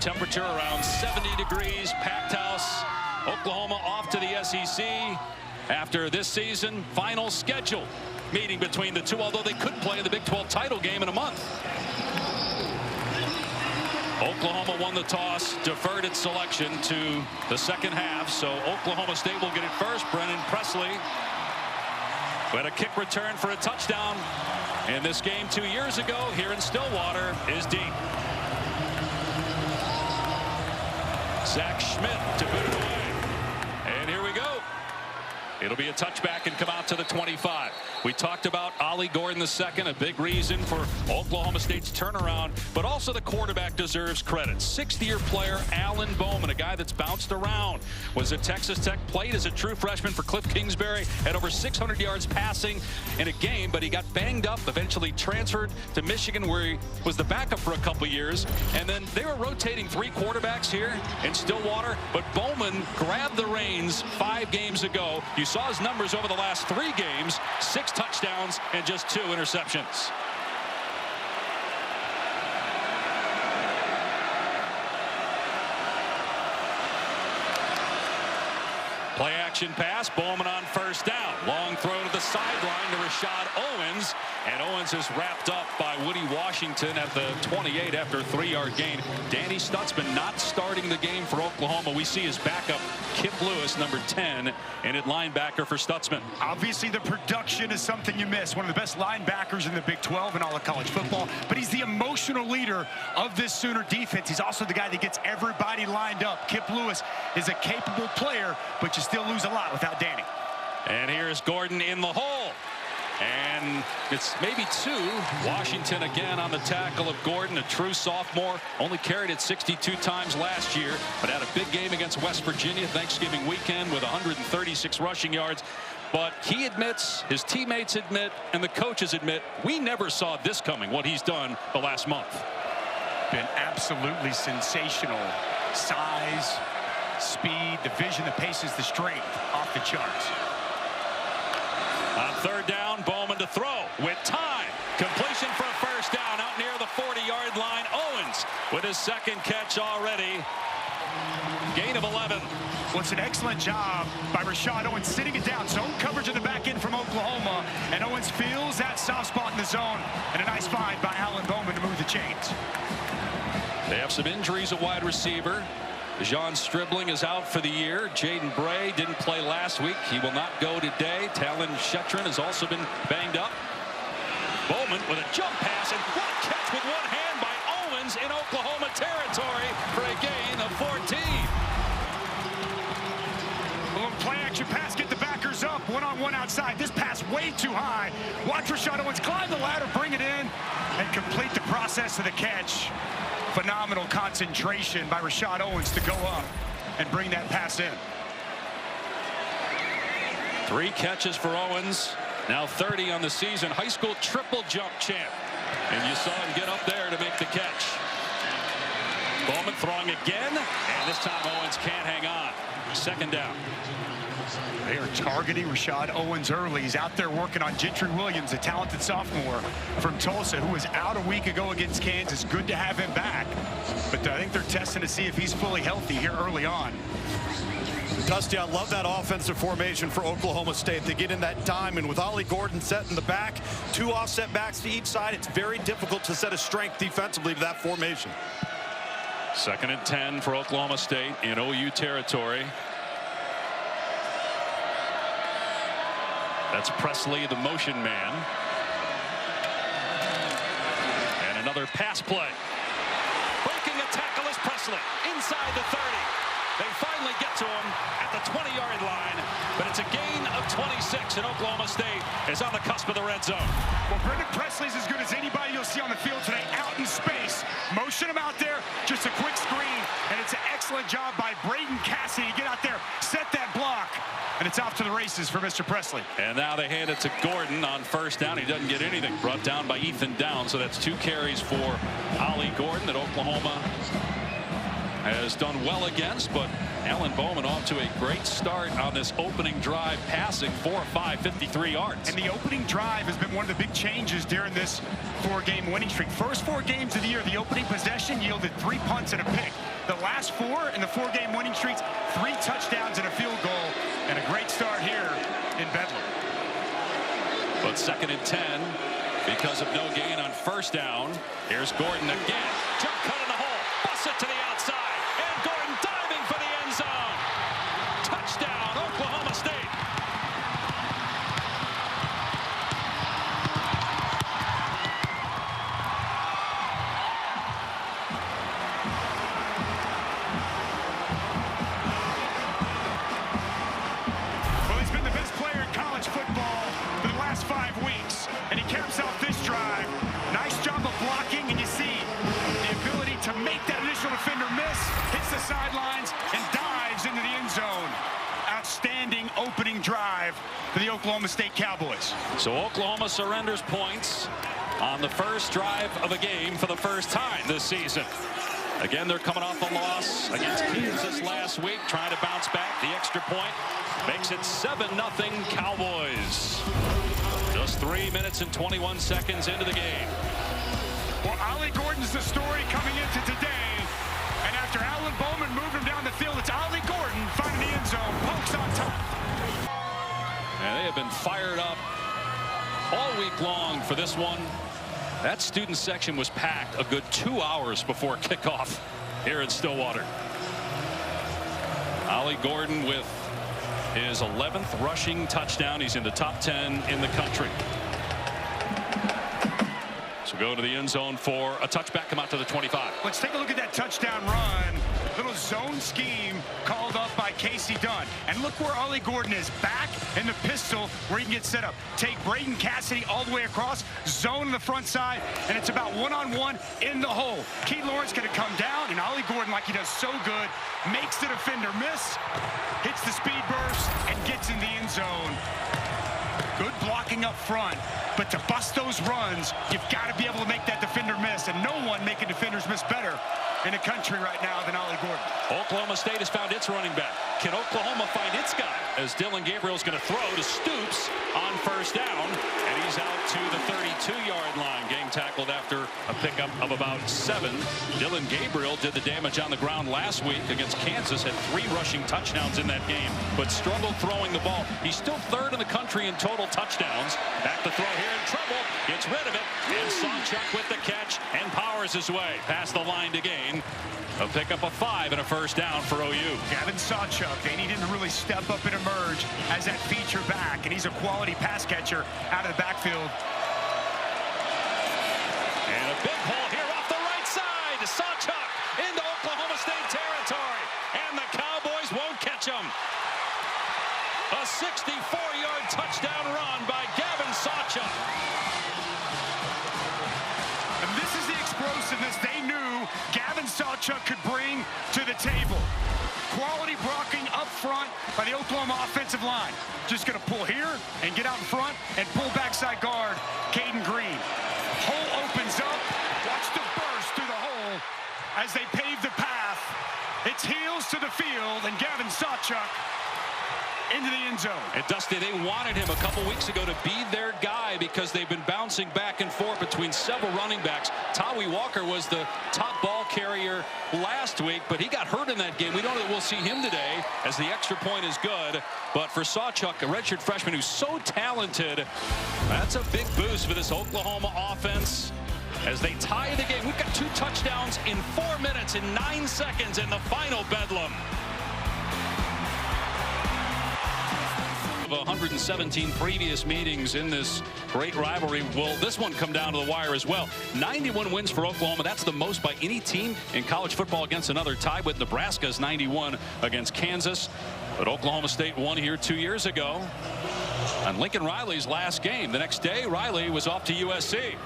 temperature around 70 degrees, packed house. Oklahoma off to the SEC after this season. Final schedule meeting between the two, although they could play the Big 12 title game in a month. Oklahoma won the toss, deferred its selection to the second half, so Oklahoma State will get it first. Brennan Presley with a kick return for a touchdown in this game 2 years ago here in Stillwater is deep. Zach Schmidt to boot it away. And here we go. It'll be a touchback and come out to the 25. We talked about Ollie Gordon II, a big reason for Oklahoma State's turnaround, but also the quarterback deserves credit. Sixth-year player Alan Bowman, a guy that's bounced around, was at Texas Tech, played as a true freshman for Cliff Kingsbury, had over 600 yards passing in a game, but he got banged up, eventually transferred to Michigan, where he was the backup for a couple years, and then they were rotating 3 quarterbacks here in Stillwater, but Bowman grabbed the reins 5 games ago. You saw his numbers over the last 3 games, 6 touchdowns and just 2 interceptions. Play action pass, Bowman on first down. Long throw to the sideline to Rashad Owens, and Owens is wrapped up by Woody Washington at the 28 after a 3-yard gain. Danny Stutzman not starting the game for Oklahoma. We see his backup, Kip Lewis, number 10, and at linebacker for Stutzman. Obviously, the production is something you miss. One of the best linebackers in the Big 12 and all of college football, but he's the emotional leader of this Sooner defense. He's also the guy that gets everybody lined up. Kip Lewis is a capable player, but you still lose a lot without Danny. And here's Gordon in the hole. And it's maybe 2. Washington again on the tackle of Gordon, a true sophomore. Only carried it 62 times last year, but had a big game against West Virginia Thanksgiving weekend with 136 rushing yards. But he admits, his teammates admit, and the coaches admit, we never saw this coming, what he's done the last month. Been absolutely sensational. Size, speed, the vision, the paces, the strength, off the charts. On third down, Bowman to throw with time. Completion for a first down out near the 40-yard line. Owens with his second catch already. Gain of 11. Well, it's an excellent job by Rashad Owens sitting it down. Zone coverage in the back end from Oklahoma. And Owens feels that soft spot in the zone. And a nice find by Alan Bowman to move the chains. They have some injuries at wide receiver. Jean Stribling is out for the year. Jaden Bray didn't play last week. He will not go today. Talon Shetron has also been banged up. Bowman with a jump pass, and what a catch with one hand by Owens in Oklahoma territory for a gain of 14. A little play action pass, get the backers up, one-on-one outside. This pass way too high. Watch Rashad Owens climb the ladder, bring it in, and complete the process of the catch. Phenomenal concentration by Rashad Owens to go up and bring that pass in. 3 catches for Owens. Now 30 on the season. High school triple jump champ. And you saw him get up there to make the catch. Bowman throwing again. And this time Owens can't hang on. Second down. They are targeting Rashad Owens early. He's out there working on Gentry Williams, a talented sophomore from Tulsa who was out a week ago against Kansas. Good to have him back. But I think they're testing to see if he's fully healthy here early on. Dusty, I love that offensive formation for Oklahoma State. They get in that diamond with Ollie Gordon set in the back, 2 offset backs to each side. It's very difficult to set a strength defensively to that formation. 2nd and 10 for Oklahoma State in OU territory. That's Presley, the motion man. And another pass play. Breaking a tackle is Presley inside the 30. They finally get to him at the 20-yard line, but it's a gain of 26, and Oklahoma State is on the cusp of the red zone. Well, Brendan Presley's as good as anybody you'll see on the field today, out in space. Motion him out there, just a quick screen, and it's an excellent job by Braden Cassidy to get out there, set that block, and it's off to the races for Mr. Presley. And now they hand it to Gordon on first down. He doesn't get anything. Brought down by Ethan Downs, so that's 2 carries for Ollie Gordon that Oklahoma has done well against, but Alan Bowman off to a great start on this opening drive, passing 4 of 5, 53 yards. And the opening drive has been one of the big changes during this 4-game winning streak. First 4 games of the year, the opening possession yielded 3 punts and a pick. The last 4 in the 4-game winning streaks, 3 touchdowns and a field goal, and a great start here in Bedlam. But 2nd and 10 because of no gain on 1st down. Here's Gordon again. Jump cut in the hole. Bust it to the outside. And Gordon diving for the end zone. Touchdown, Oklahoma State. Well, he's been the best player in college football for the last 5 weeks. And he caps off this drive. Nice job of blocking, and you see the ability to make that initial defender miss, hits the sidelines, and dives into the end zone. Outstanding opening drive for the Oklahoma State Cowboys. So Oklahoma surrenders points on the first drive of a game for the first time this season. Again, they're coming off a loss against Kansas last week, trying to bounce back. The extra point makes it 7-0 Cowboys. Just 3 minutes and 21 seconds into the game. Well, Ollie Gordon's the story coming into today. And after Alan Bowman moved him down the field, it's Ollie Gordon finding the end zone, pokes on top. And they have been fired up all week long for this one. That student section was packed a good 2 hours before kickoff here in Stillwater. Ollie Gordon with his 11th rushing touchdown. He's in the top 10 in the country. So go to the end zone for a touchback, come out to the 25. Let's take a look at that touchdown run. Little zone scheme called up by Casey Dunn. And look where Ollie Gordon is, back in the pistol where he can get set up. Take Braden Cassidy all the way across, zone in the front side, and it's about one-on-one in the hole. Keith Lawrence going to come down, and Ollie Gordon, like he does so good, makes the defender miss, hits the speed burst, and gets in the end zone. Good blocking up front, but to bust those runs, you've got to be able to make that defender miss, and no one making defenders miss better in the country right now than Ollie Gordon. Oklahoma State has found its running back. Can Oklahoma find its guy? As Dylan Gabriel's going to throw to Stoops on 1st down, and he's out to the 32-yard line, getting tackled after a pickup of about 7. Dylan Gabriel did the damage on the ground last week against Kansas, had 3 rushing touchdowns in that game, but struggled throwing the ball. He's still 3rd in the country in total touchdowns. Back to throw here in trouble, gets rid of it, and Sawchuk with the catch and powers his way past the line to gain a pickup of 5 and a 1st down for OU. Gavin Sawchuk, they need him to really step up and emerge as that feature back, and he's a quality pass catcher out of the backfield. And a big hole here off the right side. Sawchuk into Oklahoma State territory, and the Cowboys won't catch him. A 64-yard touchdown run by Gavin Sawchuk. And this is the explosiveness they knew Gavin Sawchuk could bring to the table. Quality blocking up front by the Oklahoma offensive line. Just going to pull here and get out in front and pull backside guard Caden Green. Hole opens up. Watch the burst through the hole as they pave the path. It's heels to the field, and Gavin Sawchuk into the end zone. And Dusty, they wanted him a couple weeks ago to be their guy because they've been bouncing back and forth between several running backs. Tawi Walker was the top ball carrier last week, but he got hurt in that game. We know that we'll see him today as the extra point is good. But for Sawchuk, a redshirt freshman who's so talented, that's a big boost for this Oklahoma offense as they tie the game. We've got 2 touchdowns in 4 minutes and 9 seconds in the final Bedlam. 117 previous meetings in this great rivalry. Will this one come down to the wire as well? 91 wins for Oklahoma. That's the most by any team in college football against another, tied with Nebraska's 91 against Kansas. But Oklahoma State won here 2 years ago on Lincoln Riley's last game. The next day, Riley was off to USC.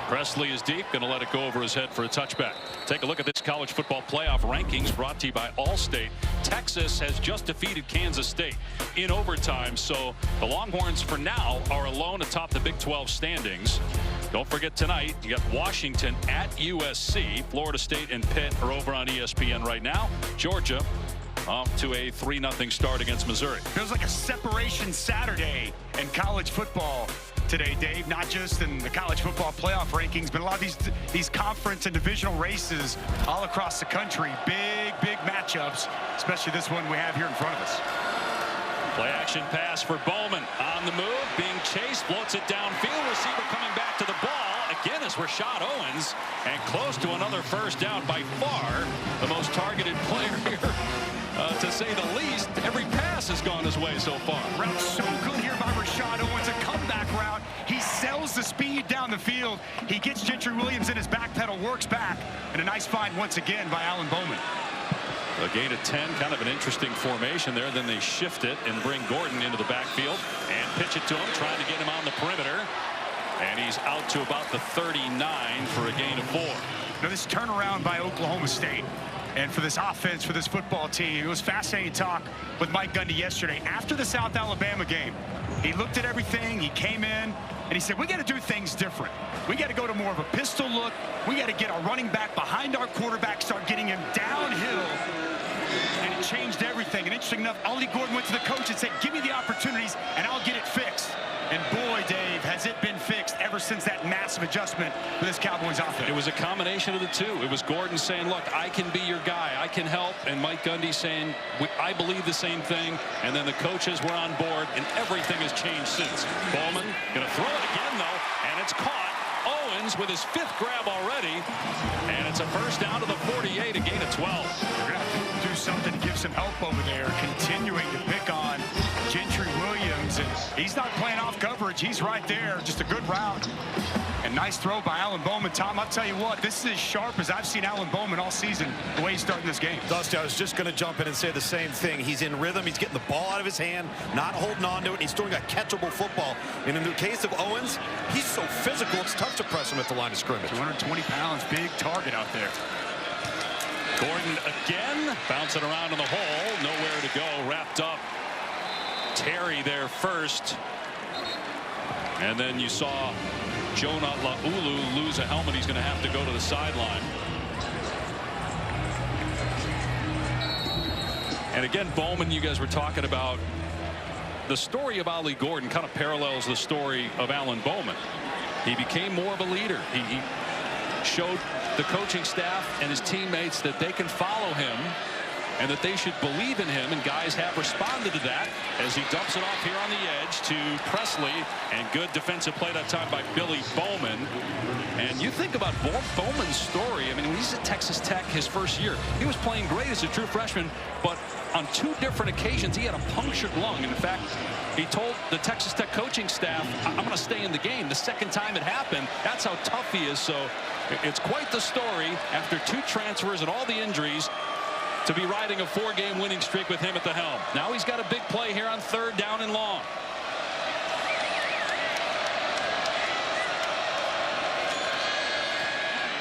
Presley is deep, going to let it go over his head for a touchback. Take a look at this college football playoff rankings brought to you by Allstate. Texas has just defeated Kansas State in overtime, so the Longhorns for now are alone atop the Big 12 standings. Don't forget tonight, you got Washington at USC. Florida State and Pitt are over on ESPN right now. Georgia off to a 3-0 start against Missouri. Feels like a separation Saturday in college football. today, Dave, not just in the college football playoff rankings, but a lot of these conference and divisional races all across the country. Big matchups, especially this one we have here in front of us. Play action pass for Bowman on the move, being chased, floats it downfield. Receiver coming back to the ball. Again is Rashad Owens, and close to another first down. By far the most targeted player here, to say the least. Every pass has gone his way so far. Route so good here by Rashad Owens, a comeback route. He sells the speed down the field. He gets Gentry Williams in his back pedal, works back, and a nice find once again by Alan Bowman. A gain of 10, kind of an interesting formation there. Then they shift it and bring Gordon into the backfield and pitch it to him, trying to get him on the perimeter. And he's out to about the 39 for a gain of 4. Now this turnaround by Oklahoma State, and for this offense, for this football team, it was fascinating talk with Mike Gundy yesterday after the South Alabama game. He looked at everything, he came in, and he said, we got to do things different. We got to go to more of a pistol look. We got to get our running back behind our quarterback, start getting him downhill. And it changed everything. And interesting enough, Ollie Gordon went to the coach and said, give me the opportunities and I'll get it fixed. And boy, Dave, has it been fixed ever since that massive adjustment for this Cowboys offense. It was a combination of the two. It was Gordon saying, look, I can be your guy, I can help, and Mike Gundy saying, I believe the same thing. And then the coaches were on board, and everything has changed since. Bowman going to throw it again, though, and it's caught. Owens with his 5th grab already, and it's a first down to the 48, a gain of 12. They're going to have to do something to give some help over there, continuing to pick on Gentry Williams, and he's not playing off coverage. He's right there, just a good route. And nice throw by Alan Bowman. Tom, I'll tell you what, this is as sharp as I've seen Alan Bowman all season, the way he's starting this game. Dusty, I was just going to jump in and say the same thing. He's in rhythm. He's getting the ball out of his hand, not holding on to it. He's throwing a catchable football. And in the case of Owens, he's so physical, it's tough to press him at the line of scrimmage. 220 pounds, big target out there. Gordon again, bouncing around in the hole, nowhere to go, wrapped up. Terry there first. And then you saw Jonah Laulu lose a helmet. He's going to have to go to the sideline. And again, Bowman, you guys were talking about the story of Ollie Gordon kind of parallels the story of Alan Bowman. He became more of a leader. He showed the coaching staff and his teammates that they can follow him and that they should believe in him, and guys have responded to that as he dumps it off here on the edge to Presley, and good defensive play that time by Billy Bowman. And you think about Bowman's story. I mean, when he's at Texas Tech his first year, he was playing great as a true freshman, but on 2 different occasions he had a punctured lung. In fact, he told the Texas Tech coaching staff, I'm going to stay in the game. The second time it happened, that's how tough he is. So it's quite the story after 2 transfers and all the injuries to be riding a 4-game winning streak with him at the helm. Now he's got a big play here on 3rd down and long.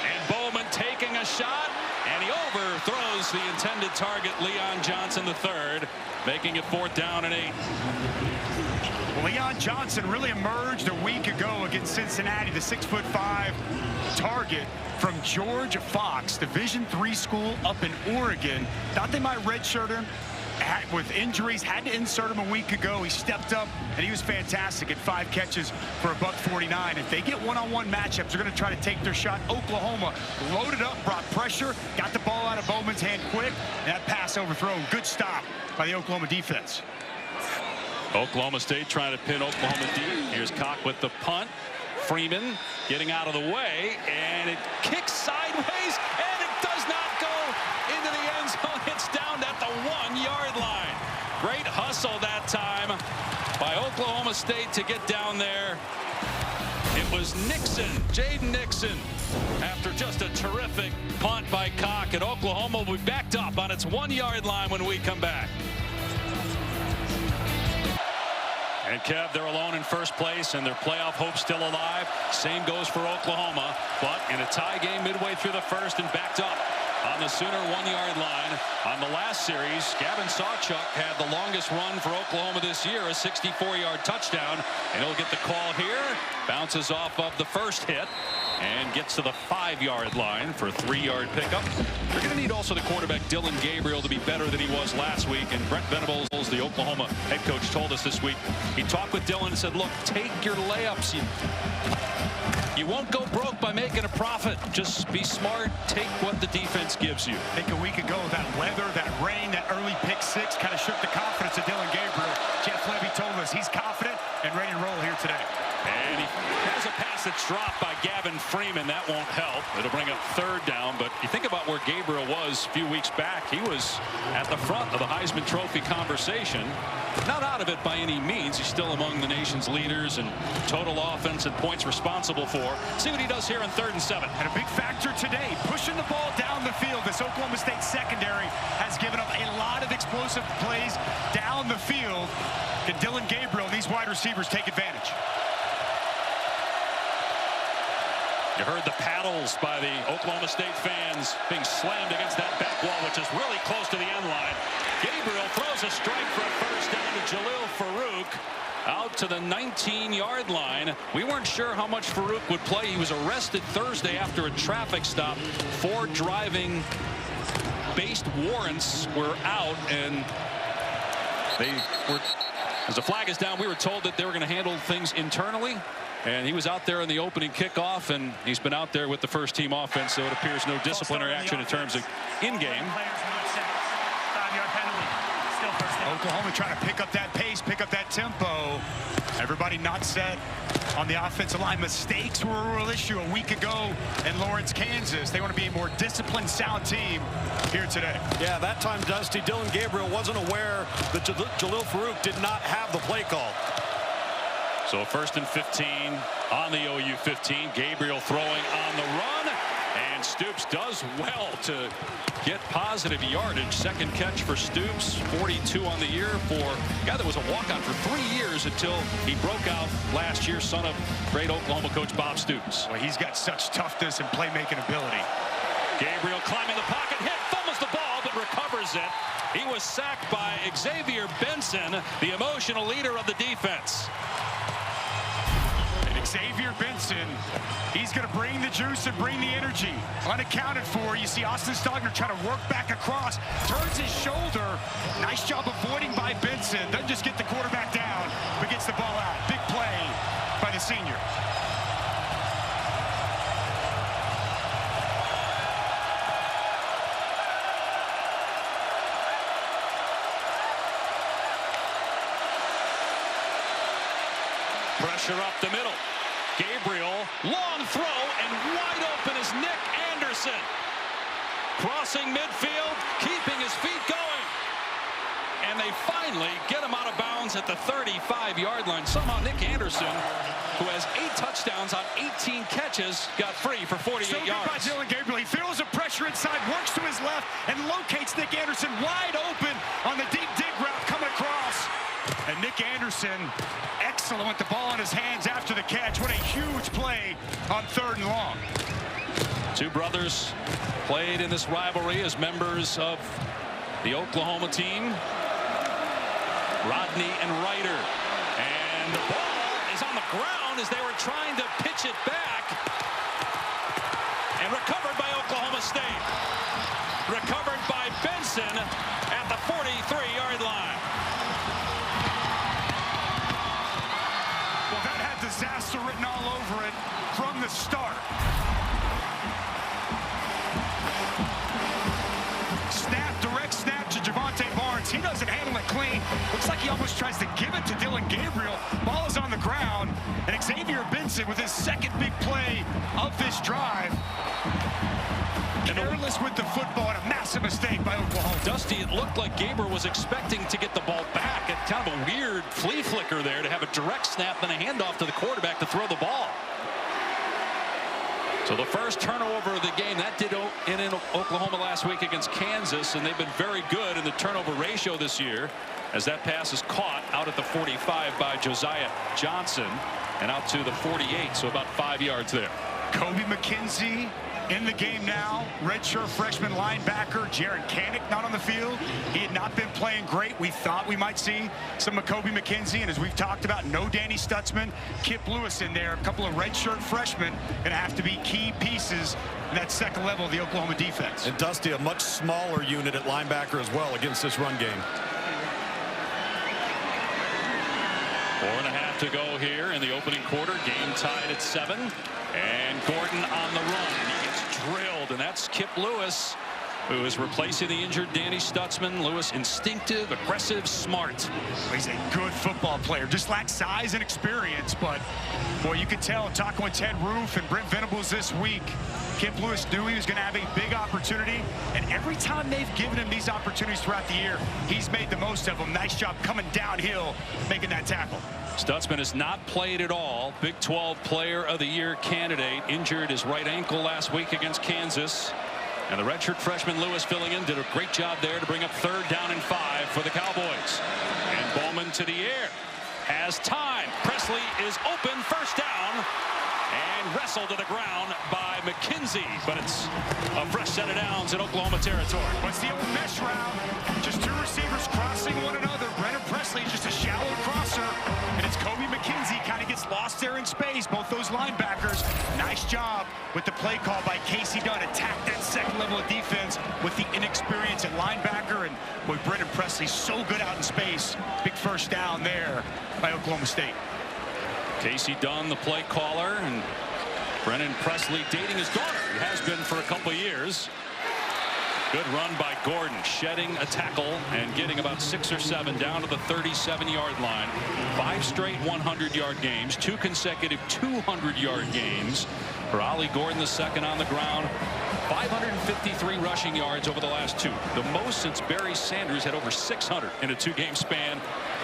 And Bowman taking a shot, and he overthrows the intended target, Leon Johnson III, making it 4th down and 8. Well, Leon Johnson really emerged a week ago against Cincinnati, the 6'5" target from Georgia Fox, Division III school up in Oregon. Thought they might redshirt him with injuries, had to insert him a week ago. He stepped up, and he was fantastic at 5 catches for a $149. If they get one-on-one matchups, they're going to try to take their shot. Oklahoma loaded up, brought pressure, got the ball out of Bowman's hand quick, and that pass overthrown. Good stop by the Oklahoma defense. Oklahoma State trying to pin Oklahoma deep. Here's Cock with the punt. Freeman getting out of the way, and it kicks sideways, and it does not go into the end zone. It's down at the 1-yard line. Great hustle that time by Oklahoma State to get down there. It was Nixon, Jaden Nixon, after just a terrific punt by Cock, and Oklahoma will be backed up on its 1-yard line when we come back. And Kev, they're alone in first place, and their playoff hope's still alive. Same goes for Oklahoma, but in a tie game midway through the first and backed up on the Sooner 1-yard line. On the last series, Gavin Sawchuk had the longest run for Oklahoma this year, a 64-yard touchdown, and he'll get the call here. Bounces off of the first hit. and gets to the 5-yard line for a 3-yard pickup. They're going to need also the quarterback Dillon Gabriel to be better than he was last week. And Brent Venables, the Oklahoma head coach, told us this week, he talked with Dillon and said, look, take your layups. You won't go broke by making a profit. Just be smart. Take what the defense gives you. I think a week ago, that weather, that rain, that early pick six kind of shook the confidence of Dillon Gabriel. Jeff Levy told us he's confident and ready to roll here today. And he has a pass that's dropped by Gavin Freeman. That won't help. It'll bring up 3rd down. But you think about where Gabriel was a few weeks back. He was at the front of the Heisman Trophy conversation. Not out of it by any means. He's still among the nation's leaders in total offense and points responsible for. See what he does here on 3rd and 7. And a big factor today, pushing the ball down the field. This Oklahoma State secondary has given up a lot of explosive plays down the field. Can Dillon Gabriel and these wide receivers take advantage? You heard the paddles by the Oklahoma State fans being slammed against that back wall, which is really close to the end line. Gabriel throws a strike for a 1st down to Jalil Farouk out to the 19-yard line. We weren't sure how much Farouk would play. He was arrested Thursday after a traffic stop. 4 driving-based warrants were out, and they were, as the flag is down, we were told that they were going to handle things internally. And he was out there in the opening kickoff, and he's been out there with the first-team offense, so it appears no disciplinary action in terms of in-game. Oklahoma trying to pick up that pace, pick up that tempo. Everybody not set on the offensive line. Mistakes were a real issue a week ago in Lawrence, Kansas. They want to be a more disciplined, sound team here today. Yeah, that time, Dusty, Dillon Gabriel wasn't aware that Jalil Farouk did not have the play call. So 1st and 15 on the OU 15. Gabriel throwing on the run, and Stoops does well to get positive yardage. 2nd catch for Stoops, 42 on the year for a guy that was a walk-on for 3 years until he broke out last year, son of great Oklahoma coach Bob Stoops. Well, he's got such toughness and playmaking ability. Gabriel climbing the pocket, fumbles the ball, but recovers it. He was sacked by Xavier Benson, the emotional leader of the defense. Xavier Benson, he's going to bring the juice and bring the energy. Unaccounted for, you see Austin Stogner trying to work back across, turns his shoulder. Nice job avoiding by Benson. Doesn't just get the quarterback down, but gets the ball out. Big play by the senior. Pressure up the middle. Gabriel, long throw, and wide open is Nick Anderson. Crossing midfield, keeping his feet going. And they finally get him out of bounds at the 35-yard line. Somehow Nick Anderson, who has 8 touchdowns on 18 catches, got free for 48 so yards. By Dillon Gabriel. He feels the pressure inside, works to his left, and locates Nick Anderson wide open on the deep dig route coming across. And Nick Anderson, excellent with the ball in his hands after the catch. What a huge play on 3rd and long. 2 brothers played in this rivalry as members of the Oklahoma team, Rodney and Ryder. And the ball is on the ground as they were trying to pitch it back. And recovered by Oklahoma State. Recovered by Benson at the 43-yard line. Disaster written all over it from the start. Direct snap to Javonte Barnes. He doesn't handle it clean. Looks like he almost tries to give it to Dillon Gabriel. Ball is on the ground, and Xavier Benson with his 2nd big play of this drive. Careless with the football, and a massive mistake by Oklahoma. Dusty, it looked like Gabriel was expecting to get the ball back. It's kind of a weird flea flicker there to have a direct snap and a handoff to the quarterback to throw the ball. So the first turnover of the game, that did in Oklahoma last week against Kansas, and they've been very good in the turnover ratio this year as that pass is caught out at the 45 by Josiah Johnson and out to the 48, so about 5 yards there. Kobe McKenzie in the game now. Redshirt freshman linebacker Jaron Kanik not on the field. He had not been playing great. We thought we might see some Makobe McKenzie, and as we've talked about, no Danny Stutzman, Kip Lewis in there, a couple of redshirt freshmen going to have to be key pieces in that second level of the Oklahoma defense. And Dusty, a much smaller unit at linebacker as well against this run game. 4.5 to go here in the opening quarter. Game tied at 7. And Gordon on the run. He gets drilled, and that's Kip Lewis, who is replacing the injured Danny Stutzman. Lewis, instinctive, aggressive, smart. He's a good football player. Just lacks size and experience, but boy, you could tell talking with Ted Roof and Brent Venables this week, Kip Lewis knew he was going to have a big opportunity, and every time they've given him these opportunities throughout the year, he's made the most of them. Nice job coming downhill, making that tackle. Stutzman has not played at all. Big 12 Player of the Year candidate. Injured his right ankle last week against Kansas. And the redshirt freshman Lewis filling in did a great job there to bring up 3rd down and 5 for the Cowboys. And Bowman to the air. Has time. Presley is open. 1st down. And wrestled to the ground by McKenzie. But it's a fresh set of downs in Oklahoma territory. What's the old mesh route? Just 2 receivers crossing one another. Brennan Presley is just a shallow crosser. And it's Kobe McKenzie kind of gets lost there in space. Both those linebackers. Nice job with the play call by Casey Dunn. Attack that second level of defense with the inexperience at linebacker. And boy, Brennan Presley so good out in space. Big 1st down there by Oklahoma State. Casey Dunn, the play caller, and Brennan Presley dating his daughter. He has been for a couple of years. Good run by Gordon, shedding a tackle and getting about 6 or 7 down to the 37-yard line. 5 straight 100-yard games, 2 consecutive 200-yard games for Ollie Gordon, the second on the ground. 553 rushing yards over the last 2. The most since Barry Sanders had over 600 in a 2-game span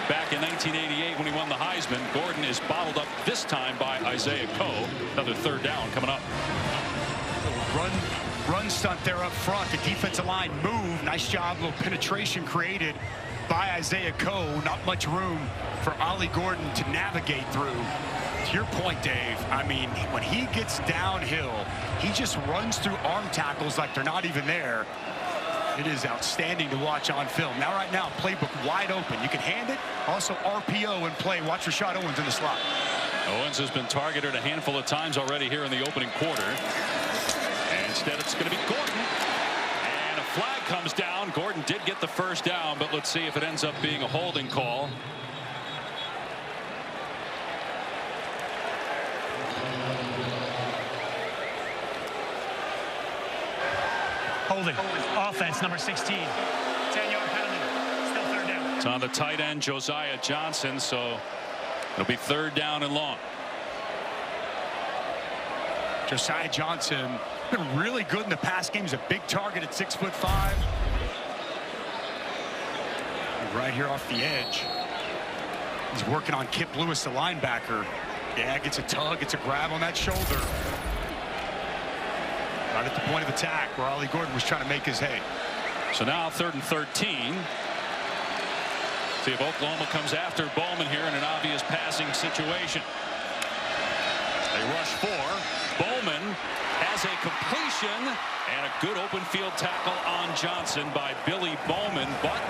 back in 1988 when he won the Heisman. Gordon is bottled up this time by Isaiah Coe. Another 3rd down coming up. Run stunt there up front. The defensive line moved. Nice job. Little penetration created by Isaiah Coe. Not much room for Ollie Gordon to navigate through. To your point, Dave, I mean, when he gets downhill, he just runs through arm tackles like they're not even there. It is outstanding to watch on film. Now, right now, playbook wide open. You can hand it. Also, RPO and play. Watch Rashad Owens in the slot. Owens has been targeted a handful of times already here in the opening quarter. And instead, it's going to be Gordon. And a flag comes down. Gordon did get the 1st down, but let's see if it ends up being a holding call. Holding. Offense, number 16. 10-yard penalty. Still 3rd down. It's on the tight end, Josiah Johnson, so it'll be 3rd down and long. Josiah Johnson been really good in the pass game. He's a big target at 6'5". Right here off the edge. He's working on Kip Lewis, the linebacker. Yeah, gets a tug, gets a grab on that shoulder. Right at the point of attack where Ollie Gordon was trying to make his hay. So now 3rd and 13. See if Oklahoma comes after Bowman here in an obvious passing situation. They rush 4. Bowman has a completion and a good open field tackle on Johnson by Billy Bowman, but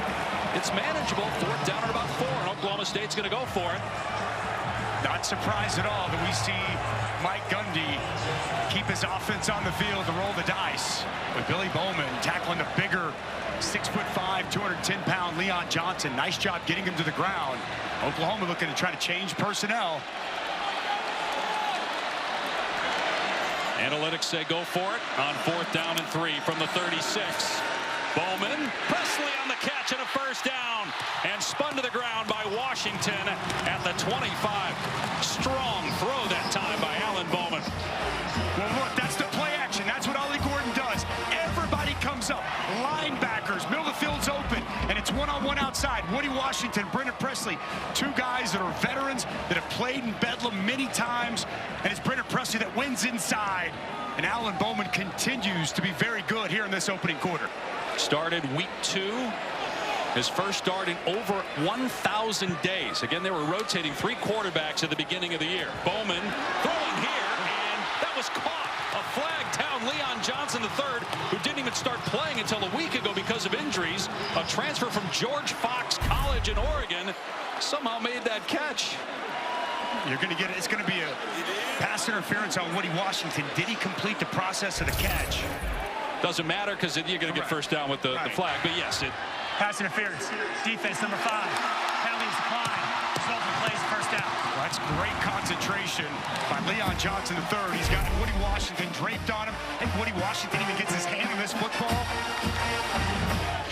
it's manageable. 4th down at about 4, and Oklahoma State's going to go for it. Not surprised at all that we see Mike Gundy keep his offense on the field to roll the dice with Billy Bowman tackling the bigger 6'5", 210-pound Leon Johnson. Nice job getting him to the ground. Oklahoma looking to try to change personnel. Analytics say go for it on 4th down and 3 from the 36. Bowman, Presley on the catch and a 1st down, and spun to the ground by Washington at the 25. Strong throw that time by Alan Bowman. Well, look, that's the play action. That's what Ollie Gordon does. Everybody comes up. Linebackers, middle of the field's open, and it's one-on-one outside. Woody Washington, Brennan Presley, 2 guys that are veterans that have played in Bedlam many times, and it's Brennan Presley that wins inside. And Alan Bowman continues to be very good here in this opening quarter. Started week 2. His first start in over 1,000 days. Again, they were rotating 3 quarterbacks at the beginning of the year. Bowman throwing here, and that was caught. A flag down. Leon Johnson III, who didn't even start playing until a week ago, because of injuries. A transfer from George Fox College in Oregon somehow made that catch. You're going to get it. It's going to be a pass interference on Woody Washington. Did he complete the process of the catch? Doesn't matter because you're going to get first down with the flag. But yes, it. Pass interference. Defense number 5. Penalties decline. Sullivan plays first down. Well, that's great concentration by Leon Johnson III. He's got Woody Washington draped on him. And Woody Washington even gets his hand in this football.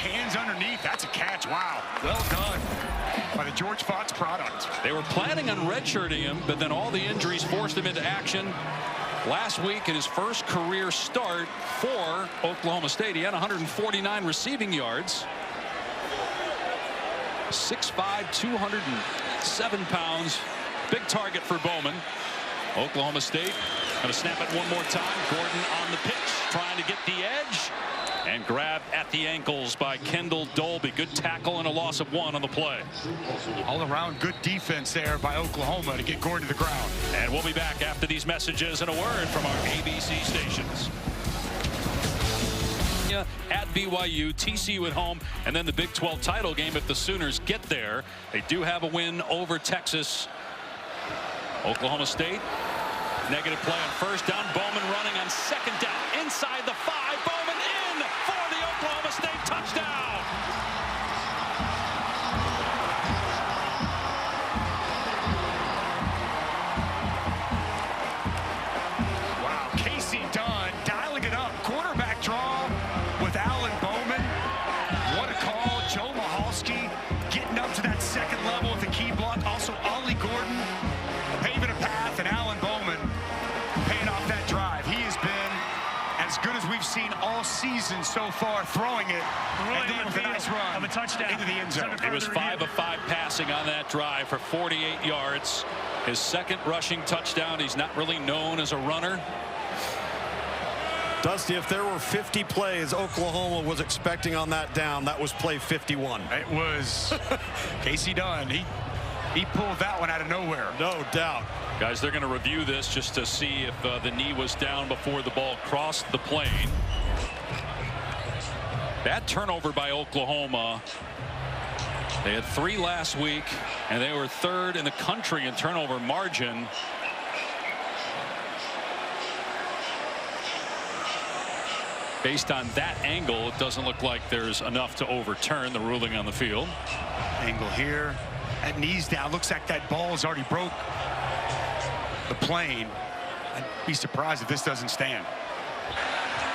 Hands underneath. That's a catch. Wow. Well done by the George Fox product. They were planning on redshirting him, but then all the injuries forced him into action. Last week in his first career start for Oklahoma State, he had 149 receiving yards. 6'5", 207 pounds. Big target for Bowman. Oklahoma State going to snap it one more time. Gordon on the pitch, trying to get the edge. And grabbed at the ankles by Kendall Dolby. Good tackle and a loss of 1 on the play. All around good defense there by Oklahoma to get Gordon to the ground. And we'll be back after these messages and a word from our ABC stations. At BYU, TCU at home, and then the Big 12 title game if the Sooners get there. They do have a win over Texas. Oklahoma State, negative play on first down. Bowman running on second down inside the 5. Bowman in for the Oklahoma State touchdown. Wow, Casey Dunn dialing it up. Quarterback draw with Alan Bowman. What a call. Joe Mahalski getting up to that second level with the key block. Also, Ollie Gordon paving a path, and Alan Bowman paying off that drive. He has been as good as we've seen all season so far, throwing it and then with a nice run of a touchdown into the end zone. He was 5 of 5 passing on that drive for 48 yards. His second rushing touchdown. He's not really known as a runner. Dusty, if there were 50 plays Oklahoma was expecting on that down, that was play 51. It was Casey Dunn. He pulled that one out of nowhere. No doubt. Guys, they're going to review this just to see if the knee was down before the ball crossed the plane. That turnover by Oklahoma. They had 3 last week, and they were 3rd in the country in turnover margin. Based on that angle, it doesn't look like there's enough to overturn the ruling on the field. Angle here. That knee's down. Looks like that ball has already broke the plane. I'd be surprised if this doesn't stand.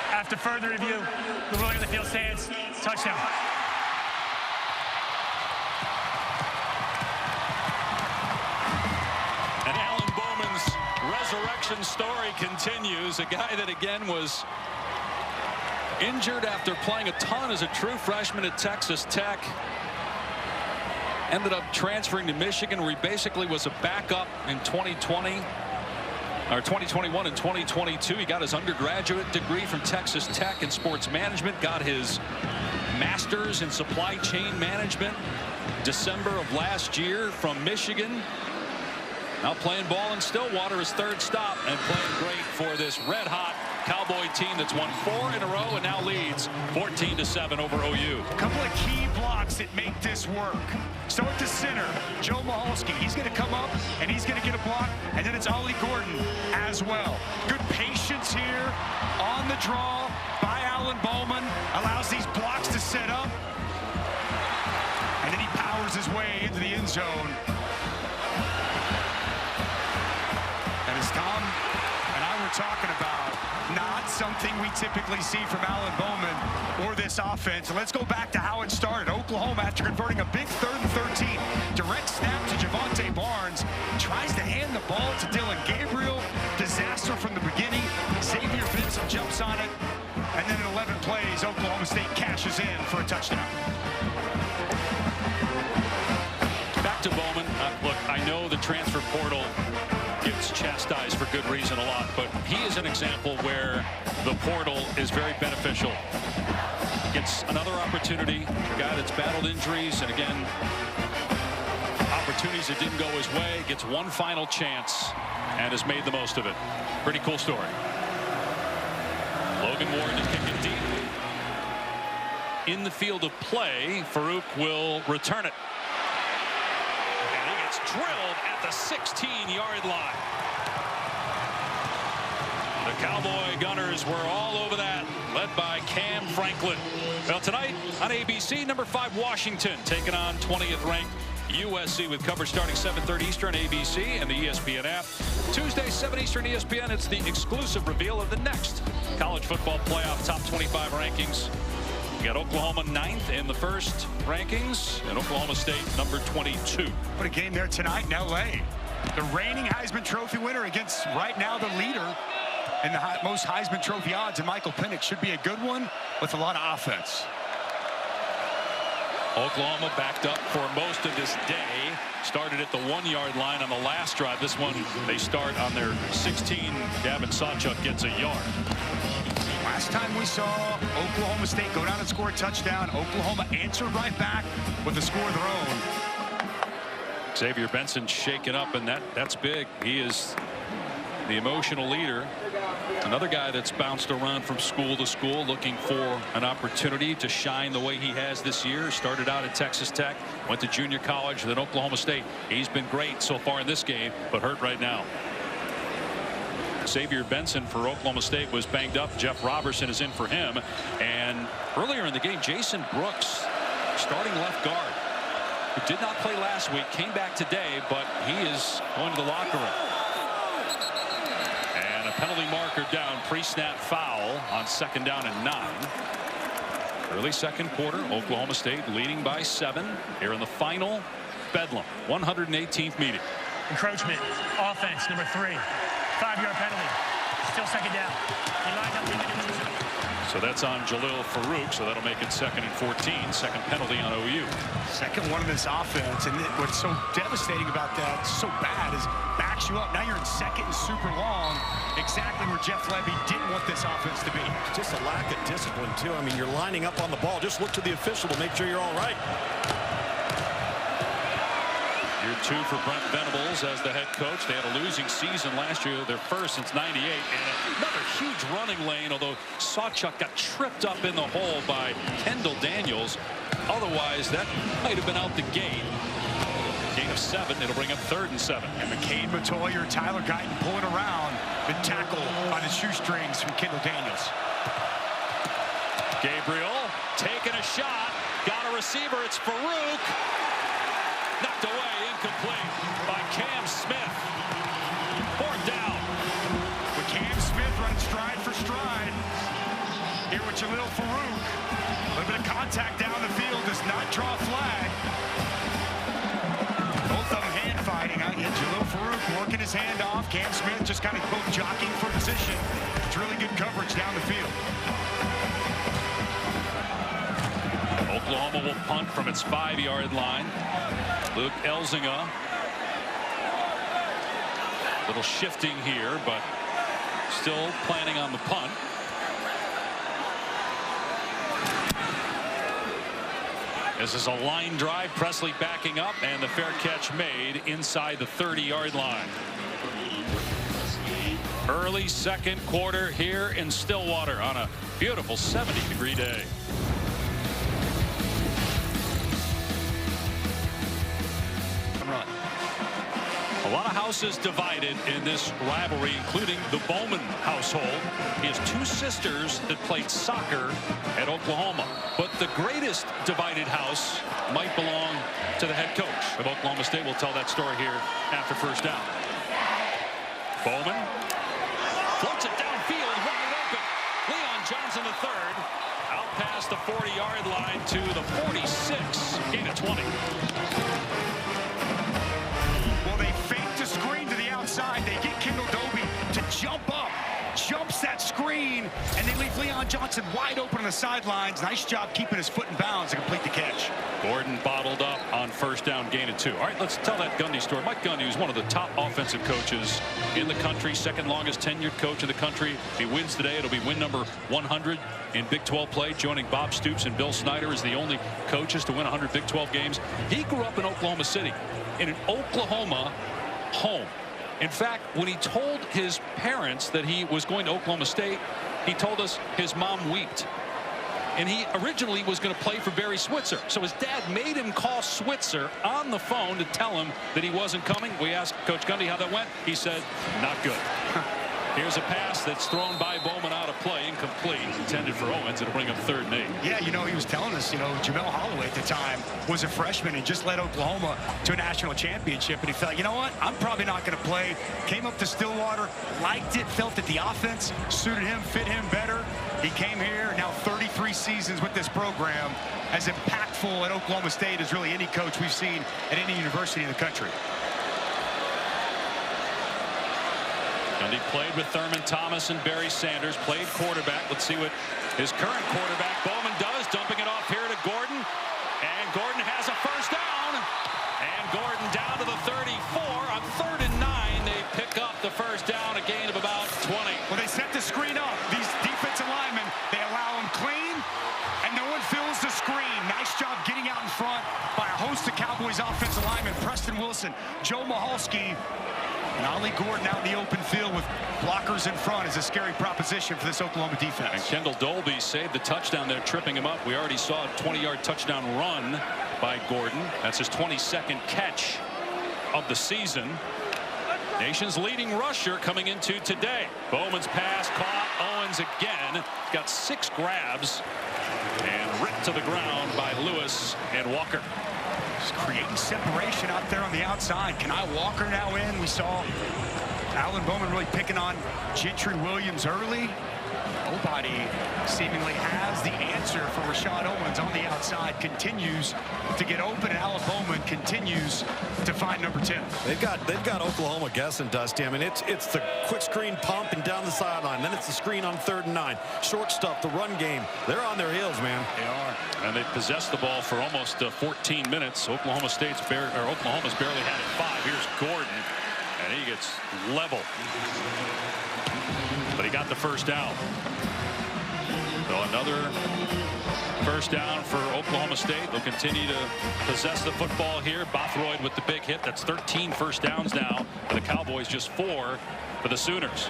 After further review, the ruling on the field stands. Touchdown. And Alan Bowman's resurrection story continues. A guy that, again, was injured after playing a ton as a true freshman at Texas Tech. Ended up transferring to Michigan, where he basically was a backup in 2020. Or 2021 and 2022. He got his undergraduate degree from Texas Tech in sports management. Got his master's in supply chain management December of last year from Michigan. Now playing ball in Stillwater, his 3rd stop, and playing great for this red-hot Cowboy team that's won 4 in a row and now leads 14-7 over OU. A couple of key blocks that make this work. So at the center, Joe Mahalski, he's going to come up and he's going to get a block, and then it's Ollie Gordon as well. Good patience here on the draw by Alan Bowman. Allows these blocks to set up, and then he powers his way into the end zone. And as Tom and I were talking about, not something we typically see from Alan Bowman or this offense. And let's go back to how it started. Oklahoma, after converting a big 3rd and 13, direct snap to Javonte Barnes, tries to hand the ball to Dylan Gabriel. Disaster from the beginning. Xavier Vincent jumps on it, and then in 11 plays, Oklahoma State cashes in for a touchdown. Back to Bowman. Look, I know the transfer portal gets chastised for good reason a lot, but he is an example where the portal is very beneficial. Gets another opportunity. A guy that's battled injuries, and again, opportunities that didn't go his way. Gets one final chance and has made the most of it. Pretty cool story. Logan Ward is kicking deep in the field of play. Farouk will return it. And he gets drilled at the 16-yard line. The Cowboy Gunners were all over that, led by Cam Franklin. Well, tonight on ABC, number 5 Washington taking on 20th ranked USC with coverage starting 7:30 Eastern ABC and the ESPN app. Tuesday, 7 Eastern ESPN. It's the exclusive reveal of the next college football playoff top 25 rankings. You got Oklahoma 9th in the first rankings and Oklahoma State number 22. What a game there tonight in L.A. The reigning Heisman Trophy winner against right now the leader and the most Heisman Trophy odds, and Michael Penix. Should be a good one with a lot of offense. Oklahoma backed up for most of this day. Started at the 1-yard line on the last drive. This one, they start on their 16. Gavin Sawchuk gets a yard. Last time we saw Oklahoma State go down and score a touchdown, Oklahoma answered right back with a score of their own. Xavier Benson shaken up, and that's big. He is the emotional leader. Another guy that's bounced around from school to school looking for an opportunity to shine the way he has this year. Started out at Texas Tech, went to junior college, then Oklahoma State. He's been great so far in this game, but hurt right now. Xavier Benson for Oklahoma State was banged up. Jeff Robertson is in for him. And earlier in the game, Jason Brooks, starting left guard, who did not play last week, came back today, but he is going to the locker room. Penalty marker down, pre-snap foul on 2nd down and 9. Early second quarter, Oklahoma State leading by 7 here in the final Bedlam 118th meeting. Encroachment, offense, number 3. 5-yard penalty. Still 2nd down. He lined up the so that's on Jalil Farouk, so that'll make it 2nd and 14. Second penalty on OU. Second one of this offense, and what's so devastating about that, so bad, is backs you up. Now you're in 2nd and super long, exactly where Jeff Levy didn't want this offense to be. Just a lack of discipline, too. I mean, you're lining up on the ball. Just look to the official to make sure you're all right. Year 2 for Brent Venables as the head coach. They had a losing season last year, their first since '98, and another huge running lane, although Sawchuk got tripped up in the hole by Kendall Daniels. Otherwise, that might have been out the gate. Gain of 7. It'll bring up 3rd and 7. And McCain, Matoyer, Tyler Guyton pulling around. Been tackled by the shoestrings from Kendall Daniels. Gabriel taking a shot. Got a receiver. It's Farouk. Knocked away, incomplete by Cam Smith. 4th down. With Cam Smith running stride for stride. Here with Jalil Farouk. A little bit of contact down the field, does not draw a flag. Both of them hand fighting. Jalil Farouk working his hand off. Cam Smith just kind of both jockeying for position. It's really good coverage down the field. Oklahoma will punt from its 5-yard line. Luke Elzinga. Little shifting here, but still planning on the punt. This is a line drive. Presley backing up, and the fair catch made inside the 30-yard line. Early second quarter here in Stillwater on a beautiful 70-degree day. A lot of houses divided in this rivalry, including the Bowman household. He has 2 sisters that played soccer at Oklahoma. But the greatest divided house might belong to the head coach of Oklahoma State. We'll tell that story here after first down. Bowman floats it downfield, wide open. Leon Johnson III out past the 40-yard line to the 46. Gain of 20. Outside, they get Kendall Dobie to jump up, jumps that screen, and they leave Leon Johnson wide open on the sidelines. Nice job keeping his foot in bounds to complete the catch. Gordon bottled up on first down, gain of 2. All right, let's tell that Gundy story. Mike Gundy is one of the top offensive coaches in the country, second longest tenured coach in the country. If he wins today, it'll be win number 100 in Big 12 play. Joining Bob Stoops and Bill Snyder as the only coaches to win 100 Big 12 games. He grew up in Oklahoma City, in an Oklahoma home. In fact, when he told his parents that he was going to Oklahoma State, he told us his mom wept. and he originally was going to play for Barry Switzer. So his dad made him call Switzer on the phone to tell him that he wasn't coming. We asked Coach Gundy how that went. He said, not good. Here's a pass that's thrown by Bowman out of play, incomplete, intended for Owens. It'll bring up 3rd and 8. Yeah, you know, he was telling us, Jamel Holloway at the time was a freshman and just led Oklahoma to a national championship. And he felt, you know what, I'm probably not going to play. Came up to Stillwater, liked it, felt that the offense suited him, fit him better. He came here, now 33 seasons with this program, as impactful at Oklahoma State as really any coach we've seen at any university in the country. And he played with Thurman Thomas and Barry Sanders, played quarterback. Let's see what his current quarterback, Bowman, does. Dumping it off here to Gordon. And Gordon has a first down. And Gordon down to the 34. On 3rd and 9, they pick up the first down, a gain of about 20. Well, they set the screen up. These defensive linemen, they allow them clean, and no one fills the screen. Nice job getting out in front by a host of Cowboys offensive linemen, Preston Wilson, Joe Mahalski, and Ollie Gordon out in the open field with blockers in front is a scary proposition for this Oklahoma defense. And Kendall Dolby saved the touchdown there, tripping him up. We already saw a 20-yard touchdown run by Gordon. That's his 22nd catch of the season. Nation's leading rusher coming into today. Bowman's pass caught. Owens again. Got 6 grabs and ripped to the ground by Lewis and Walker. Just creating separation out there on the outside. Kenai Walker now in. We saw Alan Bowman really picking on Gentry Williams early. Nobody seemingly has the answer for Rashad Owens on the outside. Continues to get open, and Alan Bowman continues to find number 10. They've got Oklahoma guessing, Dusty. I mean, it's the quick screen pump and down the sideline. Then it's the screen on 3rd and 9. Short stuff, the run game. They're on their heels, man. They are. And they possessed the ball for almost 14 minutes. Oklahoma's barely had it 5. Here's Gordon, and he gets level. But he got the first down. So another first down for Oklahoma State. They'll continue to possess the football here. Bothroyd with the big hit. That's 13 first downs now for the Cowboys, just 4 for the Sooners.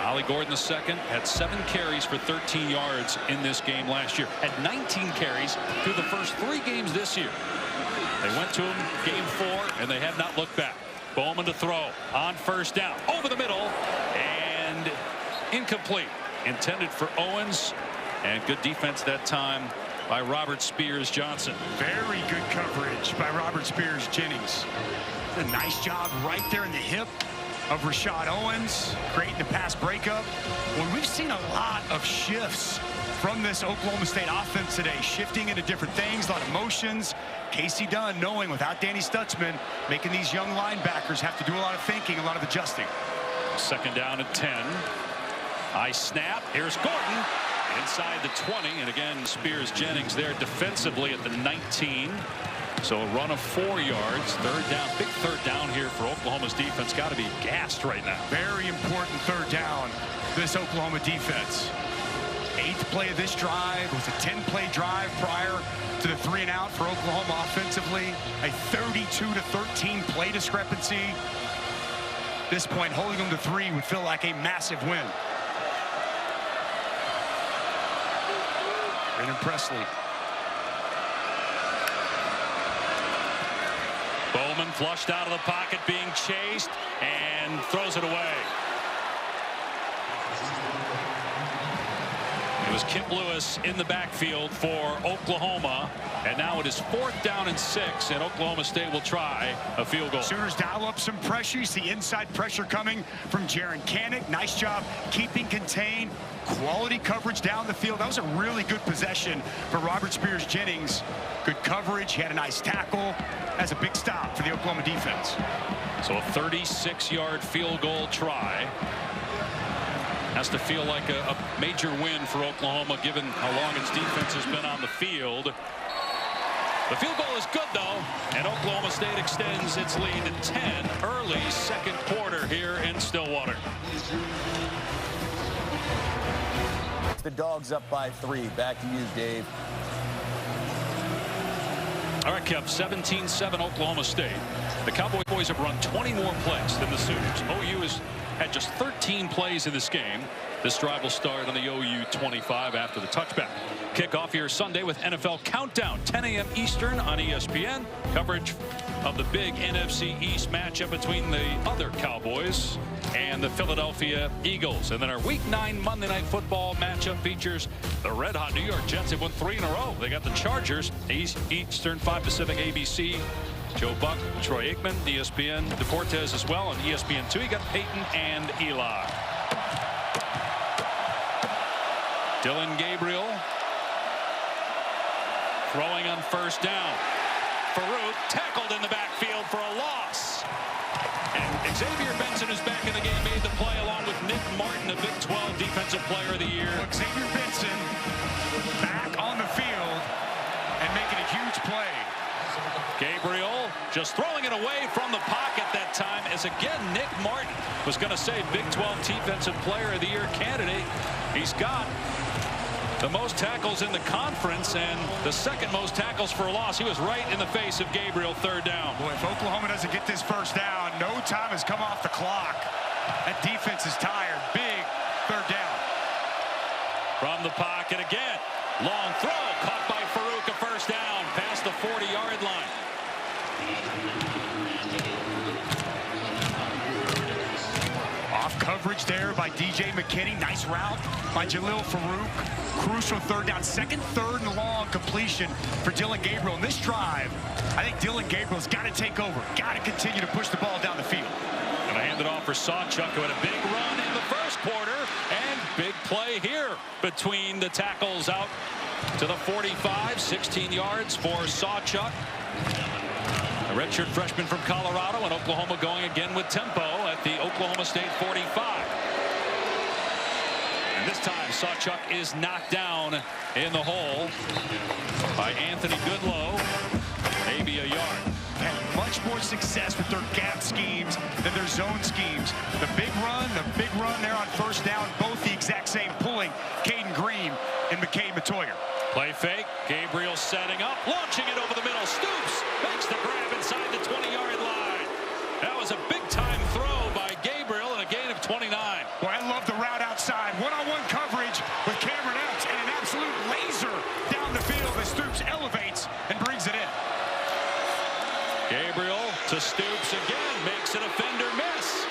Ollie Gordon II had 7 carries for 13 yards in this game last year. Had 19 carries through the first 3 games this year. They went to him game 4, and they have not looked back. Bowman to throw on first down. Over the middle, and incomplete. Intended for Owens, and good defense that time by Robert Spears Johnson. Very good coverage by Robert Spears Jennings. A nice job right there in the hip of Rashad Owens, creating the pass breakup. Well, we've seen a lot of shifts from this Oklahoma State offense today, shifting into different things, a lot of motions. Casey Dunn knowing without Danny Stutzman, making these young linebackers have to do a lot of thinking, a lot of adjusting. 2nd down and 10. High snap. Here's Gordon inside the 20. And again, Spears Jennings there defensively at the 19. So a run of 4 yards. 3rd down. Big 3rd down here for Oklahoma's defense. Got to be gassed right now. Very important 3rd down for this Oklahoma defense. 8th play of this drive was a 10-play drive prior to the 3-and-out for Oklahoma offensively. A 32-13 play discrepancy. At this point, holding them to 3 would feel like a massive win. Brandon Presley. Bowman flushed out of the pocket, being chased, and throws it away. It was Kip Lewis in the backfield for Oklahoma, and now it is 4th down and 6, and Oklahoma State will try a field goal. Sooners dial up some pressure. You see inside pressure coming from Jaron Kanik. Nice job keeping contained. Quality coverage down the field. That was a really good possession for Robert Spears Jennings. Good coverage. He had a nice tackle. That's a big stop for the Oklahoma defense. So a 36-yard field goal try. Has to feel like a major win for Oklahoma, given how long its defense has been on the field. The field goal is good, though, and Oklahoma State extends its lead to 10 early 2nd quarter here in Stillwater. The Dogs up by 3. Back to you, Dave. All right, Kev, 17-7 Oklahoma State. The Cowboys have run 20 more plays than the Sooners. OU has had just 13 plays in this game. This drive will start on the OU 25 after the touchback. Kickoff here Sunday with NFL Countdown, 10 a.m. Eastern on ESPN. Coverage of the big NFC East matchup between the other Cowboys and the Philadelphia Eagles. And then our Week 9 Monday Night Football matchup features the red-hot New York Jets. They've won 3 in a row. They got the Chargers, Eastern 5 Pacific ABC. Joe Buck, Troy Aikman, ESPN, Deportes as well. On ESPN2, you got Peyton and Eli. Dylan Gabriel throwing on first down. Farouk tackled in the backfield for a loss. And Xavier Benson, who's back in the game, made the play along with Nick Martin, the Big 12 Defensive Player of the Year. Xavier Benson back on the field and making a huge play. Gabriel just throwing it away from the pocket that time, as again Nick Martin was going to say Big 12 Defensive Player of the Year candidate. He's got the most tackles in the conference and the second most tackles for a loss. He was right in the face of Gabriel. Third down. Boy, if Oklahoma doesn't get this first down, no time has come off the clock. That defense is tired. Big third down. From the pocket again. Long throw caught by Farouk, a first down past the 40-yard line. Off coverage there by DJ McKinney. Nice route by Jalil Farouk. Crucial third down. Second, third, and long completion for Dylan Gabriel. In this drive, I think Dylan Gabriel's got to take over. Got to continue to push the ball down the field. Going to hand it off for Sawchuk, who had a big run in the first quarter. And big play here between the tackles out to the 45. 16 yards for Sawchuk. A redshirt freshman from Colorado, and Oklahoma going again with tempo at the Oklahoma State 45. And this time, Sawchuk is knocked down in the hole by Anthony Goodlow. Maybe a yard. Had much more success with their gap schemes than their zone schemes. The big run there on first down, both the exact same, pulling Caden Green and McKay Matoyer. Play fake. Gabriel setting up, launching it over the middle. Stoops makes the grab inside the 20-yard line. That was a big-time throw by Gabriel and a gain of 29. Well, I love the route outside. One-on-one coverage with Cameron Epps and an absolute laser down the field as Stoops elevates and brings it in. Gabriel to Stoops again, makes an offender miss.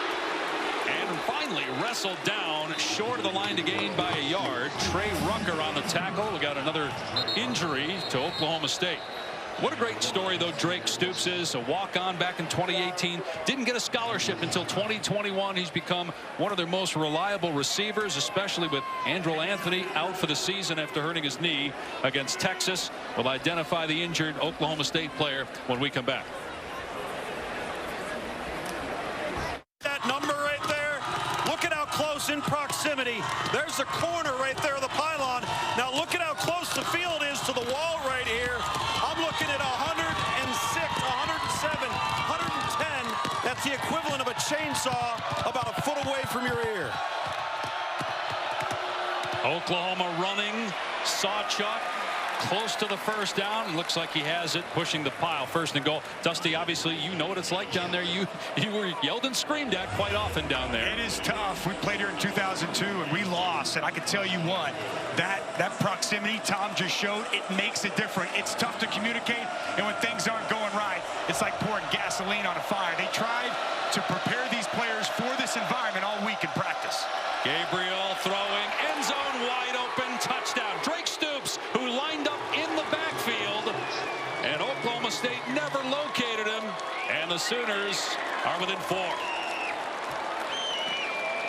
And finally wrestled down short of the line to gain by a yard. Trey Rucker on the tackle. We got another injury to Oklahoma State. What a great story, though, Drake Stoops is. A walk-on back in 2018. Didn't get a scholarship until 2021. He's become one of their most reliable receivers, especially with Andrew Anthony out for the season after hurting his knee against Texas. We'll identify the injured Oklahoma State player when we come back. That number right there, look at how close in proximity. There's the corner right there of the pylon. Now look at how close the field is to the wall right here. I'm looking at 106, 107, 110. That's the equivalent of a chainsaw about a foot away from your ear. Oklahoma running. Sawchuk close to the first down. Looks like he has it, pushing the pile. First and goal. Dusty, obviously you know what it's like down there. You were yelled and screamed at quite often down there. It is tough. We played here in 2002 and we lost, and I can tell you what, that proximity Tom just showed, it makes it different. It's tough to communicate, and when things aren't going right, it's like pouring gasoline on a fire. They tried to prepare these players for this environment all week in practice. Gabriel throwing, end zone wide open, touchdown. Drake Stoops, who lined up in the backfield, and Oklahoma State never located him, and the Sooners are within 4.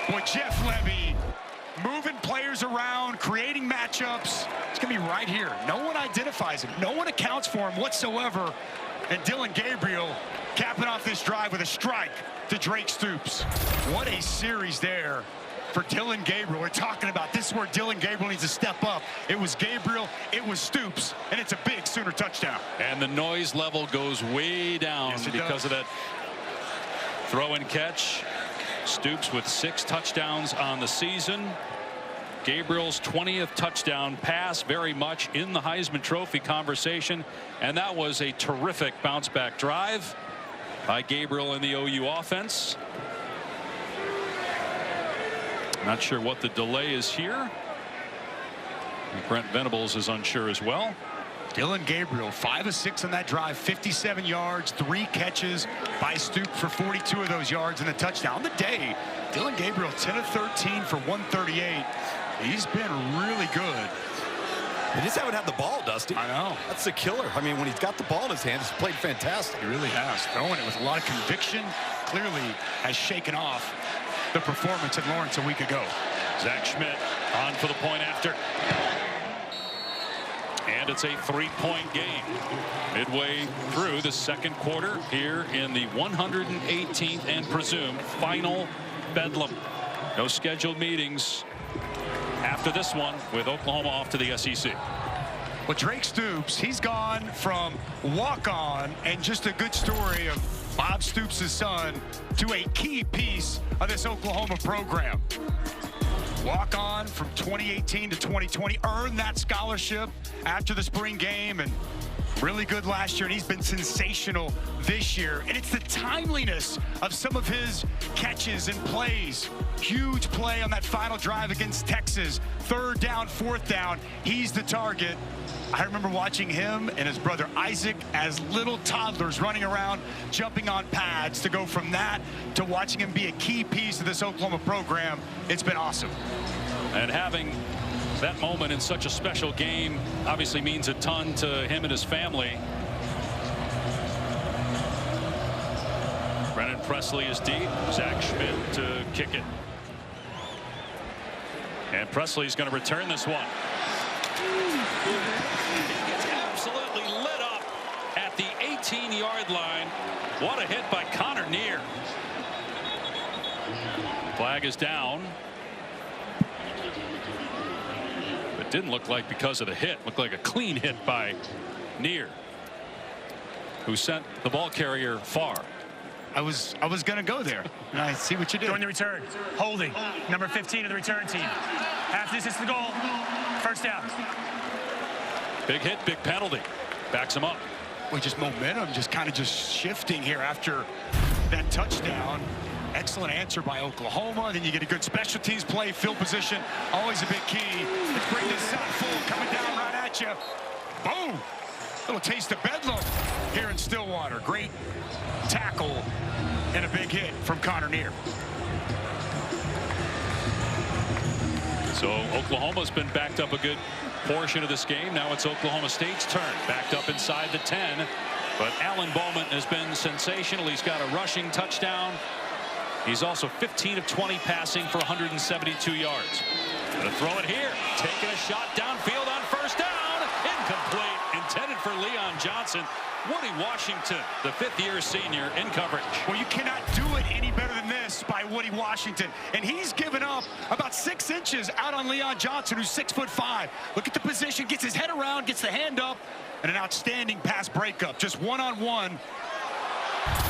Boy, Jeff Levy moving players around, creating matchups. It's going to be right here. No one identifies him. No one accounts for him whatsoever. And Dylan Gabriel capping off this drive with a strike to Drake Stoops. What a series there for Dylan Gabriel. We're talking about this is where Dylan Gabriel needs to step up. It was Gabriel, it was Stoops, and it's a big Sooner touchdown. And the noise level goes way down because of that throw and catch. Stoops with 6 touchdowns on the season. Gabriel's 20th touchdown pass, very much in the Heisman Trophy conversation. And that was a terrific bounce back drive by Gabriel in the OU offense. Not sure what the delay is here. Brent Venables is unsure as well. Dillon Gabriel, 5 of 6 on that drive, 57 yards, 3 catches by Stoops for 42 of those yards and a touchdown. On the day, Dillon Gabriel, 10 of 13 for 138. He's been really good. They just haven't had the ball, Dusty. I know. That's the killer. I mean, when he's got the ball in his hand, he's played fantastic. He really has. Throwing it with a lot of conviction. Clearly has shaken off the performance at Lawrence a week ago. Zach Schmidt on for the point after. And it's a 3-point game midway through the second quarter here in the 118th and presumed final bedlam. No scheduled meetings after this one, with Oklahoma off to the SEC. Well, Drake Stoops, he's gone from walk-on and just a good story of Bob Stoops' son to a key piece of this Oklahoma program. Walk on from 2018 to 2020, earned that scholarship after the spring game, and really good last year, and he's been sensational this year. And it's the timeliness of some of his catches and plays. Huge play on that final drive against Texas. 3rd down, 4th down. He's the target. I remember watching him and his brother Isaac as little toddlers running around, jumping on pads, to go from that to watching him be a key piece of this Oklahoma program. It's been awesome. And having that moment in such a special game obviously means a ton to him and his family. Brennan Presley is deep. Zach Schmidt to kick it. And Presley's going to return this one. He gets absolutely lit up at the 18-yard line. What a hit by Connor Neer. Flag is down. It didn't look like because of the hit. Looked like a clean hit by Neer, who sent the ball carrier far. I was going to go there. And I see what you did. During the return, holding number 15 of the return team. Half distance to the goal. 1st down. Big hit, big penalty. Backs him up. Well, just momentum just kind of shifting here after that touchdown. Excellent answer by Oklahoma. Then you get a good special teams play, field position, always a big key. Let's bring this side full, coming down right at you. Boom! Little taste of bedlam here in Stillwater. Great tackle and a big hit from Connor Neer. So Oklahoma's been backed up a good portion of this game. Now it's Oklahoma State's turn. Backed up inside the 10. But Alan Bowman has been sensational. He's got a rushing touchdown. He's also 15 of 20 passing for 172 yards. Gonna throw it here. Taking a shot downfield on 1st down. Incomplete. Intended for Leon Johnson. Woody Washington, the 5th-year senior, in coverage. Well, you cannot do it any better than this by Woody Washington. And he's given up about 6 inches out on Leon Johnson, who's 6'5". Look at the position, gets his head around, gets the hand up, and an outstanding pass breakup. Just one-on-one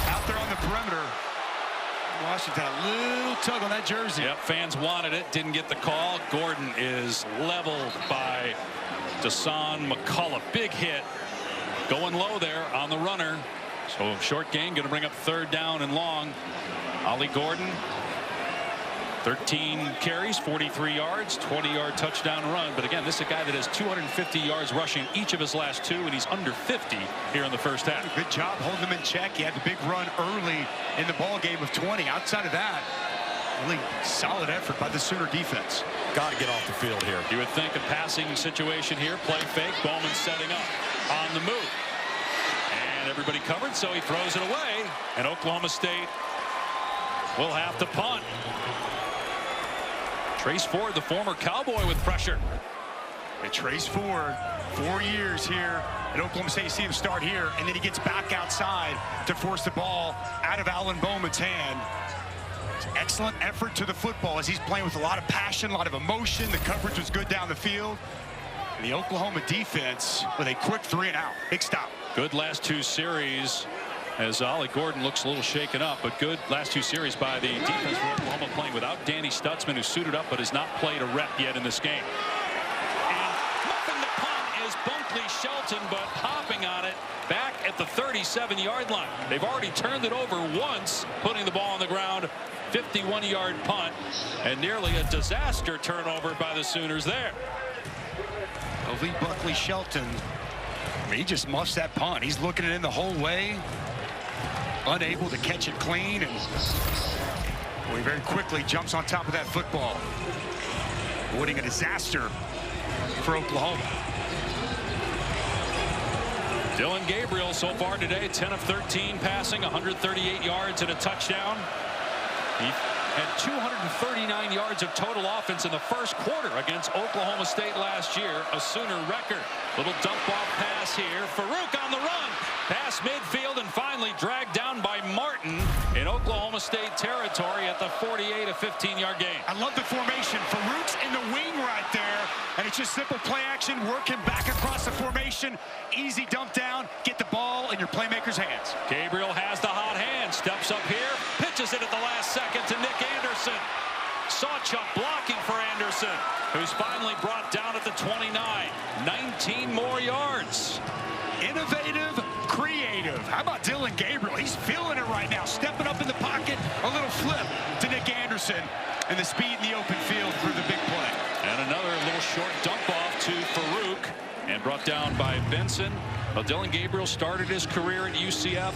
out there on the perimeter. Washington, a little tug on that jersey. Yep, fans wanted it, didn't get the call. Gordon is leveled by Dasan McCullough. Big hit. Going low there on the runner. So short gain, going to bring up 3rd down and long. Ollie Gordon, 13 carries, 43 yards, 20-yard touchdown run. But again, this is a guy that has 250 yards rushing each of his last 2, and he's under 50 here in the 1st half. Good job holding him in check. He had the big run early in the ball game of 20. Outside of that, really solid effort by the Sooner defense. Got to get off the field here. You would think a passing situation here. Play fake. Bowman setting up on the move. And everybody covered, so he throws it away. And Oklahoma State will have to punt. Trace Ford, the former Cowboy, with pressure. And Trace Ford, 4 years here at Oklahoma State. You see him start here, and then he gets back outside to force the ball out of Alan Bowman's hand. Excellent effort to the football as he's playing with a lot of passion, a lot of emotion. The coverage was good down the field. And the Oklahoma defense with a quick 3-and-out. Big stop. Good last 2 series as Ollie Gordon looks a little shaken up, but good last 2 series by the defense for Oklahoma, playing without Danny Stutzman, who suited up but has not played a rep yet in this game. And muffing the punt is Bunkley Shelton, but hopping on it back at the 37-yard line. They've already turned it over once, putting the ball on the ground 51-yard punt, and nearly a disaster turnover by the Sooners there. Lee Buckley Shelton, he just muffs that punt. He's looking it in the whole way, unable to catch it clean, and he very quickly jumps on top of that football, avoiding a disaster for Oklahoma. Dillon Gabriel so far today, 10 of 13 passing, 138 yards and a touchdown. He had 239 yards of total offense in the first quarter against Oklahoma State last year, a Sooner record. Little dump off pass here. Farouk on the run. Pass midfield and finally dragged down by Martin in Oklahoma State territory at the 48, a 15-yard gain. I love the formation. Farouk's in the wing right there, and it's just simple play action, work him back across the formation, easy dump down, get the ball in your playmaker's hands. Gabriel has the hot hand, steps up here, pitches it at the last second to Nick Anderson. Sawchuk blocking for Anderson, who's finally brought down at the 29. 19 more yards. Innovative, creative. How about Dillon Gabriel? He's feeling it right now, stepping up in the pocket, a little flip to Nick Anderson, and the speed in the open field for the big play. And another little short dump off to Farouk, and brought down by Benson. Well, Dillon Gabriel started his career at UCF.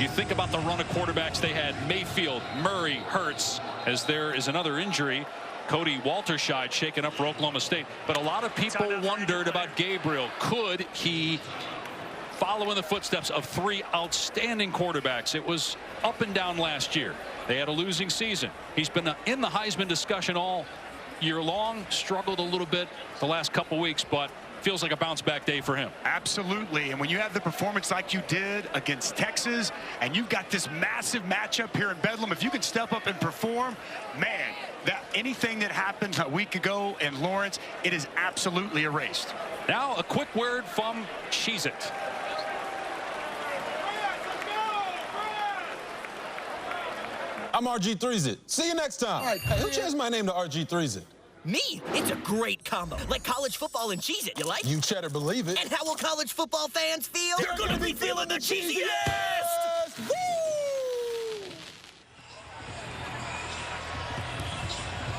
You think about the run of quarterbacks they had: Mayfield, Murray, Hurts, as there is another injury. Cody Walterscheid shaken up for Oklahoma State. But a lot of people wondered about Gabriel. Could he follow in the footsteps of three outstanding quarterbacks? It was up and down last year. They had a losing season. He's been in the Heisman discussion all year long, struggled a little bit the last couple weeks, but feels like a bounce-back day for him. Absolutely, and when you have the performance like you did against Texas, and you've got this massive matchup here in Bedlam, if you can step up and perform, man, that anything that happened a week ago in Lawrence, it is absolutely erased. Now a quick word from Cheez-It. I'm RG3Z. See you next time. Right, hey, who changed my name to RG3Z? Me? It's a great combo. Like college football and Cheez-It, you like? You cheddar believe it. And how will college football fans feel? They're gonna be feeling the cheesiest! Woo!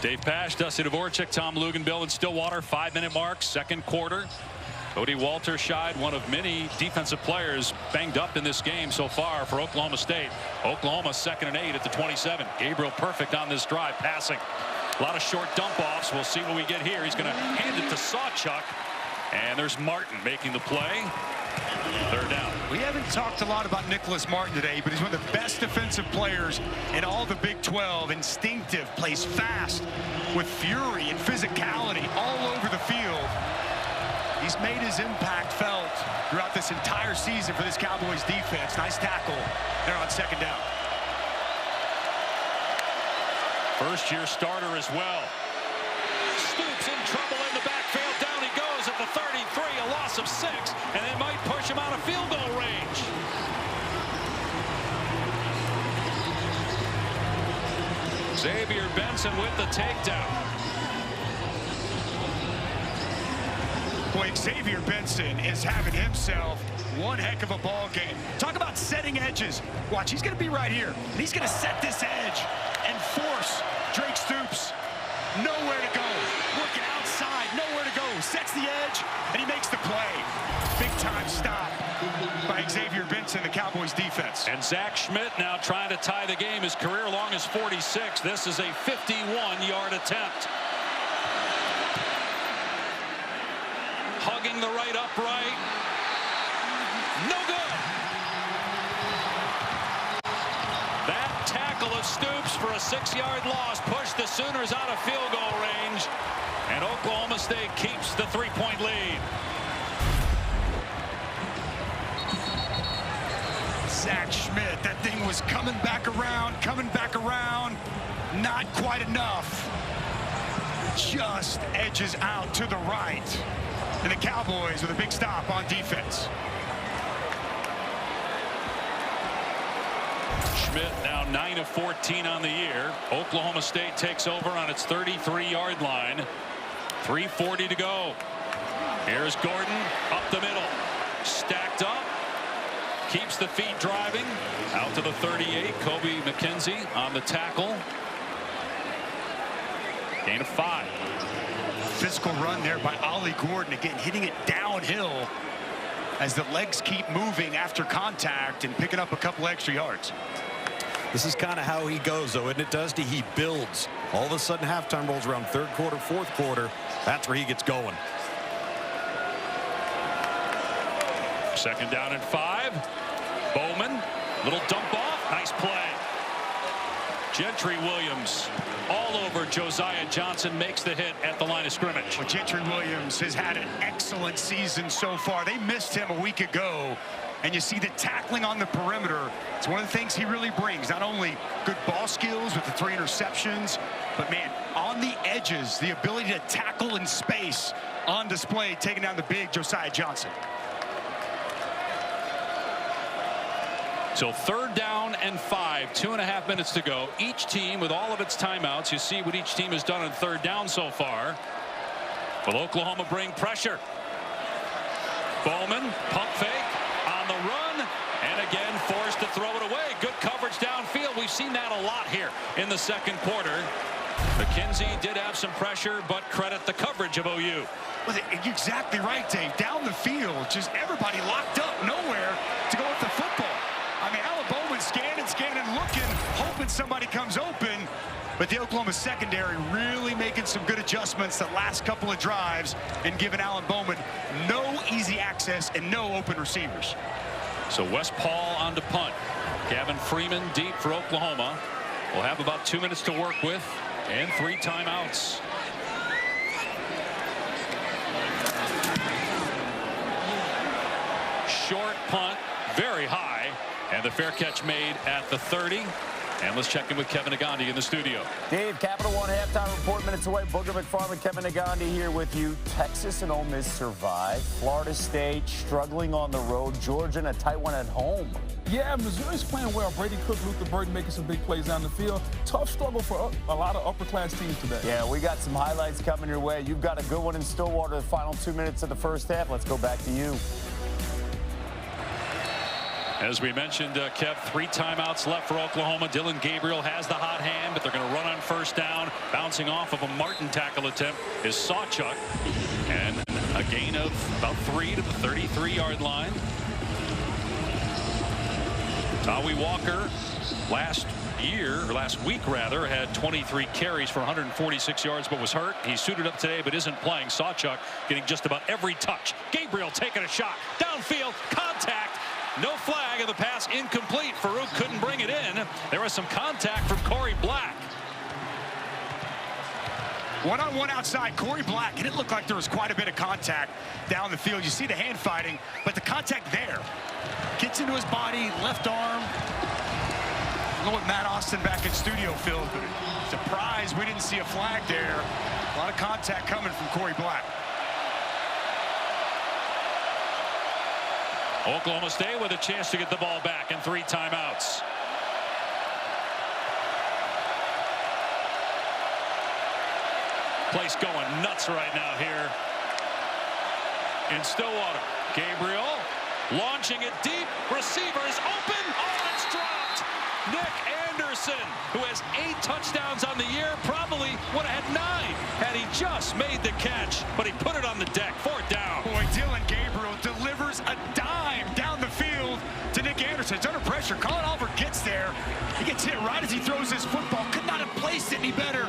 Dave Pasch, Dusty Dvorak, Tom Luganbill in Stillwater. 5-minute mark, second quarter. Cody Walterscheid, one of many defensive players banged up in this game so far for Oklahoma State. Oklahoma 2nd and 8 at the 27. Gabriel perfect on this drive, passing. A lot of short dump offs. We'll see what we get here. He's going to hand it to Sawchuk. And there's Martin making the play. Third down. We haven't talked a lot about Nicholas Martin today, but he's one of the best defensive players in all the Big 12. Instinctive, plays fast, with fury and physicality all over the field. He's made his impact felt throughout this entire season for this Cowboys defense. Nice tackle there on second down. First-year starter as well. Stoops in trouble in the backfield. Down he goes at the 33, a loss of 6, and it might push him out of field goal range. Xavier Benson with the takedown. Boy, Xavier Benson is having himself one heck of a ball game. Talk about setting edges. Watch, he's going to be right here. And he's going to set this edge and force Drake Stoops nowhere to go. Working outside, nowhere to go. Sets the edge, and he makes the play. Big-time stop by Xavier Benson, the Cowboys defense. And Zach Schmidt now trying to tie the game. His career long is 46. This is a 51-yard attempt. Hugging the right upright. No good. That tackle of Stoops for a 6-yard loss pushed the Sooners out of field goal range. And Oklahoma State keeps the 3-point lead. Zach Schmidt, that thing was coming back around. Not quite enough. Just edges out to the right. And the Cowboys with a big stop on defense. Schmidt now 9 of 14 on the year. Oklahoma State takes over on its 33-yard line. 3:40 to go. Here's Gordon up the middle. Stacked up. Keeps the feet driving. Out to the 38. Kobe McKenzie on the tackle. Gain of 5. Physical run there by Ollie Gordon. Again, hitting it downhill as the legs keep moving after contact and picking up a couple extra yards. This is kind of how he goes, though, isn't it, Dusty? He builds. All of a sudden, halftime rolls around third quarter, fourth quarter. That's where he gets going. 2nd down and 5. Bowman, little dump off. Nice play. Gentry Williams all over Josiah Johnson, makes the hit at the line of scrimmage. Well, Gentry Williams has had an excellent season so far. They missed him a week ago. And you see the tackling on the perimeter. It's one of the things he really brings. Not only good ball skills with the 3 interceptions, but, man, on the edges, the ability to tackle in space on display, taking down the big Josiah Johnson. So 3rd down and 5, 2.5 minutes to go. Each team with all of its timeouts. You see what each team has done on 3rd down so far. Will Oklahoma bring pressure? Bowman, pump fake. On the run, and again forced to throw it away. Good coverage downfield. We've seen that a lot here in the 2nd quarter. McKenzie did have some pressure, but credit the coverage of OU. Well, you're exactly right, Dave. Down the field, just everybody locked up, nowhere to go with the football. I mean, Alan Bowman scanning, looking, hoping somebody comes open. But the Oklahoma secondary really making some good adjustments the last couple of drives and giving Alan Bowman no easy access and no open receivers. So West Paul on to punt. Gavin Freeman deep for Oklahoma. We'll have about 2 minutes to work with and 3 timeouts. Short punt, very high, and the fair catch made at the 30. And let's check in with Kevin Nagandi in the studio. Dave, Capital One halftime report minutes away. Booger McFarland, Kevin Nagandi here with you. Texas and Ole Miss survive. Florida State struggling on the road. Georgia in a tight one at home. Yeah, Missouri's playing well. Brady Cook, Luther Burden making some big plays down the field. Tough struggle for a lot of upper-class teams today. Yeah, we got some highlights coming your way. You've got a good one in Stillwater the final 2 minutes of the first half. Let's go back to you. As we mentioned, Kev, 3 timeouts left for Oklahoma. Dylan Gabriel has the hot hand, but they're going to run on 1st down. Bouncing off of a Martin tackle attempt is Sawchuk. And a gain of about 3 to the 33-yard line. Tawi Walker last week had 23 carries for 146 yards, but was hurt. He suited up today, but isn't playing. Sawchuk getting just about every touch. Gabriel taking a shot. Downfield, contact. No flag, and the pass incomplete. Farouk couldn't bring it in. There was some contact from Corey Black. One-on-one outside, Corey Black, and it looked like there was quite a bit of contact down the field. You see the hand fighting, but the contact there. Gets into his body, left arm. I don't know what Matt Austin back in studio feels, but surprised we didn't see a flag there. A lot of contact coming from Corey Black. Oklahoma State with a chance to get the ball back in 3 timeouts. Place going nuts right now here in Stillwater. Gabriel launching it deep. Receiver is open. Oh, it's dropped. Nick Anderson, who has 8 touchdowns on the year, probably would have had 9 had he just made the catch, but he put it on the deck. 4th down. Boy, Dylan Gabriel delivers a dime down the field to Nick Anderson. It's under pressure. Colin Oliver gets there. He gets hit right as he throws his football. Could not have placed it any better.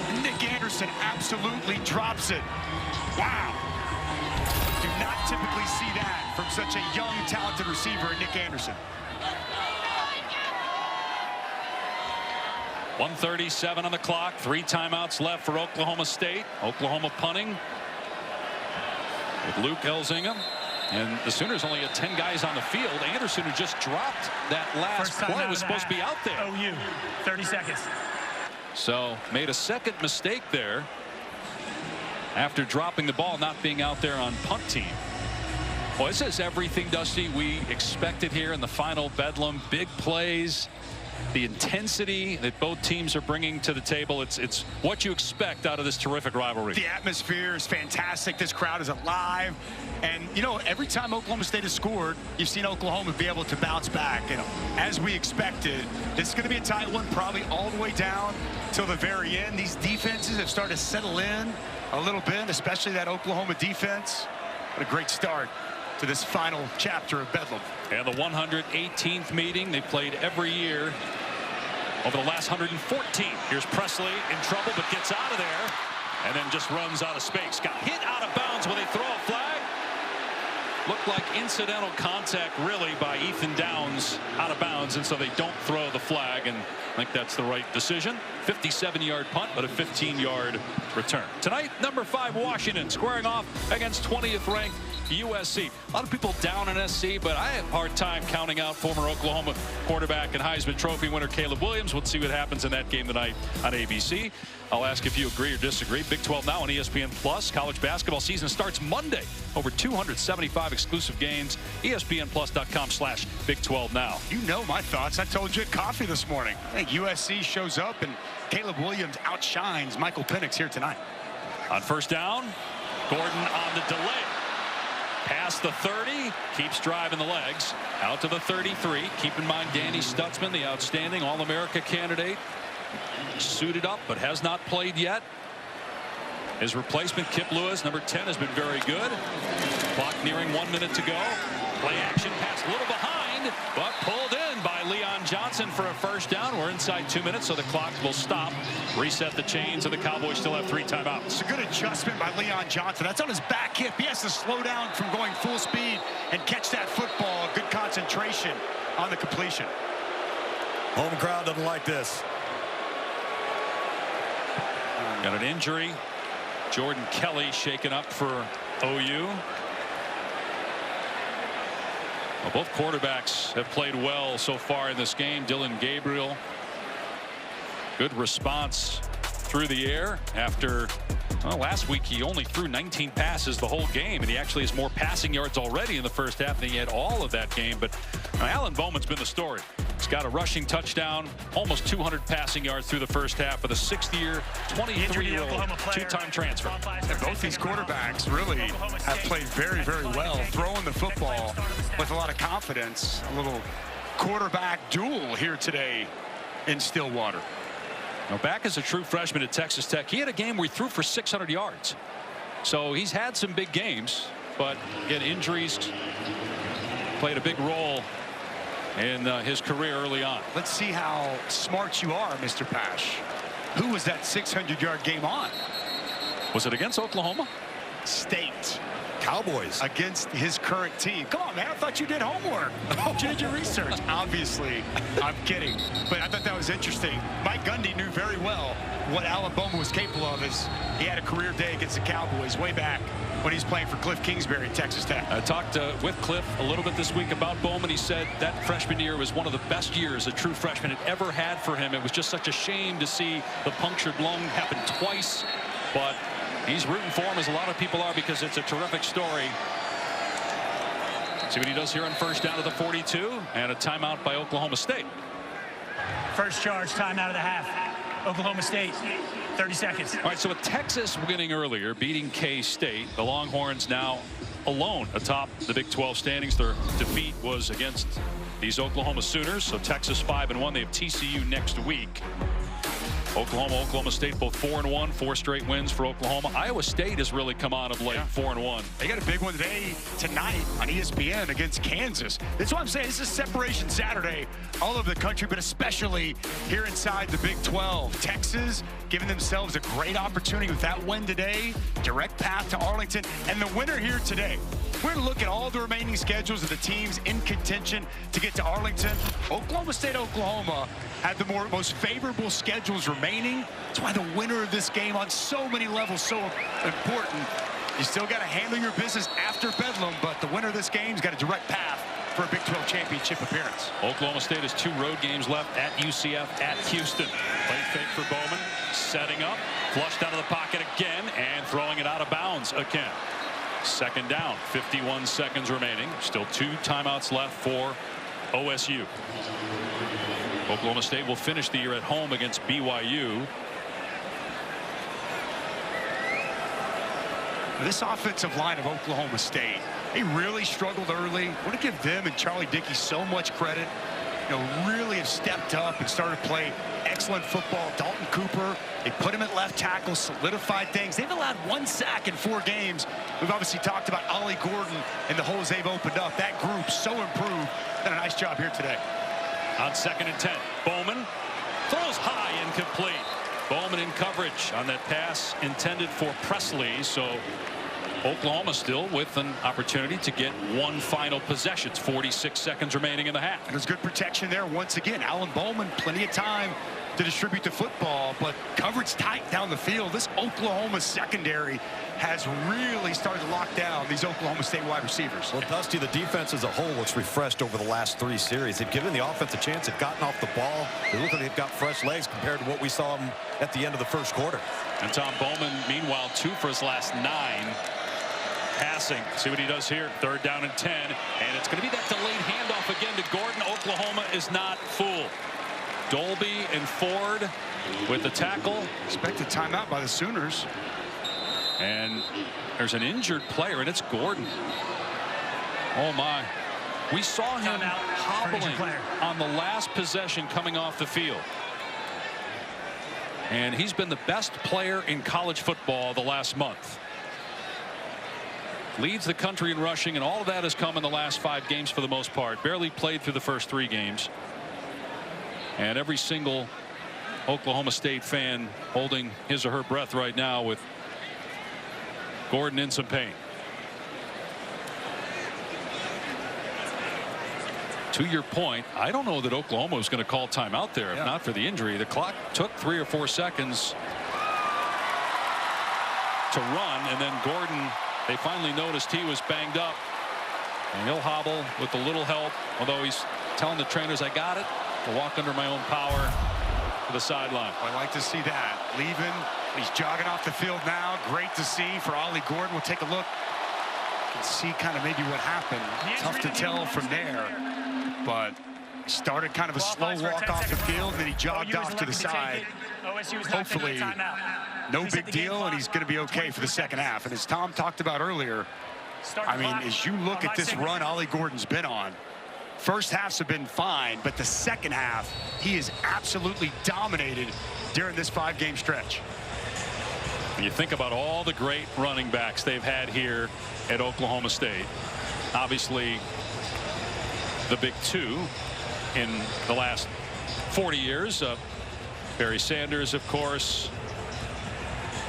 And Nick Anderson absolutely drops it. Wow. Do not typically see that from such a young, talented receiver, Nick Anderson. 1:37 on the clock. 3 timeouts left for Oklahoma State. Oklahoma punting with Luke Elzingham. And the Sooners only had 10 guys on the field. Anderson, who just dropped that last play, was supposed to be out there. OU, 30 seconds. So made a second mistake there after dropping the ball, not being out there on punt team. Well, this is everything, Dusty, we expected here in the final bedlam. Big plays, the intensity that both teams are bringing to the table. It's what you expect out of this terrific rivalry. The atmosphere is fantastic. This crowd is alive. And, you know, every time Oklahoma State has scored, you've seen Oklahoma be able to bounce back. And as we expected, this is going to be a tight one, probably all the way down. till the very end. These defenses have started to settle in a little bit, especially that Oklahoma defense. What a great start to this final chapter of Bedlam. And the 118th meeting they played every year over the last 114. Here's Presley in trouble, but gets out of there and then just runs out of space. Got hit out of bounds when they throw a flag. Looked like incidental contact, really, by Ethan Downs out of bounds, and so they don't throw the flag, and I think that's the right decision. 57-yard punt, but a 15-yard return. Tonight, number 5 Washington squaring off against 20th-ranked USC. A lot of people down on SC, but I have a hard time counting out former Oklahoma quarterback and Heisman Trophy winner Caleb Williams. We'll see what happens in that game tonight on ABC. I'll ask if you agree or disagree. Big 12 now on ESPN+. College basketball season starts Monday. Over 275 exclusive games. ESPNplus.com/Big 12 now. You know my thoughts. I told you at coffee this morning. I think USC shows up and Caleb Williams outshines Michael Penix here tonight. On first down, Gordon on the delay. Past the 30, keeps driving the legs. Out to the 33. Keep in mind Danny Stutzman, the outstanding All-America candidate. Suited up, but has not played yet. His replacement, Kip Lewis, number 10, has been very good. Clock nearing 1 minute to go. Play action pass, a little behind, but pulled in by Leon Johnson for a first down. We're inside 2 minutes, so the clock will stop. Reset the chains, and the Cowboys still have 3 timeouts. It's a good adjustment by Leon Johnson. That's on his back hip. He has to slow down from going full speed and catch that football. Good concentration on the completion. Home crowd doesn't like this. Got an injury. Jordan Kelly shaken up for OU. Well, both quarterbacks have played well so far in this game. Dylan Gabriel, good response through the air after, well, last week he only threw 19 passes the whole game, and he actually has more passing yards already in the first half than he had all of that game. But Alan Bowman's been the story. He's got a rushing touchdown, almost 200 passing yards through the first half with a 6th-year, 23-year-old two-time transfer. And both these quarterbacks really have played very, very well, throwing the football with a lot of confidence. A little quarterback duel here today in Stillwater. Now, back as a true freshman at Texas Tech, he had a game where he threw for 600 yards. So he's had some big games, but again, injuries played a big role in his career early on. Let's see how smart you are, Mr. Pash. Who was that 600-yard game on? Was it against Oklahoma State. Cowboys. Against his current team. Come on, man. I thought you did homework. You did your research. Obviously, I'm kidding. But I thought that was interesting. Mike Gundy knew very well what Alan Bowman was capable of. As he had a career day against the Cowboys way back when he's playing for Cliff Kingsbury at Texas Tech. I talked with Cliff a little bit this week about Bowman. He said that freshman year was one of the best years a true freshman had ever had for him. It was just such a shame to see the punctured lung happen twice. But he's rooting for him, as a lot of people are, because it's a terrific story. See what he does here on first down to the 42, and a timeout by Oklahoma State. First charge, timeout of the half. Oklahoma State, 30 seconds. All right, so with Texas winning earlier, beating K-State, the Longhorns now alone atop the Big 12 standings. Their defeat was against these Oklahoma Sooners, so Texas 5-1. They have TCU next week. Oklahoma State, both 4-1, 4 straight wins for Oklahoma. Iowa State has really come on of late, 4-1. They got a big one tonight on ESPN against Kansas. That's what I'm saying. This is Separation Saturday all over the country, but especially here inside the Big 12. Texas giving themselves a great opportunity with that win today. Direct path to Arlington. And the winner here today. We're going to look at all the remaining schedules of the teams in contention to get to Arlington. Oklahoma State, Oklahoma have the most favorable schedules remaining. That's why the winner of this game on so many levels so important. You still got to handle your business after Bedlam, but the winner of this game's got a direct path for a Big 12 championship appearance. Oklahoma State has 2 road games left at UCF, at Houston. Play fake for Bowman, setting up, flushed out of the pocket again, and throwing it out of bounds again. Second down, 51 seconds remaining. Still 2 timeouts left for OSU. Oklahoma State will finish the year at home against BYU. This offensive line of Oklahoma State, they really struggled early. I want to give them and Charlie Dickey so much credit. really have stepped up and started to play excellent football. Dalton Cooper, they put him at left tackle, solidified things. They've allowed 1 sack in 4 games. We've obviously talked about Ollie Gordon and the holes they've opened up. That group so improved. Done a nice job here today. On 2nd and 10, Bowman throws high, incomplete. Bowman in coverage on that pass intended for Presley. So Oklahoma still with an opportunity to get one final possession. It's 46 seconds remaining in the half. There's good protection there once again. Alan Bowman, plenty of time to distribute the football, but coverage tight down the field. This Oklahoma secondary has really started to lock down these Oklahoma State wide receivers. Well, Dusty, the defense as a whole looks refreshed over the last 3 series. They've given the offense a chance. They've gotten off the ball. They look like they've got fresh legs compared to what we saw them at the end of the first quarter. And Tom Bowman, meanwhile, 2 for his last 9 passing. See what he does here. 3rd down and 10. And it's going to be that delayed handoff again to Gordon. Oklahoma is not fooled. Dolby and Ford with the tackle. Expected timeout by the Sooners. And there's an injured player, and it's Gordon. Oh, my. We saw him hobbling on the last possession coming off the field. And he's been the best player in college football the last month. Leads the country in rushing, and all of that has come in the last 5 games for the most part. Barely played through the first 3 games. And every single Oklahoma State fan holding his or her breath right now with Gordon in some pain. To your point, I don't know that Oklahoma was going to call timeout there if not for the injury. The clock took 3 or 4 seconds to run, and then Gordon, they finally noticed he was banged up, and he'll hobble with a little help, although he's telling the trainers, I got it, to walk under my own power to the sideline. I like to see that. Leaving, he's jogging off the field now. Great to see for Ollie Gordon. We'll take a look and see kind of maybe what happened. Tough to tell from there, but started kind of a slow walk off the field, then he jogged off to the side. Hopefully no big deal, and he's going to be okay for the second half. And as Tom talked about earlier, I mean, as you look at this run Ollie Gordon's been on, first halves have been fine, but the second half, he is absolutely dominated during this 5-game stretch. You think about all the great running backs they've had here at Oklahoma State. Obviously, the big 2 in the last 40 years. Barry Sanders, of course,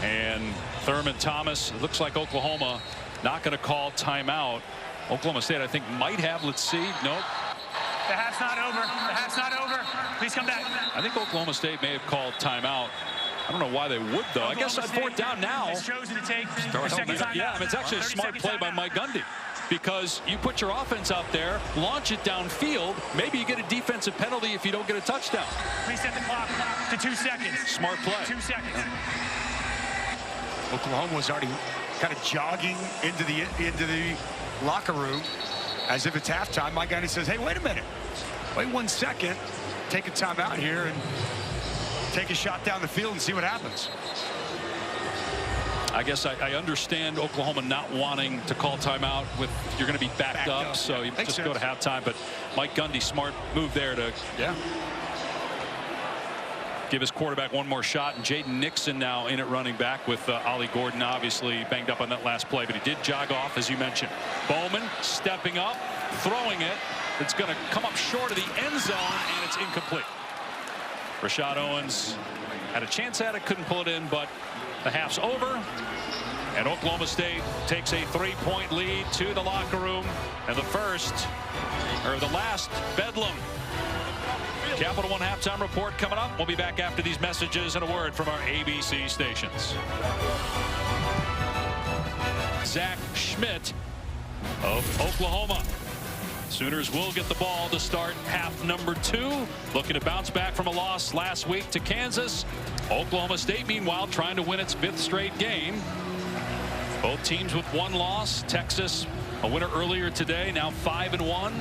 and Thurman Thomas. It looks like Oklahoma not going to call timeout. Oklahoma State, I think, might have. Let's see. Nope. The half's not over. The half's not over. Please come back. I think Oklahoma State may have called timeout. I don't know why they would, though. I guess on 4th down now. Chosen to take Yeah, I mean, it's actually a smart play by Mike Gundy, because you put your offense out there, launch it downfield. Maybe you get a defensive penalty if you don't get a touchdown. Please set the clock to 2 seconds. Smart play. 2 seconds. Oklahoma was already kind of jogging into the locker room as if it's halftime. Mike Gundy says, hey, wait a minute. Wait 1 second. Take a timeout here and take a shot down the field and see what happens. I guess I understand Oklahoma not wanting to call timeout with you're going to be backed up, so you just go to halftime. But Mike Gundy, smart move there to give his quarterback one more shot. And Jaden Nixon now in at running back with Ollie Gordon obviously banged up on that last play, but he did jog off, as you mentioned. Bowman stepping up, throwing it. It's going to come up short of the end zone, and it's incomplete. Rashad Owens had a chance at it, couldn't pull it in, but the half's over, and Oklahoma State takes a 3-point lead to the locker room, and the last bedlam. Capital One halftime report coming up. We'll be back after these messages and a word from our ABC stations. Zach Schmidt of Oklahoma. Sooners will get the ball to start half number 2. Looking to bounce back from a loss last week to Kansas. Oklahoma State, meanwhile, trying to win its 5th straight game. Both teams with 1 loss. Texas, a winner earlier today, now 5-1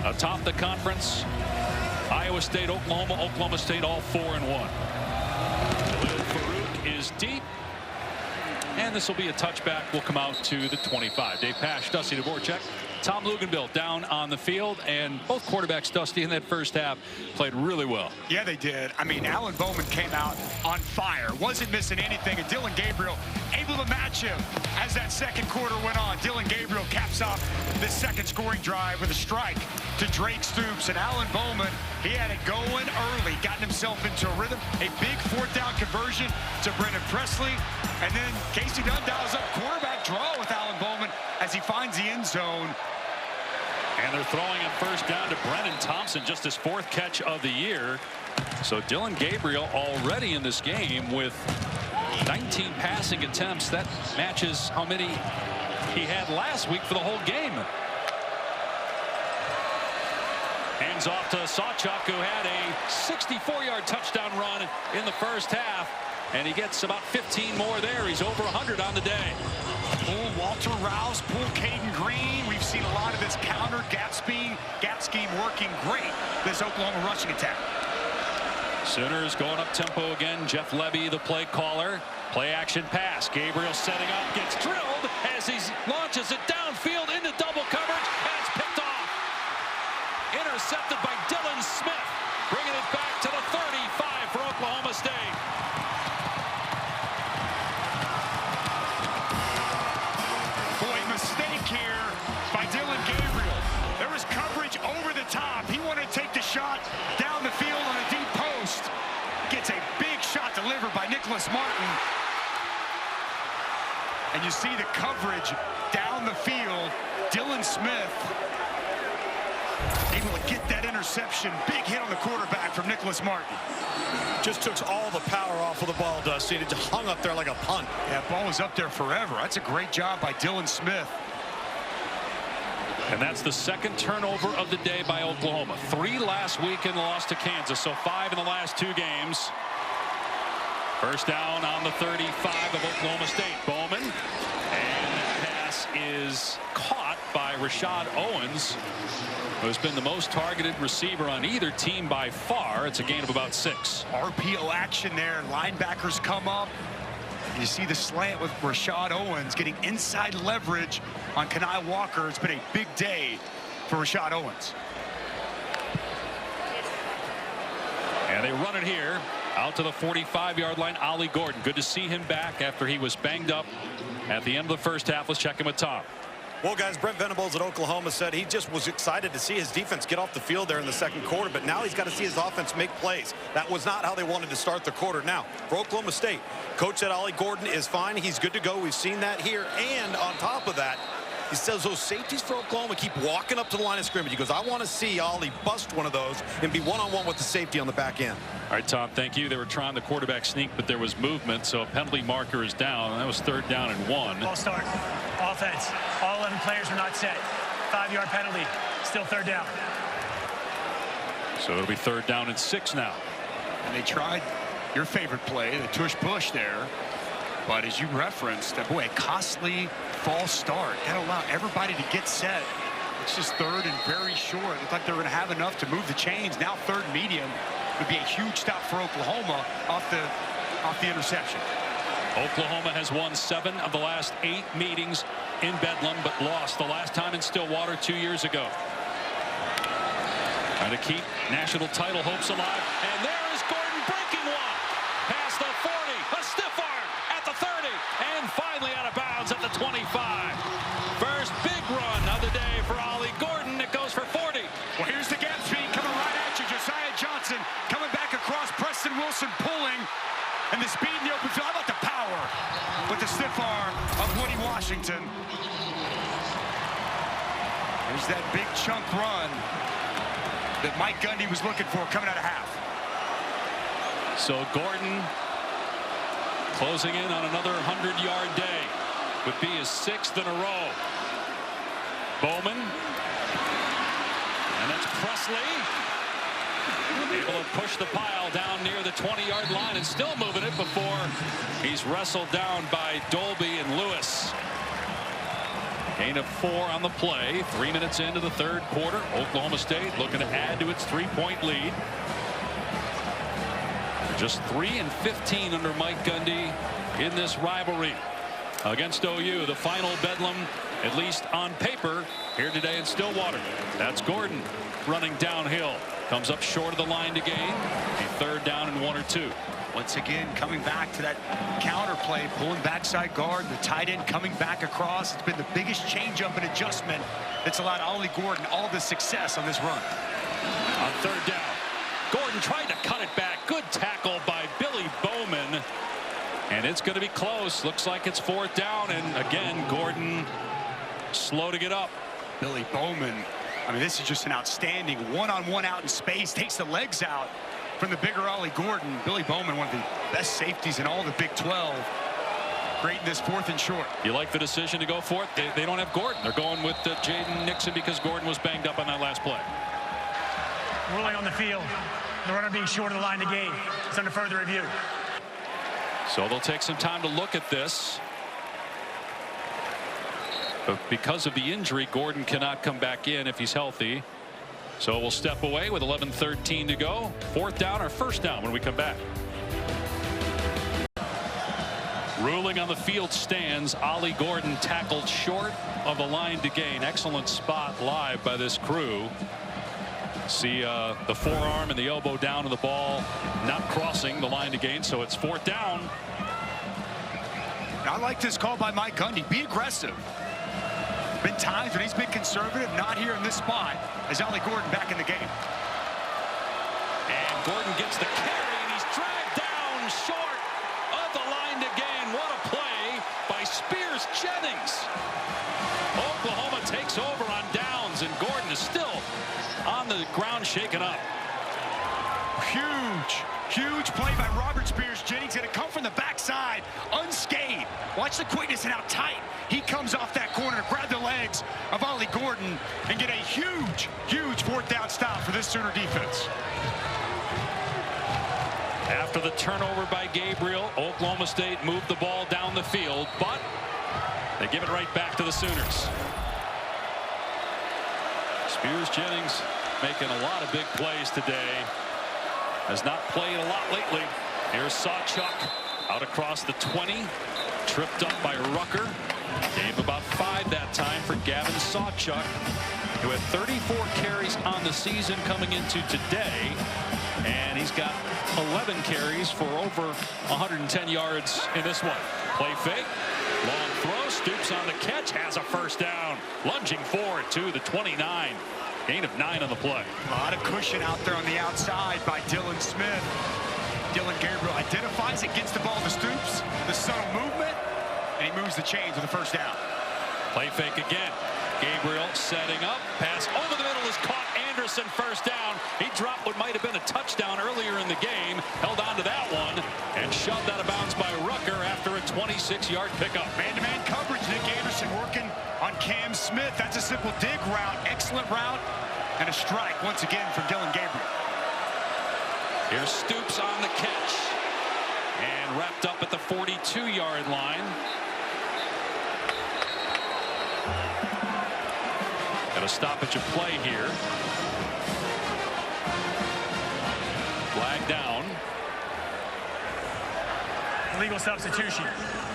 atop the conference. Iowa State, Oklahoma State, all 4-1. Farouk is deep. and this will be a touchback. Will come out to the 25. Dave Pasch, Dusty Dvorak, Tom Luginbill down on the field, and both quarterbacks, Dusty, in that first half played really well. Yeah, they did. I mean, Alan Bowman came out on fire, wasn't missing anything, and Dillon Gabriel able to match him as that second quarter went on. Dillon Gabriel caps off this second scoring drive with a strike to Drake Stoops, and Alan Bowman, he had it going early, gotten himself into a rhythm, a big fourth down conversion to Brendan Presley, and then Casey Dunn dials up quarterback draw with Alan Bowman as he finds the end zone. And they're throwing on first down to Brennan Thompson, just his 4th catch of the year. So Dillon Gabriel already in this game with 19 passing attempts. That matches how many he had last week for the whole game. Hands off to Sawchuk, who had a 64-yard touchdown run in the first half. And he gets about 15 more there. He's over 100 on the day. Pull Walter Rouse, pull Caden Green. We've seen a lot of this counter gap scheme working great, this Oklahoma rushing attack. Sooners going up tempo again. Jeff Levy, the play caller. Play action pass. Gabriel setting up, gets drilled as he launches it downfield into double coverage, and it's picked off. Intercepted by Dylan Smith, bringing it back to the 35 for Oklahoma State. Mistake here by Dillon Gabriel. There was coverage over the top. He wanted to take the shot down the field on a deep post. Gets a big shot delivered by Nicholas Martin. And you see the coverage down the field. Dylan Smith able to get that interception. Big hit on the quarterback from Nicholas Martin. Just took all the power off of the ball, Dusty. It just hung up there like a punt. That ball was up there forever. That's a great job by Dylan Smith. And that's the second turnover of the day by Oklahoma. 3 last week in the loss to Kansas, so 5 in the last 2 games. First down on the 35 of Oklahoma State. Bowman, and that pass is caught by Rashad Owens, who's been the most targeted receiver on either team by far. It's a gain of about 6. RPO action there. Linebackers come up. You see the slant with Rashad Owens getting inside leverage on Kenai Walker. It's been a big day for Rashad Owens. And they run it here out to the 45-yard line. Ollie Gordon, good to see him back after he was banged up at the end of the first half. Let's check in with Tom. Well, guys, Brent Venables at Oklahoma said he just was excited to see his defense get off the field there in the second quarter, but now he's got to see his offense make plays. That was not how they wanted to start the quarter. Now, for Oklahoma State, coach said Ollie Gordon is fine. He's good to go. We've seen that here. And on top of that, he says those safeties for Oklahoma keep walking up to the line of scrimmage. He goes, I want to see Ollie bust one of those and be one-on-one with the safety on the back end. All right, Tom, thank you. They were trying the quarterback sneak, but there was movement, so a penalty marker is down. That was 3rd down and 1. Ball start. Offense. All 11 players are not set. 5-yard penalty. Still 3rd down. So it'll be 3rd down and 6 now. And they tried your favorite play, the tush push there. But as you referenced, boy, a costly false start. Got to allow everybody to get set. It's just 3rd and very short. Looked like they were going to have enough to move the chains. Now 3rd medium would be a huge stop for Oklahoma off the interception. Oklahoma has won 7 of the last 8 meetings in Bedlam, but lost the last time in Stillwater 2 years ago. Trying to keep national title hopes alive. And there is Gordon breaking one. Past the 40, a stiff arm at the 30, and finally out of bounds at the 25. First big run of the day for Ollie Gordon. It goes for 40. Well, here's the gap speed coming right at you. Josiah Johnson coming back across. Preston Wilson pulling. And the speed in the open field. How about the power with the stiff arm of Woody Washington? There's that big chunk run that Mike Gundy was looking for coming out of half. So Gordon closing in on another 100-yard day. Would be his 6th in a row. Bowman. And that's Presley. Able to push the pile down near the 20-yard line and still moving it before he's wrestled down by Dolby and Lewis. Gain of 4 on the play. 3 minutes into the 3rd quarter. Oklahoma State looking to add to its 3-point lead. Just 3-15 under Mike Gundy in this rivalry. against OU. The final bedlam, at least on paper, here today in Stillwater. That's Gordon running downhill. Comes up short of the line to gain. A third down and 1 or 2. Once again, coming back to that counter play, pulling backside guard, the tight end coming back across. It's been the biggest changeup and adjustment that's allowed Ollie Gordon all the success on this run. On third down, Gordon tried to cut it back. Good tackle by Billy Bowman. And it's going to be close. Looks like it's fourth down. And again, Gordon slow to get up. Billy Bowman, I mean, this is just an outstanding one-on-one out in space. Takes the legs out from the bigger Ollie Gordon. Billy Bowman, one of the best safeties in all the Big 12. Great in this 4th and short. You like the decision to go for it? They don't have Gordon. They're going with Jaden Nixon because Gordon was banged up on that last play. Ruling on the field. The runner being short of the line to gain. It's under further review. So they'll take some time to look at this. But because of the injury, Gordon cannot come back in if he's healthy. So we'll step away with 11:13 to go. Fourth down or first down when we come back. Ruling on the field stands. Ollie Gordon tackled short of the line to gain. Excellent spot live by this crew. See the forearm and the elbow down to the ball, not crossing the line to gain, so it's fourth down. I like this call by Mike Gundy. Be aggressive. Been times when he's been conservative, not here in this spot, as Ollie Gordon back in the game. And Gordon gets the carry, and he's dragged down short of the line to gain. What a play by Spears Jennings. Oklahoma takes over on downs, and Gordon is still on the ground shaken up. Huge play by Robert Spears Jennings. Going to come from the backside unscathed. Watch the quickness and how tight he comes off that corner to grab the legs of Ollie Gordon and get a huge fourth down stop for this Sooner defense. After the turnover by Gabriel, Oklahoma State moved the ball down the field, but they give it right back to the Sooners. Spears Jennings making a lot of big plays today. Has not played a lot lately. Here's Sawchuk out across the 20. Tripped up by Rucker. Gave about 5 that time for Gavin Sawchuk, who had 34 carries on the season coming into today. And he's got 11 carries for over 110 yards in this one. Play fake. Long throw. Stoops on the catch. Has a first down. Lunging forward to the 29. Gain of 9 on the play. A lot of cushion out there on the outside by Dylan Smith. Dylan Gabriel identifies it, gets the ball to Stoops, the subtle movement, and he moves the chains with a first down. Play fake again. Gabriel setting up. Pass over the middle is caught. Anderson first down. He dropped what might have been a touchdown earlier in the game. Held on to that one and shoved out of bounds by Rucker after a 26-yard pickup. Man-to-man coverage. Nick Anderson working on Cam Smith. That's a simple dig route. Excellent route. And a strike once again from Dylan Gabriel. Here's Stoops on the catch. And wrapped up at the 42-yard line. Got a stoppage of play here. Flag down. Illegal substitution.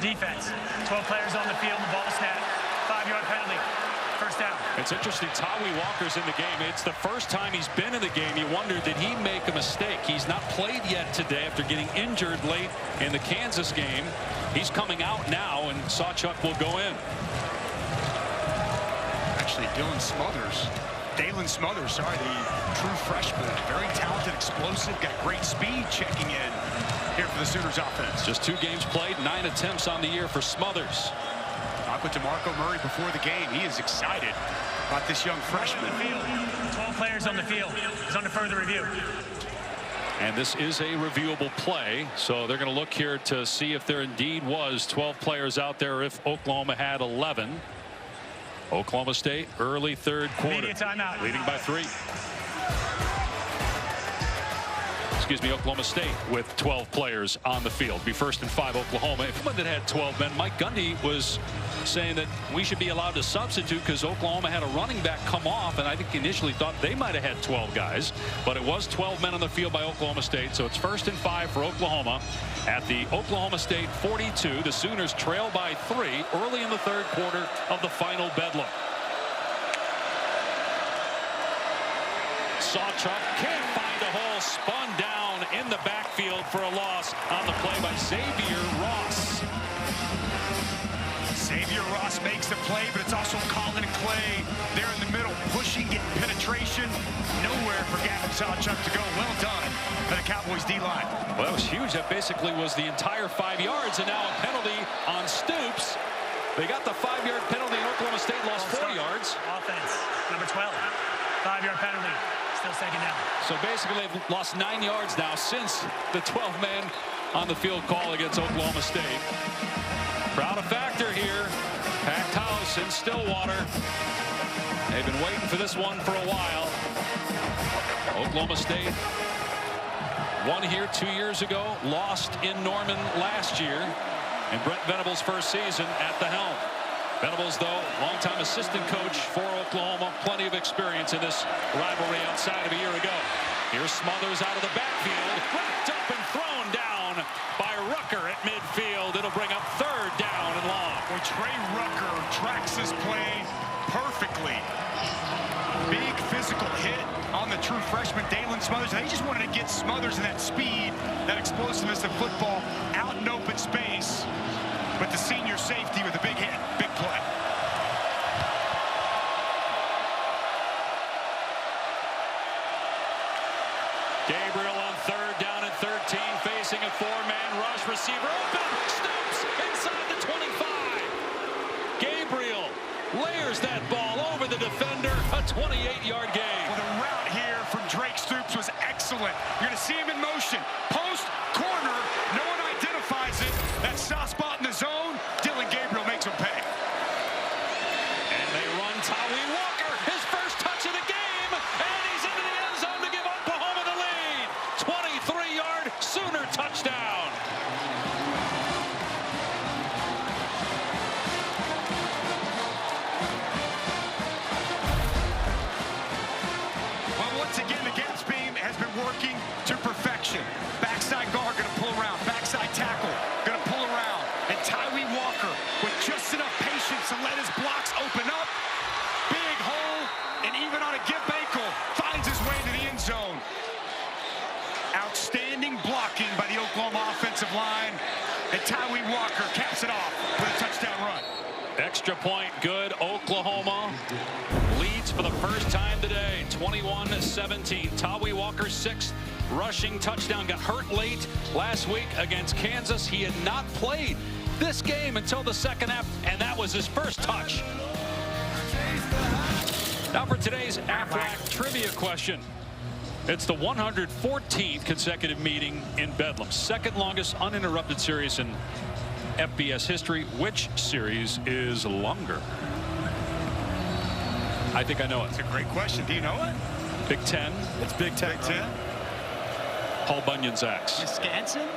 Defense. 12 players on the field. The ball snapped. 5-yard penalty. First down. It's interesting. Tawi Walker's in the game. It's the first time he's been in the game. You wonder, did he make a mistake? He's not played yet today after getting injured late in the Kansas game. He's coming out now, and Sawchuk will go in. Actually, Dalen Smothers, sorry, the true freshman. Very talented, explosive, got great speed checking in here for the Sooners offense. Just 2 games played, 9 attempts on the year for Smothers. Talk with DeMarco Murray before the game. He is excited about this young freshman. 12 players on the field. It's under further review. And this is a reviewable play, so they're going to look here to see if there indeed was 12 players out there, if Oklahoma had 11. Oklahoma State, early third quarter, Immediate timeout. leading by 3. Oklahoma State with 12 players on the field. Be 1st and 5 Oklahoma. If one that had 12 men, Mike Gundy was saying that we should be allowed to substitute because Oklahoma had a running back come off, and I think initially thought they might have had 12 guys, but it was 12 men on the field by Oklahoma State. So it's 1st and 5 for Oklahoma at the Oklahoma State 42. The Sooners trail by 3 early in the 3rd quarter of the final Bedlam. Sawchuk can't find a hole, spun down in the backfield for a loss on the play by Xavier Ross. Xavier Ross makes the play, but it's also Colin Clay there in the middle, pushing, getting penetration. Nowhere for Gavin Sawchuk to go. Well done by the Cowboys D-line. Well, that was huge. That basically was the entire 5 yards, and now a penalty on Stoops. They got the 5-yard penalty, and Oklahoma State lost 4 yards. Offense, number 12. 5-yard penalty. Still 2nd down. So basically, they've lost 9 yards now since the 12 men on the field call against Oklahoma State. Crowd a factor here. Packed house in Stillwater. They've been waiting for this one for a while. Oklahoma State won here 2 years ago, lost in Norman last year, in Brent Venables' first season at the helm. Venables, though, longtime assistant coach for Oklahoma, plenty of experience in this rivalry outside of a year ago. Here's Smothers out of the backfield, wrapped up and thrown down by Rucker at midfield. It'll bring up 3rd down and long. Well, Trey Rucker tracks his play perfectly. Big physical hit on the true freshman Dalen Smothers. They just wanted to get Smothers in that speed, that explosiveness of football out in open space. But the senior safety with a big hit, big play. Gabriel on 3rd down and 13, facing a 4-man rush. Receiver open, Stoops inside the 25. Gabriel layers that ball over the defender, a 28-yard gain. Well, the route here from Drake Stoops was excellent. You're going to see him in motion. Post, corner, no one identifies it. That soft spot in the zone, Dylan Gabriel makes him pay. And they run Tawi Walker, his first touch of the game, and he's into the end zone to give Oklahoma the lead. 23-yard Sooner touchdown. Well, once again, the gas beam has been working to perfection. Backside guard going to pull around. Backside tackle going to pull around. And Tyree Walker with just enough patience to let his blocks open up. Big hole, and even on a gimp ankle, finds his way to the end zone. Outstanding blocking by the Oklahoma offensive line. And Tyree Walker caps it off with a touchdown run. Extra point good. Oklahoma leads for the first time today, 21-17. Tawi Walker's 6th rushing touchdown. Got hurt late last week against Kansas. He had not played this game until the 2nd half, and that was his first touch. Now for today's Aflac trivia question. It's the 114th consecutive meeting in Bedlam. 2nd longest uninterrupted series in FBS history. Which series is longer? I think I know it. That's a great question. Do you know it? Big Ten. It's Big Ten. Big Ten. Paul Bunyan's axe. Wisconsin?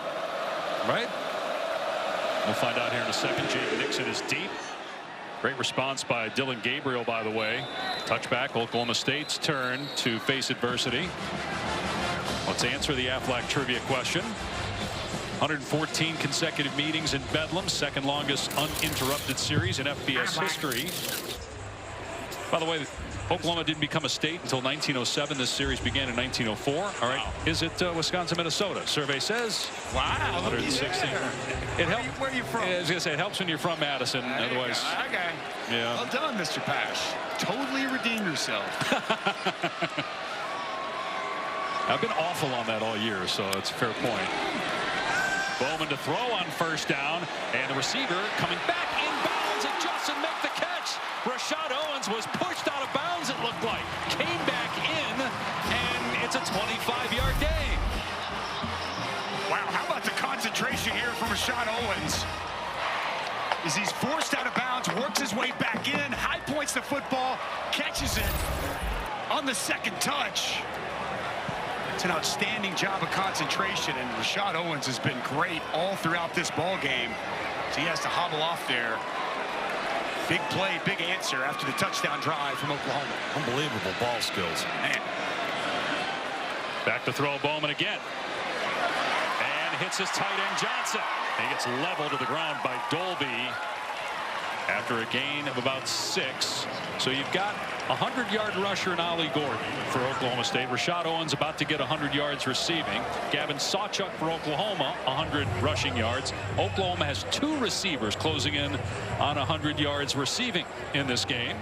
Right? We'll find out here in a second. Jake Nixon is deep. Great response by Dylan Gabriel, by the way. Touchback, Oklahoma State's turn to face adversity. Let's answer the Aflac trivia question. 114 consecutive meetings in Bedlam, 2nd longest uninterrupted series in FBS history. By the way, Oklahoma didn't become a state until 1907. This series began in 1904. All right. Wow. Is it Wisconsin, Minnesota? Survey says. Wow. 116. Yeah. It helps. Where are you from? I was going to say, it helps when you're from Madison. Otherwise. Okay. Yeah. Well done, Mr. Pash. Totally redeem yourself. I've been awful on that all year, so it's a fair point. Bowman to throw on 1st down, and the receiver coming back in bounds, and Justin make the catch. Rashad Owens was pushed out of bounds, it looked like. Came back in, and it's a 25-yard gain. Wow, how about the concentration here from Rashad Owens? As he's forced out of bounds, works his way back in, high points the football, catches it on the 2nd touch. It's an outstanding job of concentration, and Rashad Owens has been great all throughout this ball game. So he has to hobble off there. Big play, big answer after the touchdown drive from Oklahoma. Unbelievable ball skills. Man. Back to throw Bowman again. And hits his tight end Johnson. He gets leveled to the ground by Dolby after a gain of about 6. So you've got a 100-yard rusher in Ollie Gordon for Oklahoma State. Rashad Owens about to get 100 yards receiving. Gavin Sawchuk for Oklahoma, 100 rushing yards. Oklahoma has 2 receivers closing in on 100 yards receiving in this game.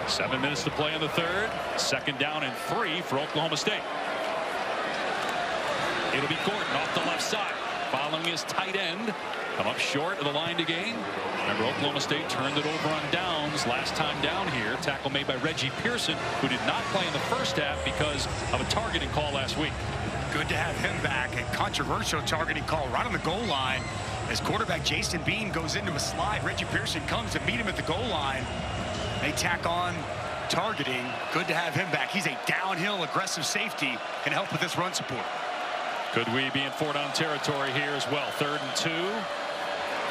7 minutes to play in the third. 2nd down and 3 for Oklahoma State. It'll be Gordon off the left side, following his tight end. Come up short of the line to gain. Remember, Oklahoma State turned it over on downs last time down here. Tackle made by Reggie Pearson, who did not play in the first half because of a targeting call last week. Good to have him back. A controversial targeting call right on the goal line. As quarterback Jason Bean goes into a slide, Reggie Pearson comes to meet him at the goal line. They tack on targeting. Good to have him back. He's a downhill aggressive safety. Can help with this run support. Could we be in 4-down territory here as well? 3rd and 2.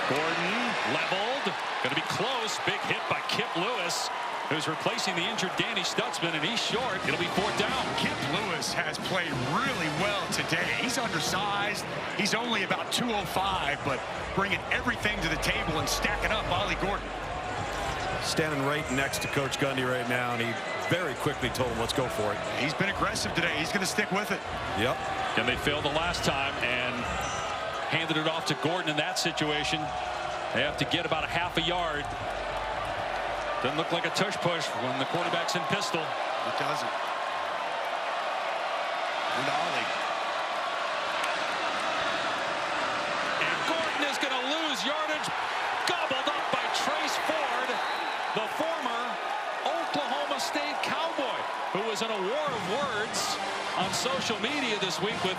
Gordon leveled. Going to be close. Big hit by Kip Lewis, who's replacing the injured Danny Stutzman, and he's short. It'll be 4th down. Kip Lewis has played really well today. He's undersized. He's only about 205, but bringing everything to the table and stacking up Ollie Gordon. Standing right next to Coach Gundy right now, and he very quickly told him, let's go for it. He's been aggressive today. He's going to stick with it. Yep. And they failed the last time and handed it off to Gordon in that situation. They have to get about a half a yard. Doesn't look like a tush push when the quarterback's in pistol. It doesn't. And Ollie. And Gordon is going to lose yardage. Gobbled up by Trace Ford, the former Oklahoma State Cowboy, who was in a war of words on social media this week with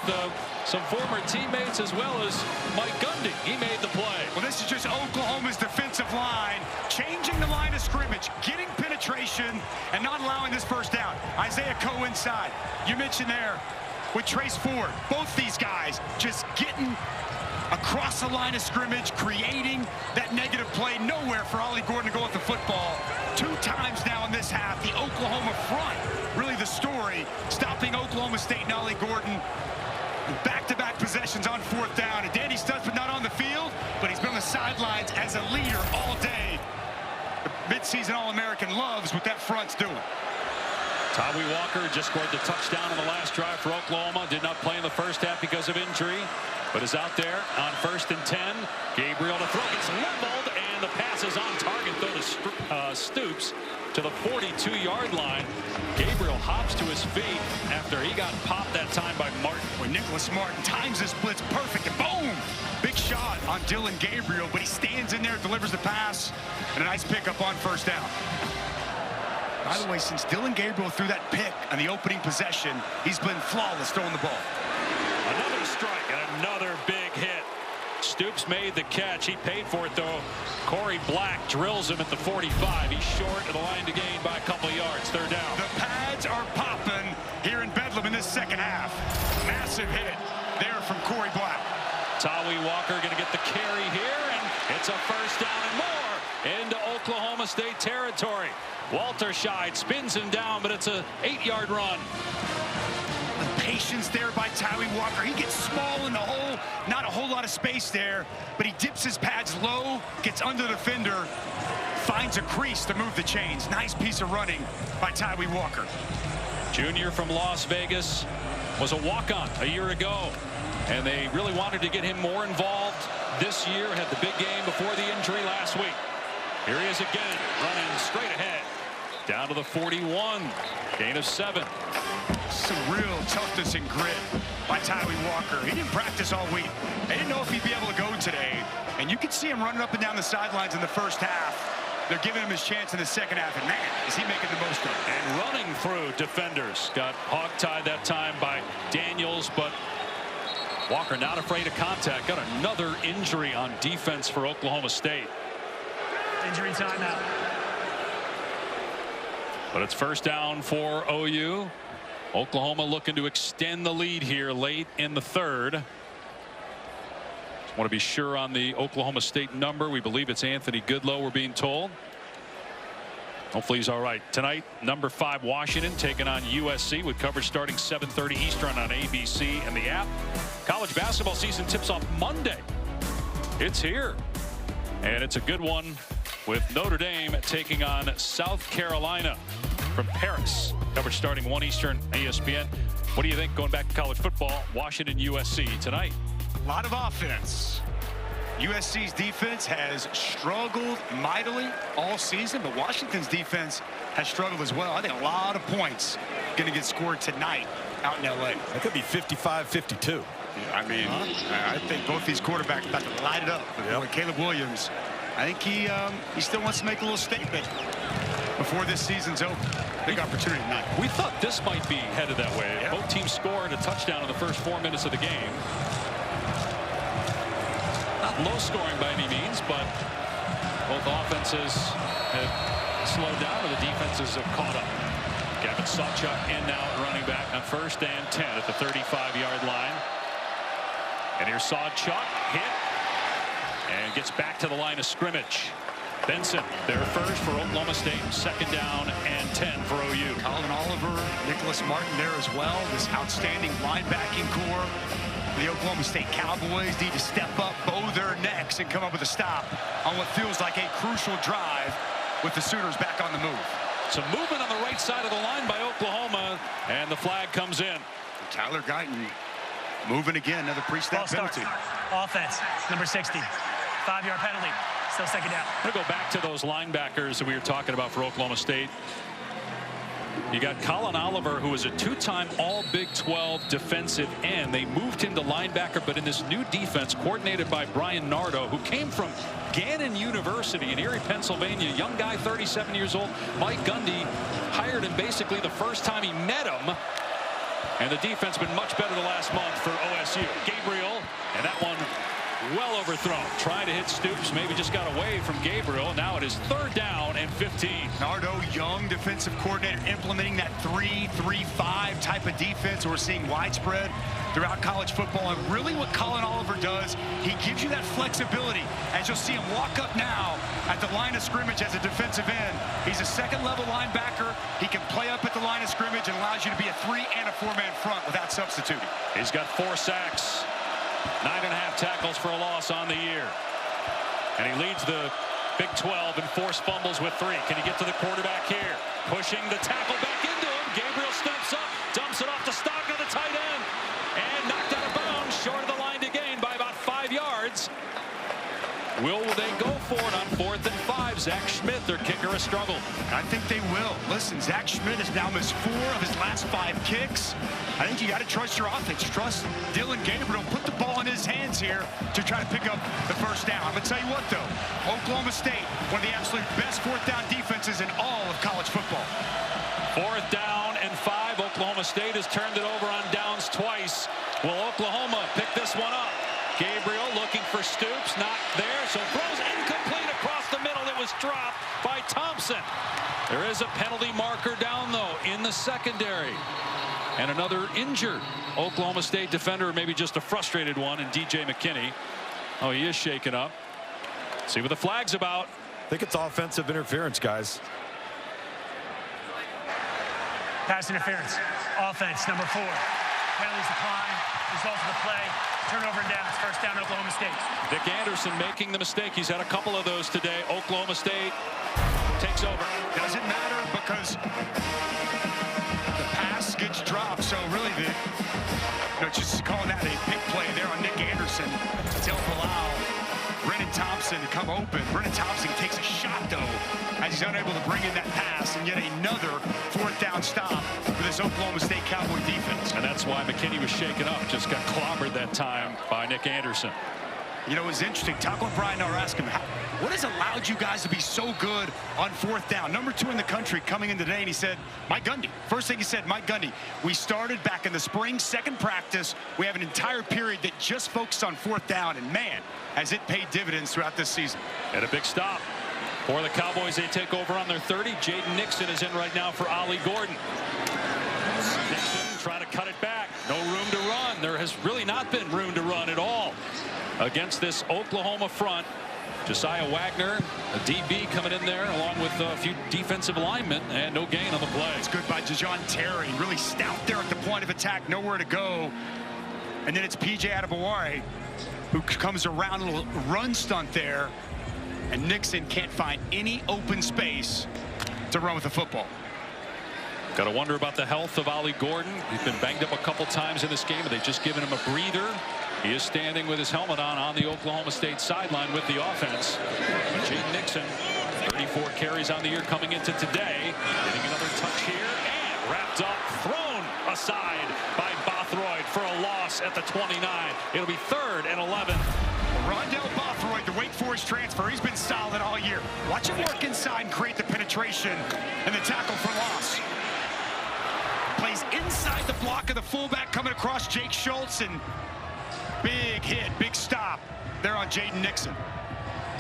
some former teammates as well as Mike Gundy. He made the play. Well, this is just Oklahoma's defensive line changing the line of scrimmage, getting penetration, and not allowing this first down. Isaiah Coe inside. You mentioned there with Trace Ford. Both these guys just getting across the line of scrimmage, creating that negative play. Nowhere for Ollie Gordon to go with the football. 2 times now in this half, the Oklahoma front, really the story, stopping Oklahoma State and Ollie Gordon. Back-to-back possessions on 4th down. And Danny Stutzman not on the field, but he's been on the sidelines as a leader all day. The midseason All-American loves what that front's doing. Tawee Walker just scored the touchdown on the last drive for Oklahoma. Did not play in the first half because of injury, but is out there on 1st and 10. Gabriel to throw, gets leveled, and the pass is on target, though, to Stoops to the 42-yard line. Gabriel hops to his feet after he got popped that time by Martin. When Nicholas Martin times his blitz perfect, and boom! Big shot on Dylan Gabriel, but he stands in there, delivers the pass, and a nice pickup on 1st down. By the way, since Dylan Gabriel threw that pick on the opening possession, he's been flawless throwing the ball. Another strike and another big hit. Stoops made the catch. He paid for it, though. Corey Black drills him at the 45. He's short of the line to gain by a couple of yards. 3rd down. The pads are popping here in Bedlam in this 2nd half. Massive hit there from Corey Black. Tawee Walker going to get the carry here, and it's a 1st down and more into Oklahoma State territory. Walter Scheid spins him down, but it's a 8-yard run. The patience there by Tawee Walker. He gets small in the hole, not a whole lot of space there, but he dips his pads low, gets under the defender, finds a crease to move the chains. Nice piece of running by Tawee Walker. Junior from Las Vegas, was a walk-on a year ago, and they really wanted to get him more involved this year. Had the big game before the injury last week. Here he is again, running straight ahead. Down to the 41, gain of 7. Some real toughness and grit by Tawee Walker. He didn't practice all week. They didn't know if he'd be able to go today. And you can see him running up and down the sidelines in the first half. They're giving him his chance in the second half. And man, is he making the most of it. And running through defenders. Got hog-tied that time by Daniels, but Walker not afraid of contact. Got another injury on defense for Oklahoma State. Injury timeout. But it's 1st down for OU. Oklahoma looking to extend the lead here late in the third. Just want to be sure on the Oklahoma State number. We believe it's Anthony Goodlow, we're being told. Hopefully he's all right. Tonight, number 5 Washington taking on USC with coverage starting 7:30 Eastern on ABC and the app. College basketball season tips off Monday. It's here. And it's a good one with Notre Dame taking on South Carolina from Paris. Coverage starting 1 Eastern, ESPN. What do you think going back to college football? Washington, USC tonight. A lot of offense. USC's defense has struggled mightily all season, but Washington's defense has struggled as well. I think a lot of points going to get scored tonight out in L.A. That could be 55-52. I mean, I think both these quarterbacks about to light it up. Yep. Caleb Williams, I think he still wants to make a little statement before this season's over. Big opportunity tonight. We thought this might be headed that way. Yep. Both teams scored a touchdown in the first 4 minutes of the game. Not low scoring by any means, but both offenses have slowed down and the defenses have caught up. Gavin Sawchuk in now running back on 1st and 10 at the 35-yard line. And here's Sawchuk hit and gets back to the line of scrimmage. Benson there first for Oklahoma State. 2nd down and 10 for OU. Colin Oliver, Nicholas Martin there as well. This outstanding linebacking core. The Oklahoma State Cowboys need to step up, bow their necks, and come up with a stop on what feels like a crucial drive with the Sooners back on the move. Some movement on the right side of the line by Oklahoma, and the flag comes in. Tyler Guyton moving again, another pre-snap penalty. Offense, number 60. 5-yard penalty. Still 2nd down. I'm going to go back to those linebackers that we were talking about for Oklahoma State. You got Colin Oliver, who is a 2-time All-Big 12 defensive end. They moved him to linebacker, but in this new defense coordinated by Brian Nardo, who came from Gannon University in Erie, Pennsylvania. Young guy, 37 years old. Mike Gundy hired him basically the first time he met him. And the defense been much better the last month for OSU. Gabriel, and that one well overthrown. Trying to hit Stoops, maybe just got away from Gabriel. Now it is 3rd down and 15. Nardo, young defensive coordinator, implementing that 3-3-5 type of defense we're seeing widespread throughout college football. And really what Colin Oliver does, he gives you that flexibility. As you'll see him walk up now at the line of scrimmage as a defensive end. He's a 2nd-level linebacker. He can play up at the line of scrimmage and allows you to be a 3- and a 4-man front without substituting. He's got 4 sacks. 9.5 tackles for a loss on the year. And he leads the Big 12 in forced fumbles with 3. Can he get to the quarterback here? Pushing the tackle back into him. Gabriel steps up, dumps it off to Stockton, the tight end, and knocked out of bounds, short of the line to gain by about 5 yards. Will they go for it on 4th and 5? Zach Schmidt, their kicker, has struggled. I think they will. Listen, Zach Schmidt has now missed 4 of his last 5 kicks. I think you got to trust your offense. Trust Dylan Gabriel. Put the ball in his hands here to try to pick up the 1st down. I'm going to tell you what, though. Oklahoma State, one of the absolute best 4th down defenses in all of college football. 4th down and 5. Oklahoma State has turned it over on downs twice. Will Oklahoma pick this one up? Gabriel looking for Stoops, not there, so throws incomplete across the middle. It was dropped by Thompson. There is a penalty marker down, though, in the secondary. And another injured Oklahoma State defender, maybe just a frustrated one, in DJ McKinney. Oh, he is shaken up. See what the flag's about. I think it's offensive interference, guys. Pass interference. Offense, number 4. Penalties decline. Result of the play. Turnover and downs. 1st down, Oklahoma State. Nick Anderson making the mistake. He's had a couple of those today. Oklahoma State takes over. Doesn't matter because the pass gets dropped. So really, just calling that a big play there on Nick Anderson to allow Brennan Thompson to come open. Brennan Thompson takes a shot, though, as he's unable to bring in that pass, and yet another 4th down stop for this Oklahoma State Cowboy defense. And that's why McKinney was shaken up. Just got clobbered that time by Nick Anderson. You know, it was interesting. Talking with Brian Naur, asked him, what has allowed you guys to be so good on 4th down? Number 2 in the country coming in today, and he said, Mike Gundy. First thing he said, Mike Gundy. We started back in the spring, 2nd practice. We have an entire period that just focused on 4th down, and man, has it paid dividends throughout this season. And a big stop for the Cowboys. They take over on their 30. Jaden Nixon is in right now for Ollie Gordon. Nixon trying to cut it back. No room to run. There has really not been room to run at all against this Oklahoma front. Josiah Wagner, a DB coming in there along with a few defensive linemen, and no gain on the play. It's good by DeJohn Terry. Really stout there at the point of attack. Nowhere to go. And then it's P.J. Adebawore who comes around, a little run stunt there. And Nixon can't find any open space to run with the football. Got to wonder about the health of Ollie Gordon. He's been banged up a couple times in this game, but they've just given him a breather. He is standing with his helmet on the Oklahoma State sideline with the offense. Jaden Nixon, 34 carries on the year coming into today. Getting another touch here and wrapped up, thrown aside by Bothroyd for a loss at the 29. It'll be 3rd and 11. Rondell Bothroyd, the Wake Forest transfer, he's been solid all year. Watch him work inside and create the penetration and the tackle for loss. Plays inside the block of the fullback coming across Jake Schultz, and big hit, big stop there on Jaden Nixon.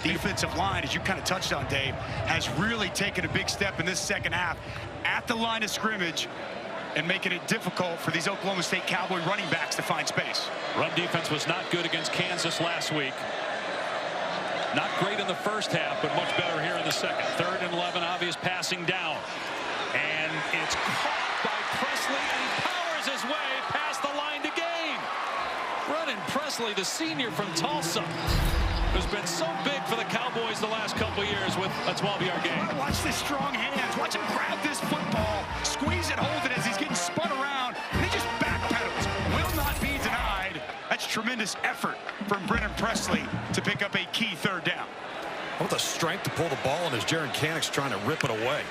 Defensive line, as you kind of touched on, Dave, has really taken a big step in this second half at the line of scrimmage and making it difficult for these Oklahoma State Cowboy running backs to find space. Run defense was not good against Kansas last week. Not great in the first half, but much better here in the second. 3rd and 11, obvious passing down. And it's caught by Presley, and he powers his way past the line to gain. Brennan Presley, the senior from Tulsa, who's been so big for the Cowboys the last couple of years with a 12-yard gain. Watch the strong hands. Watch him grab this football, squeeze it, hold it as he's getting spun around, and he just backpedals. Will not be denied. That's tremendous effort from Brennan Presley to pick up a key 3rd down. What the strength to pull the ball, and as Jaron Canick's trying to rip it away.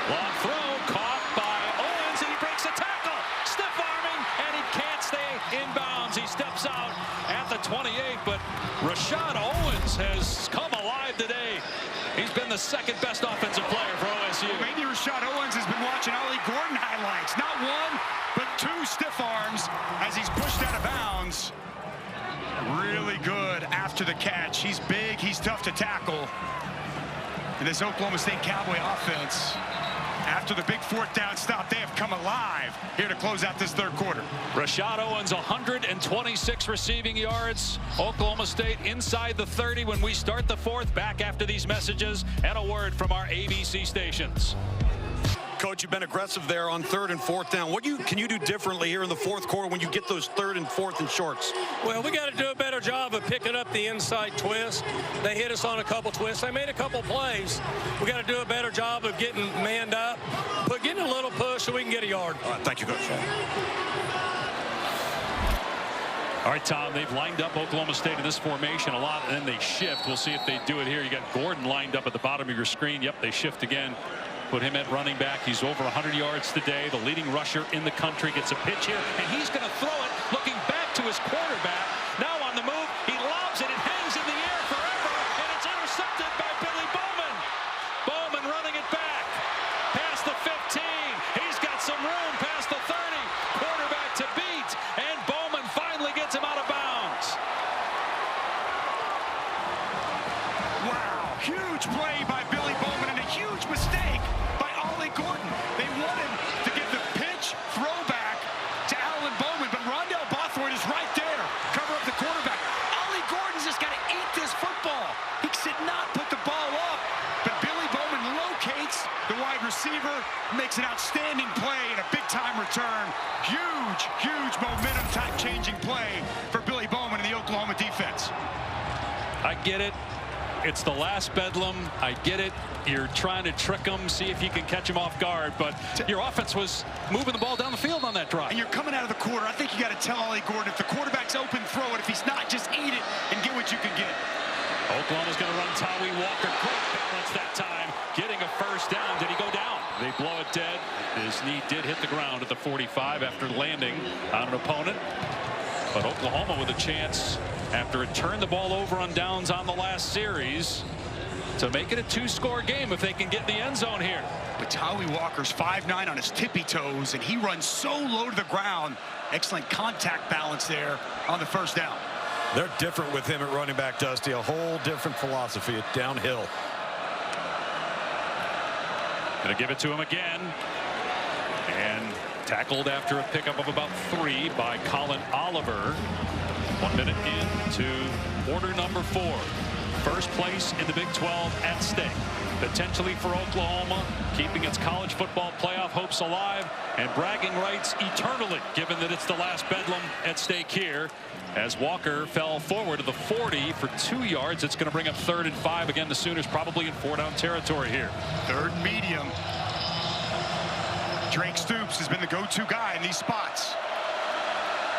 Long throw, caught by Owens, and he breaks a tackle. Stiff arming, and he can't stay in bounds. He steps out at the 28, but Rashad Owens has come alive today. He's been the 2nd best offensive player for OSU. Maybe Rashad Owens has been watching Ollie Gordon highlights. Not 1, but 2 stiff arms as he's pushed out of bounds. Really good after the catch. He's big, he's tough to tackle. And this Oklahoma State Cowboy offense, after the big 4th down stop, they have come alive here to close out this 3rd quarter. Rashad Owens, 126 receiving yards. Oklahoma State inside the 30 when we start the 4th. Back after these messages and a word from our ABC stations. Coach, you've been aggressive there on 3rd and 4th down. What can you do differently here in the 4th quarter when you get those 3rd and 4th and shorts? Well, we got to do a better job of picking up the inside twist. They hit us on a couple twists. They made a couple plays. We got to do a better job of getting manned up, but getting a little push so we can get a yard. All right, thank you, Coach. All right, Tom, they've lined up Oklahoma State in this formation a lot, and then they shift. We'll see if they do it here. You got Gordon lined up at the bottom of your screen. Yep, they shift again. Put him at running back. He's over 100 yards today. The leading rusher in the country gets a pitch here, and he's going to throw it, looking back to his quarterback. Now on the move, he lobs it. It hangs in the air forever, and it's intercepted by Billy Bowman. Bowman running it back past the 15. He's got some room past the 30. Quarterback to beat, and Bowman finally gets him out of bounds. Wow, huge play by Billy Bowman and a huge mistake by Ollie Gordon. They wanted to give the pitch throwback to Alan Bowman, but Rondell Bothroyd is right there. Cover up the quarterback. Ollie Gordon's just got to eat this football. He should not put the ball up, but Billy Bowman locates the wide receiver, makes an outstanding play and a big-time return. Huge, huge momentum-type changing play for Billy Bowman and the Oklahoma defense. I get it. It's the last bedlam. I get it. You're trying to trick them, see if you can catch them off guard, but your offense was moving the ball down the field on that drive. And you're coming out of the quarter. I think you got to tell Ollie Gordon, if the quarterback's open, throw it. If he's not, just eat it and get what you can get. Oklahoma's going to run Tawi Walker. Great balance that time, getting a 1st down. Did he go down? They blow it dead. His knee did hit the ground at the 45 after landing on an opponent. But Oklahoma with a chance after it turned the ball over on downs on the last series to make it a 2-score game if they can get in the end zone here. But Tawi Walker's 5'9" on his tippy toes, and he runs so low to the ground. Excellent contact balance there on the 1st down. They're different with him at running back, Dusty. A whole different philosophy at downhill. Gonna give it to him again. And tackled after a pickup of about 3 by Colin Oliver. 1 minute into quarter number 4. First place in the Big 12 at stake. Potentially for Oklahoma, keeping its college football playoff hopes alive and bragging rights eternally, given that it's the last bedlam at stake here. As Walker fell forward to the 40 for 2 yards, it's going to bring up 3rd and 5. Again, the Sooners probably in 4-down territory here. 3rd and medium. Drake Stoops has been the go-to guy in these spots.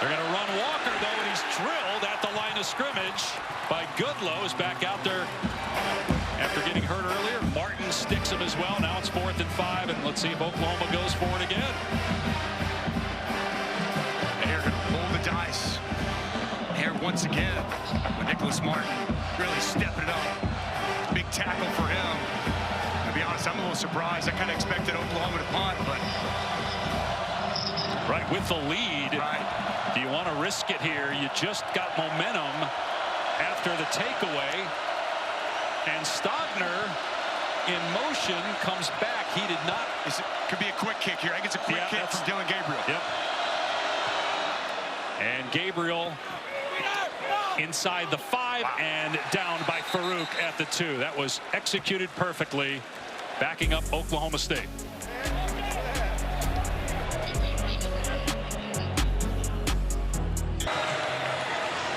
They're going to run Walker, though, and he's drilled at the line of scrimmage by Goodlow. Is back out there after getting hurt earlier. Martin sticks him as well. Now it's 4th and 5, and let's see if Oklahoma goes for it again. They're going to roll the dice here once again with Nicholas Martin really stepping it up. Big tackle for him. To be honest, I'm a little surprised. I kind of expected Oklahoma to punt, but right with the lead. Right. Do you want to risk it here? You just got momentum after the takeaway. And Stogner in motion comes back. He did not. Could be a quick kick here. I think it's a quick kick from Dylan Gabriel. Yep. And Gabriel inside the 5 and down by Farouk at the 2. That was executed perfectly, backing up Oklahoma State.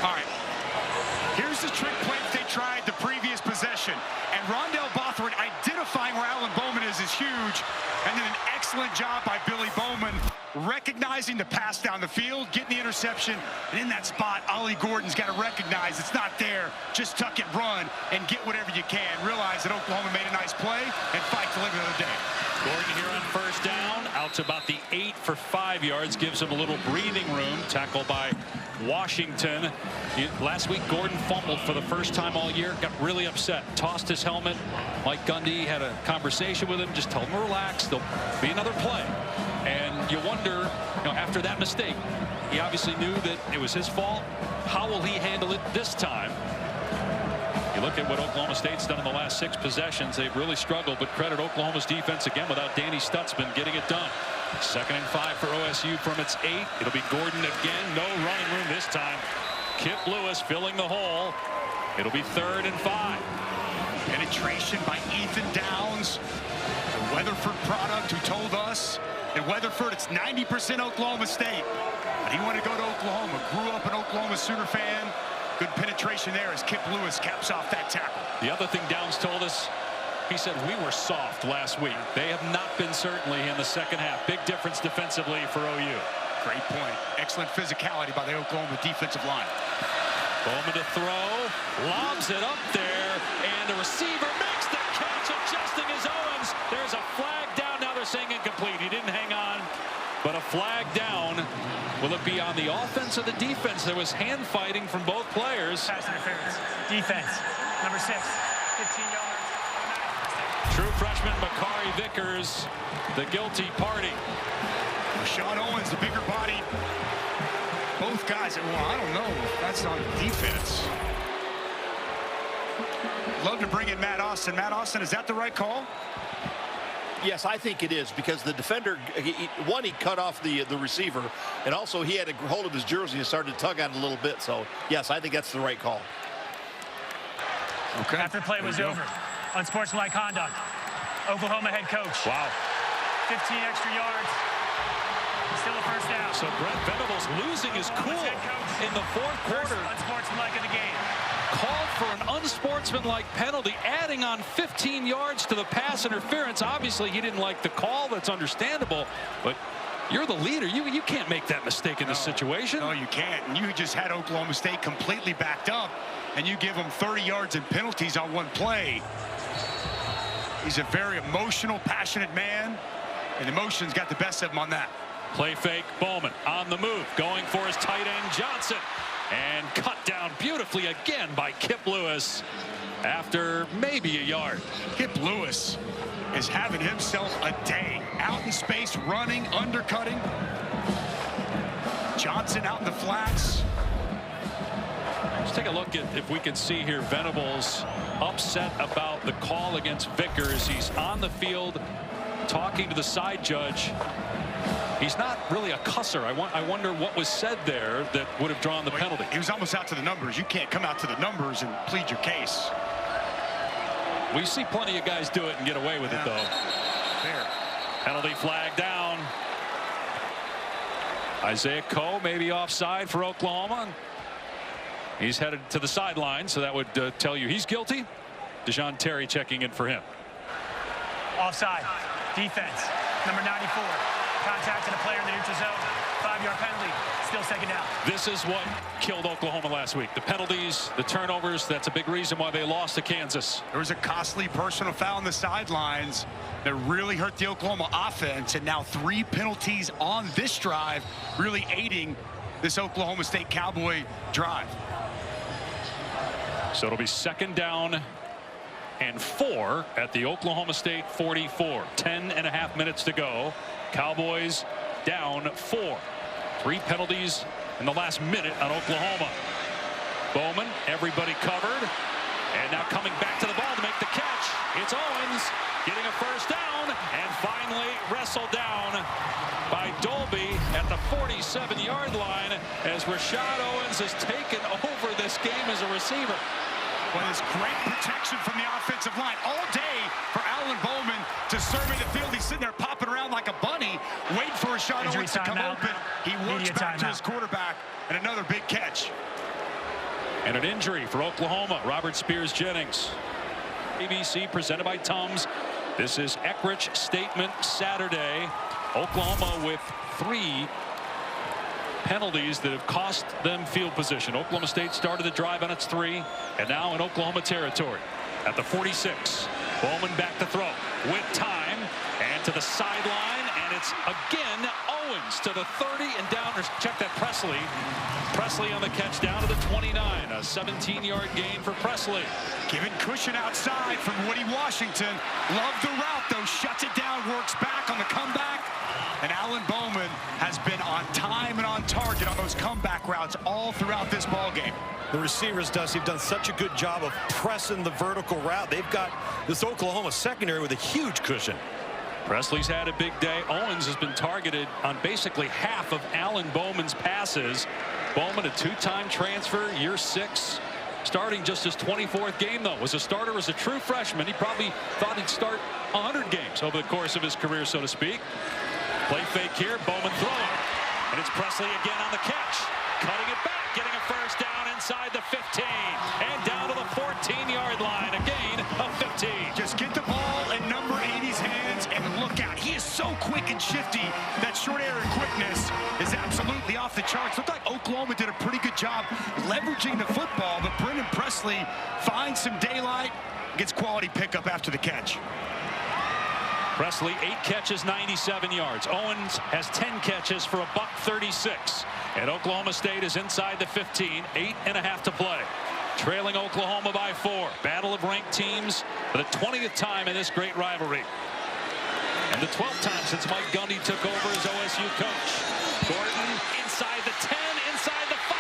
All right. Here's the trick play they tried the previous possession. And Rondell Bothroyd identifying where Alan Bowman is huge. And then an excellent job by Billy Bowman recognizing the pass down the field, getting the interception. And in that spot, Ollie Gordon's got to recognize it's not there. Just tuck it, run, and get whatever you can. Realize that Oklahoma made a nice play and fight to live another day. Gordon here on 1st down, out to about the 8 for 5 yards, gives him a little breathing room. Tackle by Washington. Last week, Gordon fumbled for the first time all year, got really upset, tossed his helmet. Mike Gundy had a conversation with him, just told him to relax, there'll be another play. And you wonder, after that mistake, he obviously knew that it was his fault. How will he handle it this time? You look at what Oklahoma State's done in the last 6 possessions. They've really struggled, but credit Oklahoma's defense again without Danny Stutzman getting it done. 2nd and 5 for OSU from its 8. It'll be Gordon again. No running room this time. Kip Lewis filling the hole. It'll be 3rd and 5. Penetration by Ethan Downs, the Weatherford product, who told us in Weatherford it's 90% Oklahoma State. But he wanted to go to Oklahoma. Grew up an Oklahoma Sooner fan. Good penetration there as Kip Lewis caps off that tackle. The other thing Downs told us, he said we were soft last week. They have not been, certainly, in the second half. Big difference defensively for OU. Great point. Excellent physicality by the Oklahoma defensive line. Bowman to throw, lobs it up there, and the receiver makes the catch, adjusting his Owens. There's a flag down. Now they're saying incomplete. He didn't hang on, but a flag down. Will it be on the offense or the defense? There was hand fighting from both players. Pass interference. Defense. Number 6. 15 yards. True freshman Makari Vickers, the guilty party. Rashawn Owens, the bigger body. Both guys, well, I don't know if that's on defense. Love to bring in Matt Austin. Matt Austin, is that the right call? Yes, I think it is, because the defender, he cut off the receiver, and also he had a hold of his jersey and started to tug on it a little bit. So, yes, I think that's the right call. Okay. After play was over, unsportsmanlike conduct. Oklahoma head coach. Wow. 15 extra yards. Still a 1st down. So Brent Venables losing his cool in the 4th quarter. Unsportsmanlike in the game. Called for an unsportsmanlike penalty, adding on 15 yards to the pass interference. Obviously, he didn't like the call. That's understandable. But you're the leader. You can't make that mistake in this situation. No, you can't. And you just had Oklahoma State completely backed up, and you give them 30 yards in penalties on one play. He's a very emotional, passionate man, and emotions got the best of him on that. Play fake, Bowman on the move, going for his tight end Johnson. And cut down beautifully again by Kip Lewis after maybe a yard. Kip Lewis is having himself a day. Out in space, running, undercutting. Johnson out in the flats. Let's take a look at if we can see here. Venables upset about the call against Vickers. He's on the field talking to the side judge. He's not really a cusser. I wonder what was said there that would have drawn the penalty. He was almost out to the numbers. You can't come out to the numbers and plead your case. We see plenty of guys do it and get away with it, though. Fair. Penalty flag down. Isaiah Coe maybe offside for Oklahoma. He's headed to the sideline, so that would tell you he's guilty. Deshaun Terry checking in for him. Offside. Defense. Number 94. Contacted a player in the neutral zone. 5-yard penalty. Still second down. This is what killed Oklahoma last week. The penalties, the turnovers, that's a big reason why they lost to Kansas. There was a costly personal foul on the sidelines that really hurt the Oklahoma offense, and now 3 penalties on this drive, really aiding this Oklahoma State Cowboy drive. So it'll be second down and 4 at the Oklahoma State 44. 10.5 minutes to go. Cowboys down 4. 3 penalties in the last minute on Oklahoma. Bowman, everybody covered, and now coming back to the ball to make the catch. It's Owens getting a first down and finally wrestled down by Dolby at the 47-yard line as Rashad Owens has taken over this game as a receiver. Well, there's great protection from the offensive line all day for Alan Bowman to survey the field. He's sitting there popping around like a bunny, waiting for Rashad Owens to come open. He works back to his quarterback, and another big catch. And an injury for Oklahoma. Robert Spears Jennings. ABC presented by Tums. This is Eckrich Statement Saturday. Oklahoma with 3 penalties that have cost them field position. Oklahoma State started the drive on its 3, and now in Oklahoma territory at the 46. Bowman back to throw with time and to the sideline, and it's again Owens to the 30 and down. Check that, Presley on the catch down to the 29. A 17-yard gain for Presley. Giving cushion outside from Woody Washington. Love the route, though. Shuts it down, works back on the comeback. And Alan Bowman has been on time and on target on those comeback routes all throughout this ball game. The receivers, Dusty, have done such a good job of pressing the vertical route. They've got this Oklahoma secondary with a huge cushion. Presley's had a big day. Owens has been targeted on basically half of Alan Bowman's passes. Bowman, a 2-time transfer, year 6. Starting just his 24th game, though. Was a starter as a true freshman. He probably thought he'd start 100 games over the course of his career, so to speak. Play fake here, Bowman throwing. And it's Presley again on the catch. Cutting it back, getting a first down inside the 15. And down to the 14-yard line. A gain of 15. Just get the ball in number 80's hands and look out. He is so quick and shifty. That short area quickness is absolutely off the charts. Looked like Oklahoma did a pretty good job leveraging the football, but Brendan Presley finds some daylight, gets quality pickup after the catch. Presley, 8 catches, 97 yards. Owens has 10 catches for a $136. And Oklahoma State is inside the 15, 8.5 to play. Trailing Oklahoma by 4. Battle of ranked teams for the 20th time in this great rivalry. And the 12th time since Mike Gundy took over as OSU coach. Gordon inside the 10, inside the 5,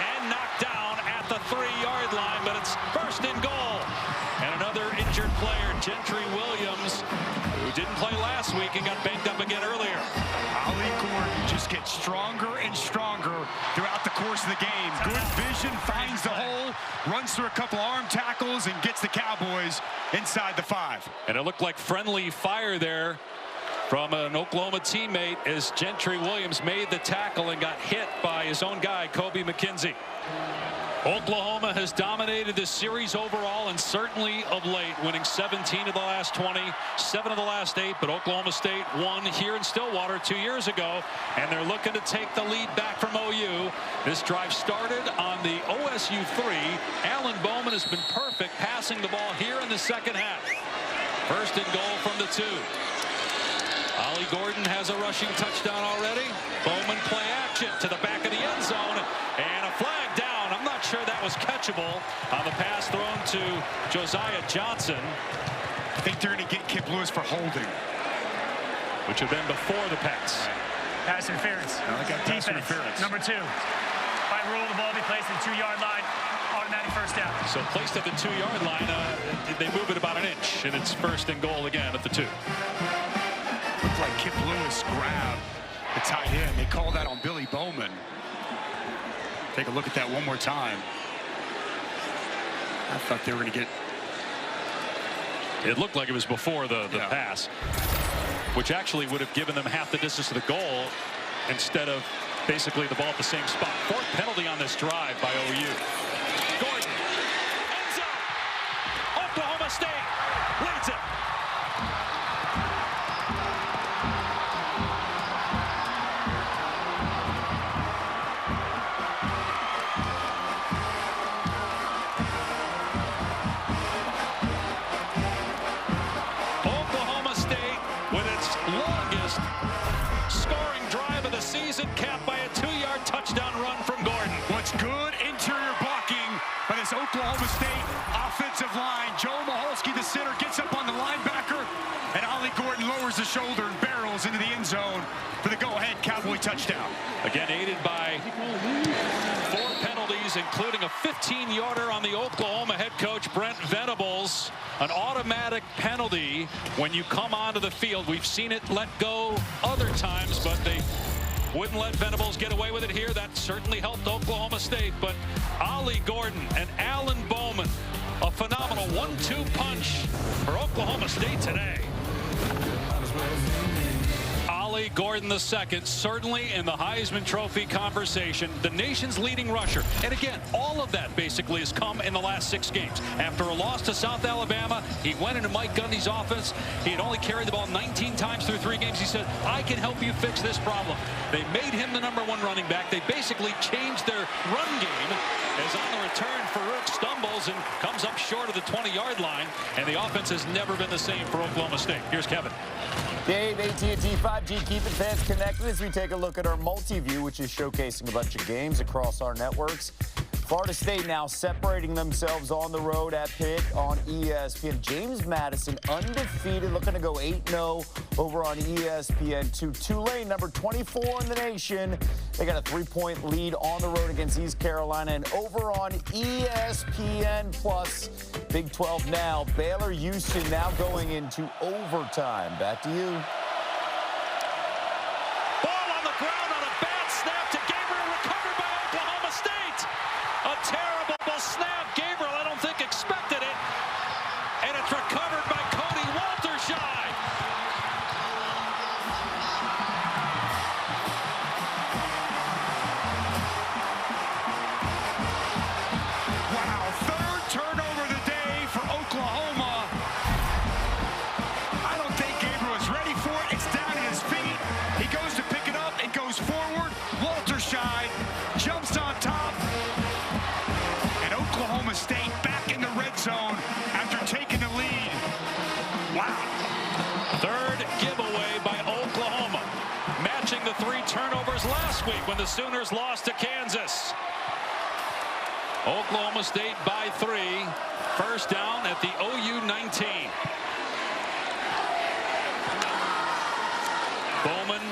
and knocked down at the 3-yard line, but it's first and goal. And another injured player, Gentry Williams, who didn't play last week and got banged up again earlier. Ollie Gordon just gets stronger and stronger throughout the course of the game. Good vision, finds the hole, runs through a couple arm tackles, and gets the Cowboys inside the 5. And it looked like friendly fire there from an Oklahoma teammate as Gentry Williams made the tackle and got hit by his own guy, Kobe McKenzie. Oklahoma has dominated this series overall and certainly of late, winning 17 of the last 20, 7 of the last 8, but Oklahoma State won here in Stillwater 2 years ago, and they're looking to take the lead back from OU. This drive started on the OSU 3. Alan Bowman has been perfect passing the ball here in the second half. First and goal from the 2. Ollie Gordon has a rushing touchdown already. Bowman play action to the back of the end zone, and a flag down. I'm not sure that was catchable on the pass thrown to Josiah Johnson. I think they're going to get Kip Lewis for holding, which had been before the pass. Pass interference. I got pass interference. Number 2. By rule, the ball be placed at the 2-yard line. Automatic first down. So placed at the 2-yard line, they move it about an inch, and it's first and goal again at the 2. Looked like Kip Lewis grabbed The tight end, they call that on Billy Bowman. Take a look at that one more time. I thought they were going to get... It looked like it was before the pass, which actually would have given them half the distance to the goal instead of basically the ball at the same spot. Fourth penalty on this drive by OU. Gordon, end zone. Oklahoma State leads it. Oklahoma State with its longest scoring drive of the season, capped by a 2-yard touchdown run from Gordon. What's good interior blocking by this Oklahoma State offensive line. Joe Maholski, the center, gets up on the linebacker, and Ollie Gordon lowers the shoulder and barrels into the end zone for the go-ahead Cowboy touchdown. Again, aided by 4 penalties, including a 15-yarder on the Oklahoma head coach, Brent Venables. An automatic penalty when you come onto the field. We've seen it let go other times, but they wouldn't let Venables get away with it here. That certainly helped Oklahoma State. But Ollie Gordon and Alan Bowman, a phenomenal 1-2 punch for Oklahoma State today. Ollie Gordon II, certainly in the Heisman Trophy conversation, the nation's leading rusher. And again, all of that basically has come in the last 6 games. After a loss to South Alabama, he went into Mike Gundy's offense. He had only carried the ball 19 times through 3 games. He said, I can help you fix this problem. They made him the #1 running back. They basically changed their run game. As on the return, Farouk stumbles and comes up short of the 20-yard line. And the offense has never been the same for Oklahoma State. Here's Kevin. Dave, AT&T 5G, keeping fans connected as we take a look at our multi-view, which is showcasing a bunch of games across our networks. Florida State now separating themselves on the road at Pitt on ESPN. James Madison, undefeated, looking to go 8-0 over on ESPN2. Tulane, number 24 in the nation. They got a 3-point lead on the road against East Carolina. And over on ESPN Plus, Big 12 now. Baylor, Houston now going into overtime. Back to you. Ball on the ground on a bad snap to Gabriel, recovered by Oklahoma State. A terrible snap. Gabriel, I don't think, expected it. And it's recovered by Cody Walterscheid. Wow, 3rd turnover of the day for Oklahoma. I don't think Gabriel is ready for it. It's down at his feet. He goes to pick it up and goes forward. Walterscheid jumps on top. And Oklahoma State back in the red zone after taking the lead. Wow. 3rd giveaway by Oklahoma, matching the 3 turnovers last week when the Sooners lost to Kansas. Oklahoma State by 3. First down at the OU 19. Bowman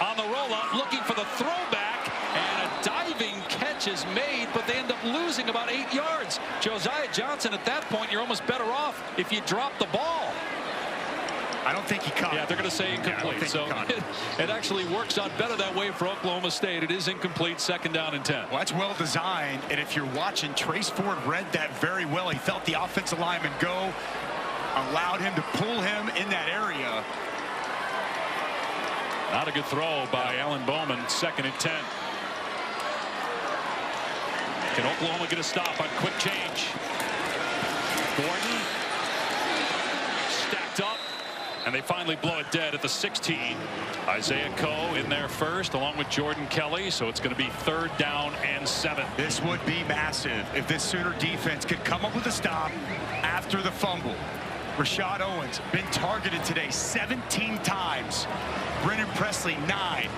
on the rollout, looking for the throwback, and a diving catch is made, but they end up losing about 8 yards. Josiah Johnson, at that point, you're almost better off if you drop the ball. I don't think he caught it. Yeah, they're going to say incomplete. So it actually works out better that way for Oklahoma State. It is incomplete, 2nd down and 10. Well, that's well designed, and if you're watching, Trace Ford read that very well. He felt the offensive lineman go, allowed him to pull him in that area. Not a good throw by Alan Bowman, 2nd and 10. Can Oklahoma get a stop on quick change? Gordon stacked up, and they finally blow it dead at the 16. Isaiah Coe in there first, along with Jordan Kelly, so it's going to be 3rd down and 7. This would be massive if this Sooner defense could come up with a stop after the fumble. Rashad Owens been targeted today 17 times. Brennan Presley 9.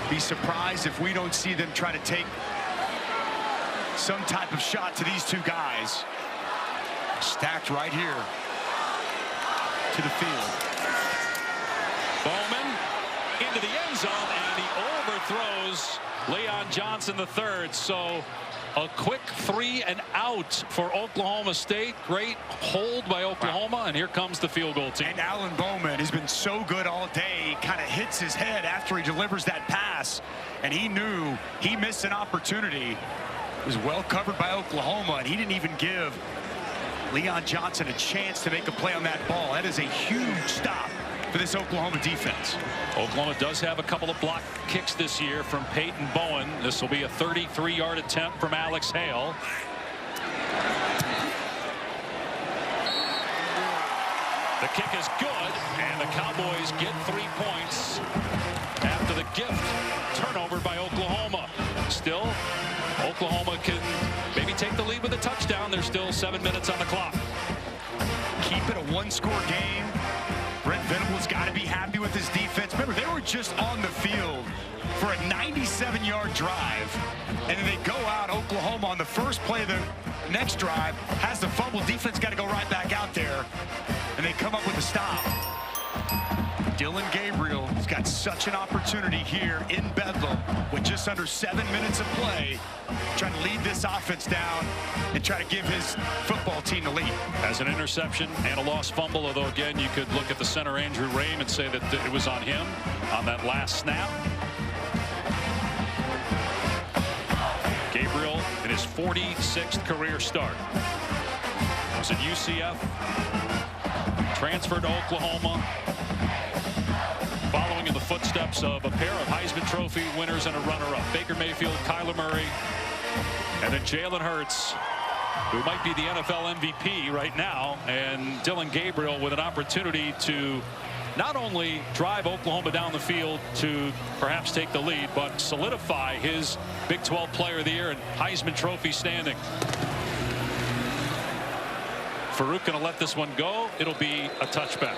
Be surprised if we don't see them try to take some type of shot to these 2 guys. Stacked right here to the field. Bowman into the end zone, and he overthrows Leon Johnson III. So a quick 3 and out for Oklahoma State. Great hold by Oklahoma, and here comes the field goal team. And Alan Bowman is He's been so good all day. Kind of hits his head after he delivers that pass, and he knew he missed an opportunity. It was well covered by Oklahoma, and he didn't even give Leon Johnson a chance to make a play on that ball. That is a huge stop for this Oklahoma defense. Oklahoma does have a couple of block kicks this year from Peyton Bowen. This will be a 33-yard attempt from Alex Hale. The kick is good, and the Cowboys get 3 points after the gift turnover by Oklahoma. Still, Oklahoma can maybe take the lead with a touchdown. There's still 7 minutes on the clock. Keep it a one-score game. Brent Venables got to be happy with his defense. Remember, they were just on the field for a 97-yard drive, and then they go out. Oklahoma on the first play of the next drive has the fumble. Defense got to go right back out there, and they come up with a stop. Dillon Gabriel has got such an opportunity here in Bedlam with just under 7 minutes of play, trying to lead this offense down and try to give his football team the lead. As an interception and a lost fumble, although again you could look at the center Andrew Rame and say that it was on him on that last snap. Gabriel in his 46th career start. Was at UCF, transferred to Oklahoma, following in the footsteps of a pair of Heisman Trophy winners and a runner-up, Baker Mayfield, Kyler Murray, and then Jalen Hurts, who might be the NFL MVP right now, and Dillon Gabriel with an opportunity to not only drive Oklahoma down the field to perhaps take the lead, but solidify his Big 12 Player of the Year and Heisman Trophy standing. Farouk going to let this one go. It'll be a touchback.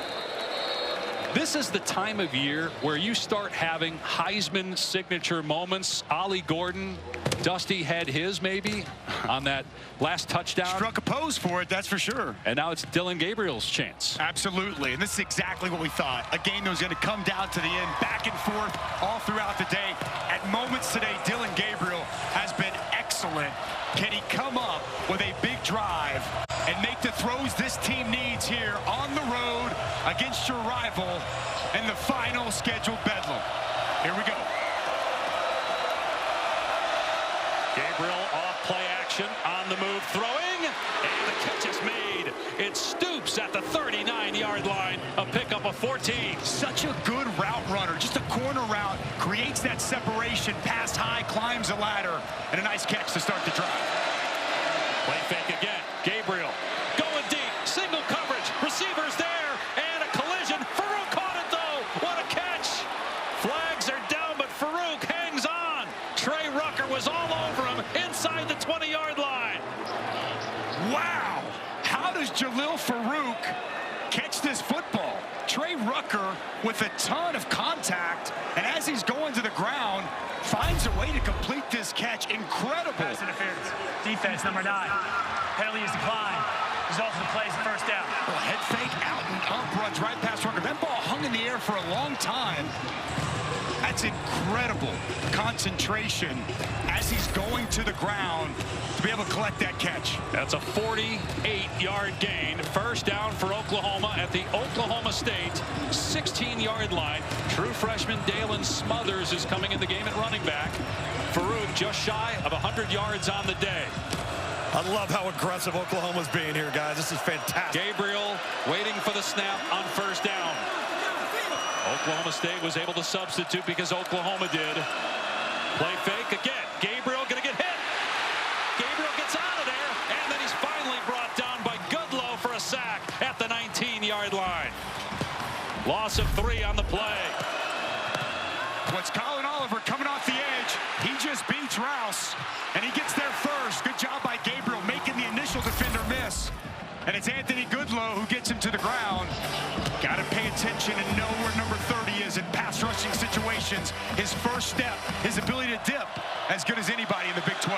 This is the time of year where you start having Heisman signature moments. Ollie Gordon, Dusty had his maybe on that last touchdown. Struck a pose for it, that's for sure. And now it's Dillon Gabriel's chance. Absolutely, and this is exactly what we thought. A game that was going to come down to the end, back and forth all throughout the day. At moments today, Dillon Gabriel has been excellent. Can he come up with a big drive and make the throws this team needs here on the road against your rival in the final scheduled Bedlam? Here we go. Gabriel off play action, on the move, throwing, and the catch is made. It stoops at the 39-yard line, a pickup of 14. Such a good route runner, just a corner route, creates that separation, pass high, climbs a ladder, and a nice catch to start the drive. Play fake again, Gabriel going deep, single coverage, receivers there, and a collision. Farouk caught it though, what a catch. Flags are down, but Farouk hangs on. Trey Rucker was all over him inside the 20-yard line. Wow, how does Jalil Farouk catch this football? Trey Rucker with a ton of contact, and as he's going to the ground, finds a way to complete this catch. Incredible. Pass interference. Defense, number 9. Penalty is declined. Result of the play is the first down. Well, head fake out and up, runs right past Rucker. That ball hung in the air for a long time. That's incredible concentration as he's going to the ground to be able to collect that catch. That's a 48-yard gain. First down for Oklahoma at the Oklahoma State 16-yard line. True freshman Dalen Smothers is coming in the game at running back. Farouk just shy of 100 yards on the day. I love how aggressive Oklahoma's being here, guys. This is fantastic. Gabriel waiting for the snap on first down. Oklahoma State was able to substitute because Oklahoma did. Play fake again. Gabriel going to get hit. Gabriel gets out of there, and then he's finally brought down by Goodlow for a sack at the 19-yard line. Loss of 3 on the play. What's Colin Oliver coming off the edge? He just beats Rouse, and he gets there first. Good job by Gabriel making the initial defender miss. And it's Anthony Goodlow who gets him to the ground. Got to pay attention and know where number 30 is in pass rushing situations. His first step, his ability to dip, as good as anybody in the Big 12.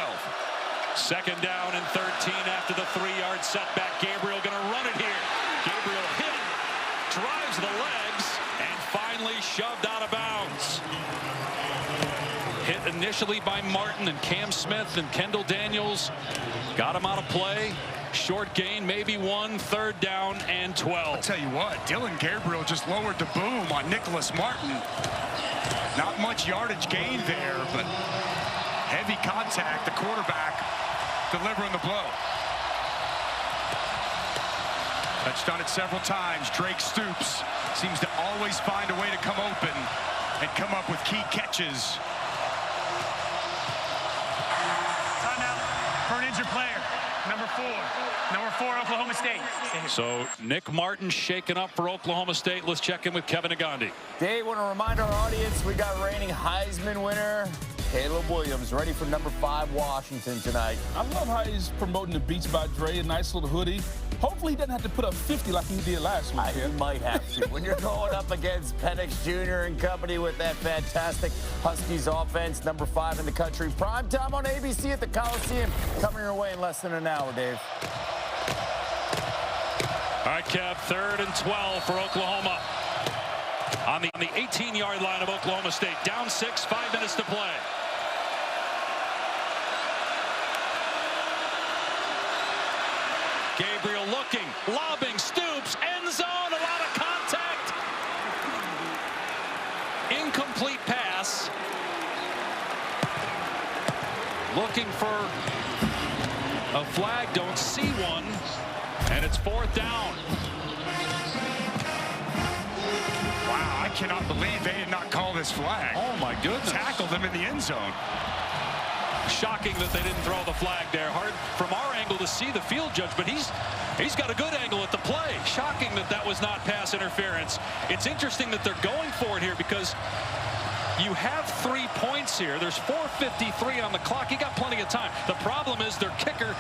Second down and 13 after the 3-yard setback. Gabriel going to run it here. Gabriel hit, drives the legs, and finally shoved out of bounds. Hit initially by Martin and Cam Smith, and Kendall Daniels got him out of play. Short gain, maybe one. 3rd down and 12. I'll tell you what, Dylan Gabriel just lowered the boom on Nicholas Martin. Not much yardage gain there, but heavy contact. The quarterback delivering the blow. Touched on it several times. Drake Stoops seems to always find a way to come open and come up with key catches. Timeout for an injured player. Number 4, Oklahoma State. So Nick Martin shaken up for Oklahoma State. Let's check in with Kevin Agandi. Dave, want to remind our audience we got reigning Heisman winner Caleb Williams ready for number 5 Washington tonight. I love how he's promoting the Beats by Dre, a nice little hoodie. Hopefully he doesn't have to put up 50 like he did last week. He might have to. When you're going up against Penix Jr. and company with that fantastic Huskies offense, number 5 in the country. Prime time on ABC at the Coliseum. Coming your way in less than an hour, Dave. All right, Kev, 3rd and 12 for Oklahoma. On the 18-yard line of Oklahoma State. Down 6, 5 minutes to play. Gabriel looking, lobbing, Stoops, end zone, a lot of contact. Incomplete pass. Looking for a flag, don't see one. And it's 4th down. Wow, I cannot believe they did not call this flag. Oh, my goodness. Tackled him in the end zone. Shocking that they didn't throw the flag there. Hard from our angle to see the field judge, but he's got a good angle at the play. Shocking that that was not pass interference. It's interesting that they're going for it here because you have 3 points here. There's 4:53 on the clock. You got plenty of time. The problem is their kicker,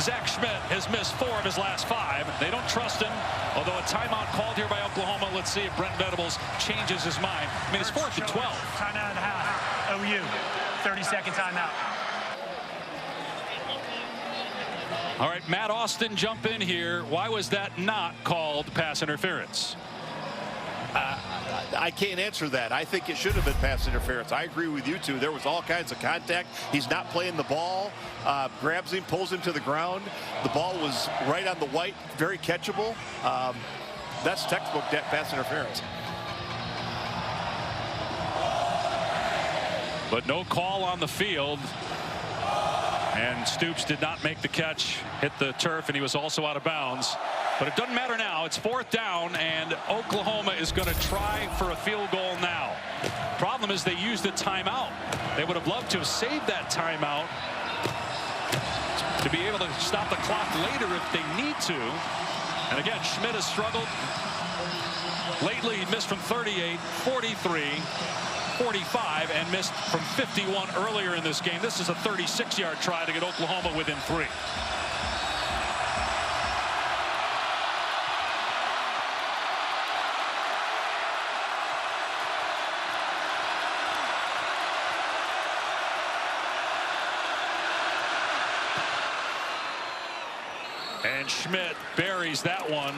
Zach Schmidt, has missed 4 of his last 5. They don't trust him. Although a timeout called here by Oklahoma. Let's see if Brent Venables changes his mind. I mean, it's 4th and 12. Timeout in the house. OU. 30-second timeout. All right, Matt Austin, jump in here. Why was that not called pass interference? I can't answer that. I think it should have been pass interference. I agree with you two. There was all kinds of contact. He's not playing the ball. Grabs him, pulls him to the ground. The ball was right on the white, very catchable. That's textbook pass interference. But no call on the field. And Stoops did not make the catch, hit the turf, and he was also out of bounds. But it doesn't matter now. It's 4th down, and Oklahoma is going to try for a field goal now. Problem is they used a timeout. They would have loved to have saved that timeout to be able to stop the clock later if they need to. And again, Schmidt has struggled. Lately, he missed from 38, 43. 45 and missed from 51 earlier in this game. This is a 36-yard try to get Oklahoma within 3. And Schmidt buries that one.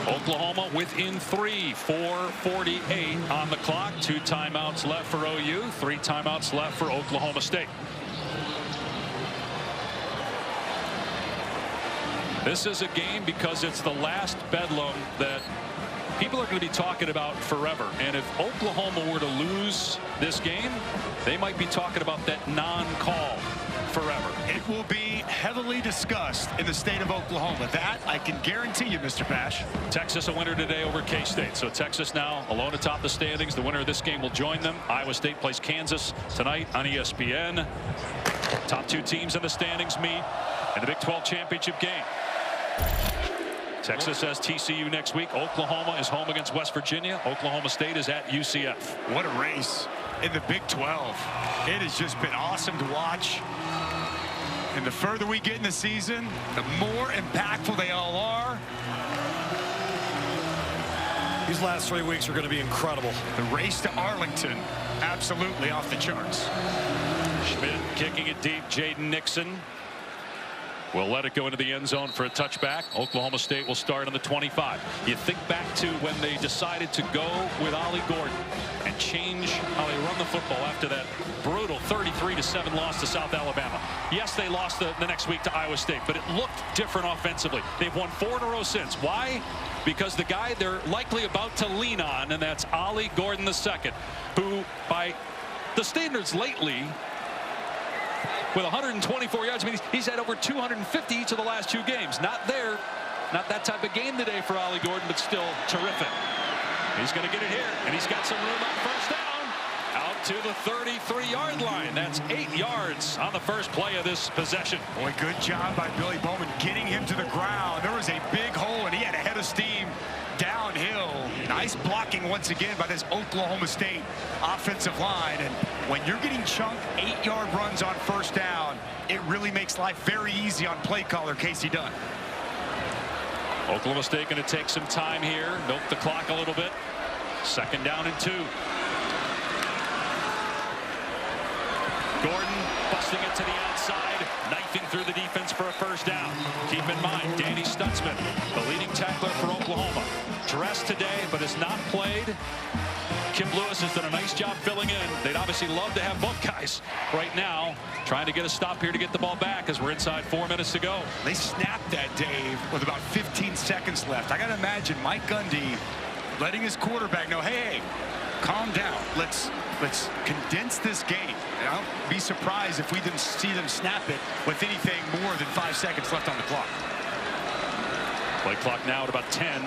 Oklahoma within 3, 4:48 on the clock. 2 timeouts left for OU, 3 timeouts left for Oklahoma State. This is a game because it's the last bedlam that people are going to be talking about forever. And if Oklahoma were to lose this game, they might be talking about that non-call forever. It will be heavily discussed in the state of Oklahoma. That I can guarantee you, Mr. Pash. Texas a winner today over K-State. So Texas now alone atop the standings. The winner of this game will join them. Iowa State plays Kansas tonight on ESPN. Top 2 teams in the standings meet in the Big 12 championship game. Texas has TCU next week. Oklahoma is home against West Virginia. Oklahoma State is at UCF. What a race in the Big 12. It has just been awesome to watch. And the further we get in the season, the more impactful they all are. These last 3 weeks are going to be incredible. The race to Arlington, absolutely off the charts. Schmidt kicking it deep. Jaden Nixon. will let it go into the end zone for a touchback. Oklahoma State will start on the 25. You think back to when they decided to go with Ollie Gordon and change how they run the football after that brutal 33-7 loss to South Alabama. Yes, they lost the next week to Iowa State, but it looked different offensively. They've won 4 in a row since. Why? Because the guy they're likely about to lean on, and that's Ollie Gordon II, who by the standards lately, with 124 yards, I mean, he's had over 250 each of the last 2 games. Not that type of game today for Ollie Gordon, but still terrific. He's going to get it here, and he's got some room on first down. Out to the 33-yard line. That's 8 yards on the first play of this possession. Boy, good job by Billy Bowman getting him to the ground. There was a big hole, and he had a head of steam downhill. Nice blocking once again by this Oklahoma State offensive line. And when you're getting chunked 8-yard runs on first down, it really makes life very easy on play caller Casey Dunn. Oklahoma State going to take some time here, milk the clock a little bit. 2nd down and 2. Gordon busting it to the outside, knifing through the defense for a first down. Keep in mind, Danny Stutzman, the leading tackler for Oklahoma, dressed today but has not played. Kim Lewis has done a nice job filling in. They'd obviously love to have both guys right now, trying to get a stop here to get the ball back as we're inside 4 minutes to go. They snapped that, Dave, with about 15 seconds left. I got to imagine Mike Gundy letting his quarterback know, hey, calm down. Let's condense this game. And I'll be surprised if we didn't see them snap it with anything more than 5 seconds left on the clock. Play clock now at about 10.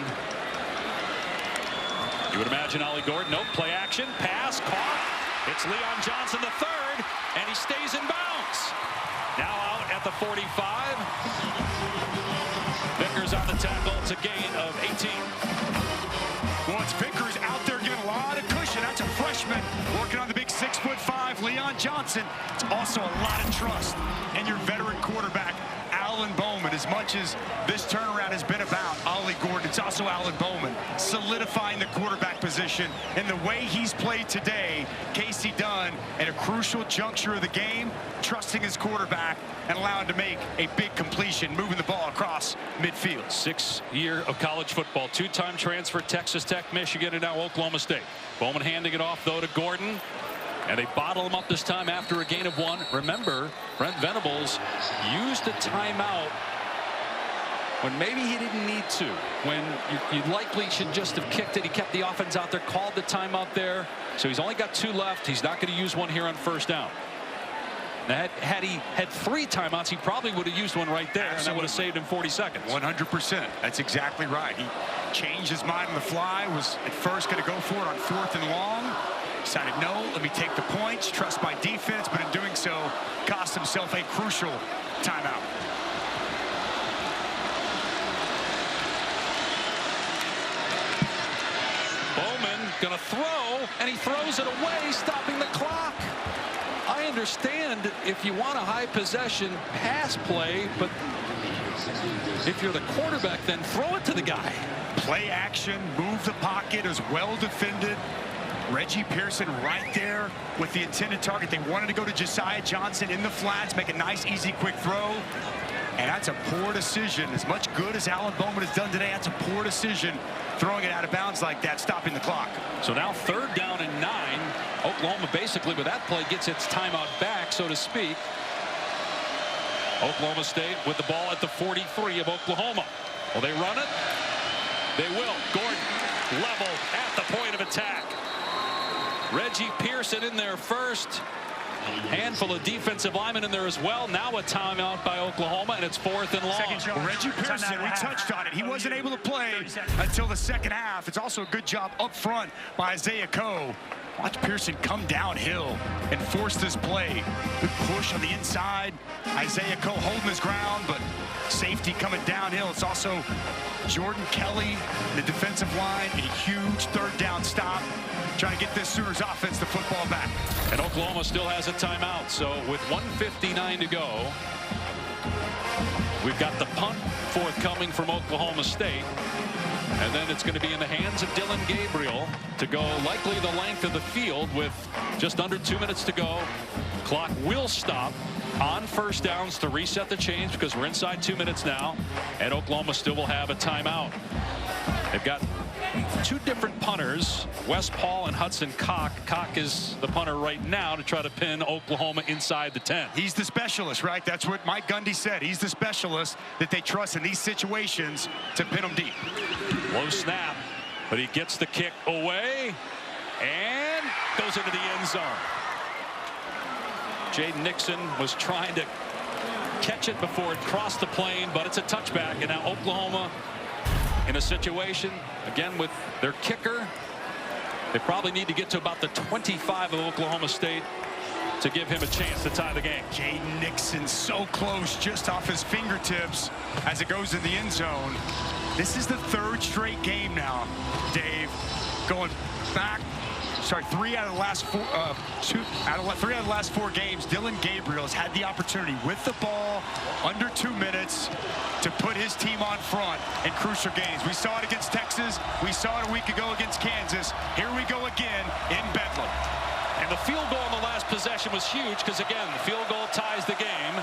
You would imagine Ollie Gordon, nope, play action, pass, caught. It's Leon Johnson III, and he stays in bounds. Now out at the 45. Vickers on the tackle. It's a gain of 18. Well, it's Vickers out there getting a lot of cushion. That's a freshman working on the big 6'5" Leon Johnson. It's also a lot of trust in your veteran quarterback, Alan Bowman. As much as this turnaround has been about Ollie Gordon, it's also Alan Bowman solidifying the quarterback position. And the way he's played today, Casey Dunn, at a crucial juncture of the game, trusting his quarterback and allowing to make a big completion, moving the ball across midfield. 6 year of college football, 2-time transfer, Texas Tech, Michigan, and now Oklahoma State. Bowman handing it off, though, to Gordon. And they bottle him up this time after a gain of 1. Remember, Brent Venables used a timeout when maybe he didn't need to. When you likely should just have kicked it. He kept the offense out there, called the timeout there. So he's only got 2 left. He's not going to use one here on first down. Now, had he had 3 timeouts, he probably would have used one right there. Absolutely. And that would have saved him 40 seconds. 100%. That's exactly right. He changed his mind on the fly, was at first going to go for it on 4th and long. Decided, no, let me take the points, trust my defense, but in doing so, cost himself a crucial timeout. Bowman going to throw, and he throws it away, stopping the clock. I understand if you want a high possession pass play, but if you're the quarterback, then throw it to the guy. Play action, move the pocket, is well defended. Reggie Pearson right there with the intended target. They wanted to go to Josiah Johnson in the flats, make a nice, easy, quick throw. And that's a poor decision. As much good as Alan Bowman has done today, that's a poor decision, throwing it out of bounds like that, stopping the clock. So now 3rd down and 9. Oklahoma basically with that play gets its timeout back, so to speak. Oklahoma State with the ball at the 43 of Oklahoma. Will they run it? They will. Gordon level at the point of attack. Reggie Pearson in there first. Handful of defensive linemen in there as well. Now a timeout by Oklahoma, and it's 4th and long. Well, Reggie Pearson, we touched on it. He wasn't able to play until the second half. It's also a good job up front by Isaiah Coe. Watch Pearson come downhill and force this play. Good push on the inside. Isaiah Coe holding his ground, but safety coming downhill. It's also Jordan Kelly, the defensive line, a huge 3rd down stop, trying to get this Sooners offense the football back. And Oklahoma still has a timeout. So with 1:59 to go, we've got the punt forthcoming from Oklahoma State. And then it's going to be in the hands of Dillon Gabriel to go likely the length of the field with just under 2 minutes to go. Clock will stop on first downs to reset the chains because we're inside 2 minutes now, and Oklahoma still will have a timeout. They've got two different punters, Wes Paul and Hudson Cock. Cock is the punter right now to try to pin Oklahoma inside the 10. He's the specialist, right? That's what Mike Gundy said. He's the specialist that they trust in these situations to pin them deep. Low snap, but he gets the kick away and goes into the end zone. Jaden Nixon was trying to catch it before it crossed the plane, but it's a touchback, and now Oklahoma in a situation again with their kicker. They probably need to get to about the 25 of Oklahoma State to give him a chance to tie the game. Jaden Nixon so close, just off his fingertips as it goes in the end zone. This is the third straight game now, Dave, going back. Sorry, three out of the last four games, Dillon Gabriel has had the opportunity with the ball under 2 minutes to put his team on front in crucial games. We saw it against Texas. We saw it a week ago against Kansas. Here we go again in Bedlam. And the field goal in the last possession was huge because, again, the field goal ties the game.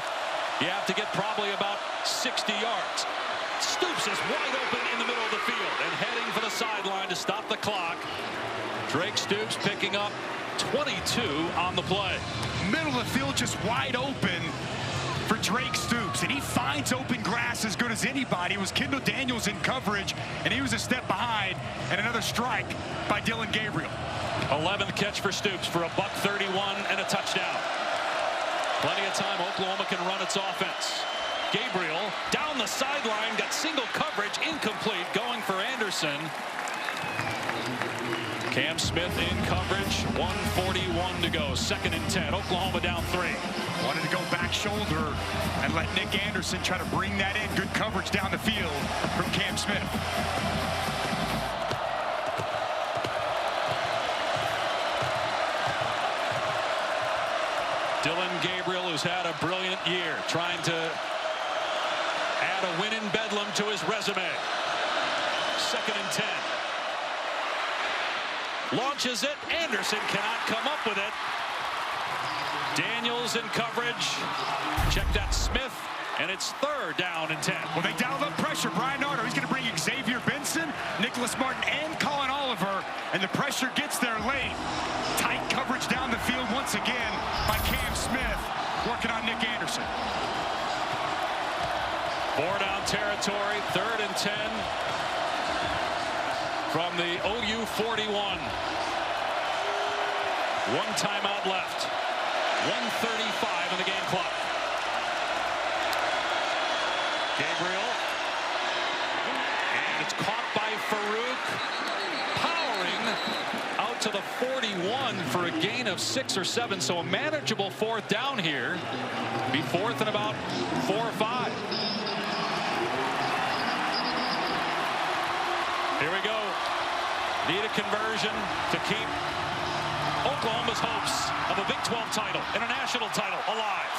You have to get probably about 60 yards. Stoops is wide open in the middle of the field and heading for the sideline to stop the clock. Drake Stoops picking up 22 on the play. Middle of the field just wide open for Drake Stoops, and he finds open grass as good as anybody. It was Kendall Daniels in coverage, and he was a step behind, and another strike by Dillon Gabriel. 11th catch for Stoops for a $131 and a touchdown. Plenty of time. Oklahoma can run its offense. Gabriel down the sideline, got single coverage, incomplete, going for Anderson. Cam Smith in coverage, 1:41 to go, 2nd and 10. Oklahoma down 3. Wanted to go back shoulder and let Nick Anderson try to bring that in. Good coverage down the field from Cam Smith. Dillon Gabriel, who's had a brilliant year, trying to add a win in Bedlam to his resume. 2nd and 10. Launches it. Anderson cannot come up with it. Daniels in coverage. Check that Smith. And it's 3rd down and 10. Well, they dialed up pressure. Brian Nardo, he's going to bring Xavier Benson, Nicholas Martin, and Colin Oliver. And the pressure gets there late. Tight coverage down the field once again by Cam Smith, working on Nick Anderson. 4-down territory. 3rd and 10. From the OU 41. 1 timeout left. 1:35 in the game clock. Gabriel. And it's caught by Farouk. Powering out to the 41 for a gain of 6 or 7. So a manageable 4th down here. Be 4th and about 4 or 5. Here we go. Need a conversion to keep Oklahoma's hopes of a Big 12 title and a national title alive.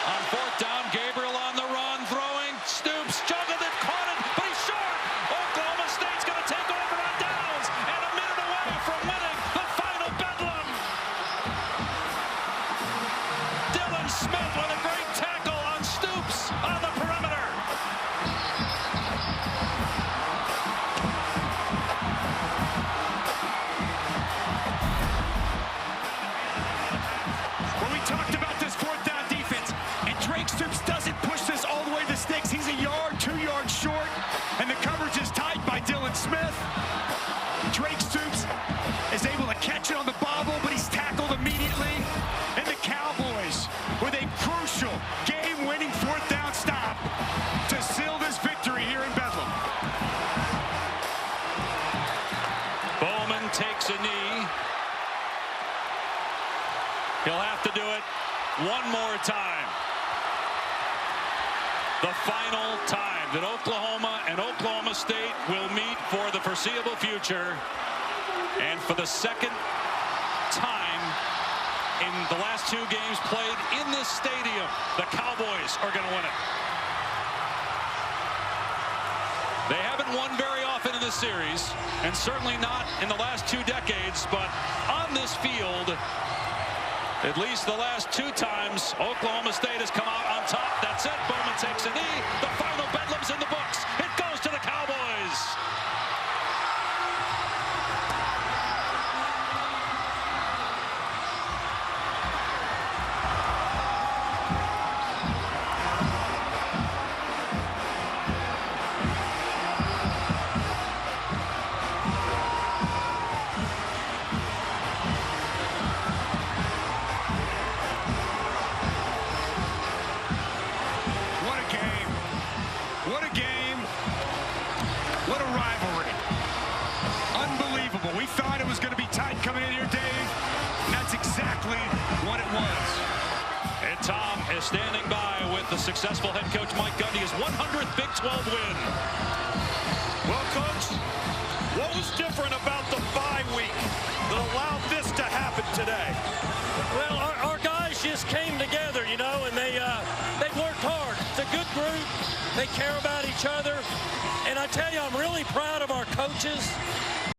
On 4th down, Gabriel on the run, throwing. Stoops juggled it, caught it, but he's short. Oklahoma State's going to take over on downs and a minute away from winning the final Bedlam. Dillon Smith with a great tackle on Stoops on the perimeter. Talked about this 4th down defense, and Drake Stoops doesn't push this all the way to the sticks. He's a yard, 2 yards short, and the coverage is tight by Dillon Smith. Drake Stoops is able to catch it on the bobble, but he's tackled immediately. And the Cowboys with a crucial game-winning 4th down stop to seal this victory here in Bedlam. Bowman takes a knee. He'll have to do it one more time. The final time that Oklahoma and Oklahoma State will meet for the foreseeable future. And for the 2nd time in the last 2 games played in this stadium, the Cowboys are going to win it. They haven't won very often in this series, and certainly not in the last 2 decades, but on this field, at least the last 2 times, Oklahoma State has come out on top. That's it. Bowman takes a knee. The final bedlam's in the books. It goes to the Cowboys. We thought it was going to be tight coming in here, Dave, and that's exactly what it was. And Tom is standing by with the successful head coach Mike Gundy, his 100th Big 12 win. Well, Coach, what was different about the bye week that allowed this to happen today? Well, our guys just came together, you know, and they worked hard. It's a good group. They care about each other. And I tell you, I'm really proud of our coaches.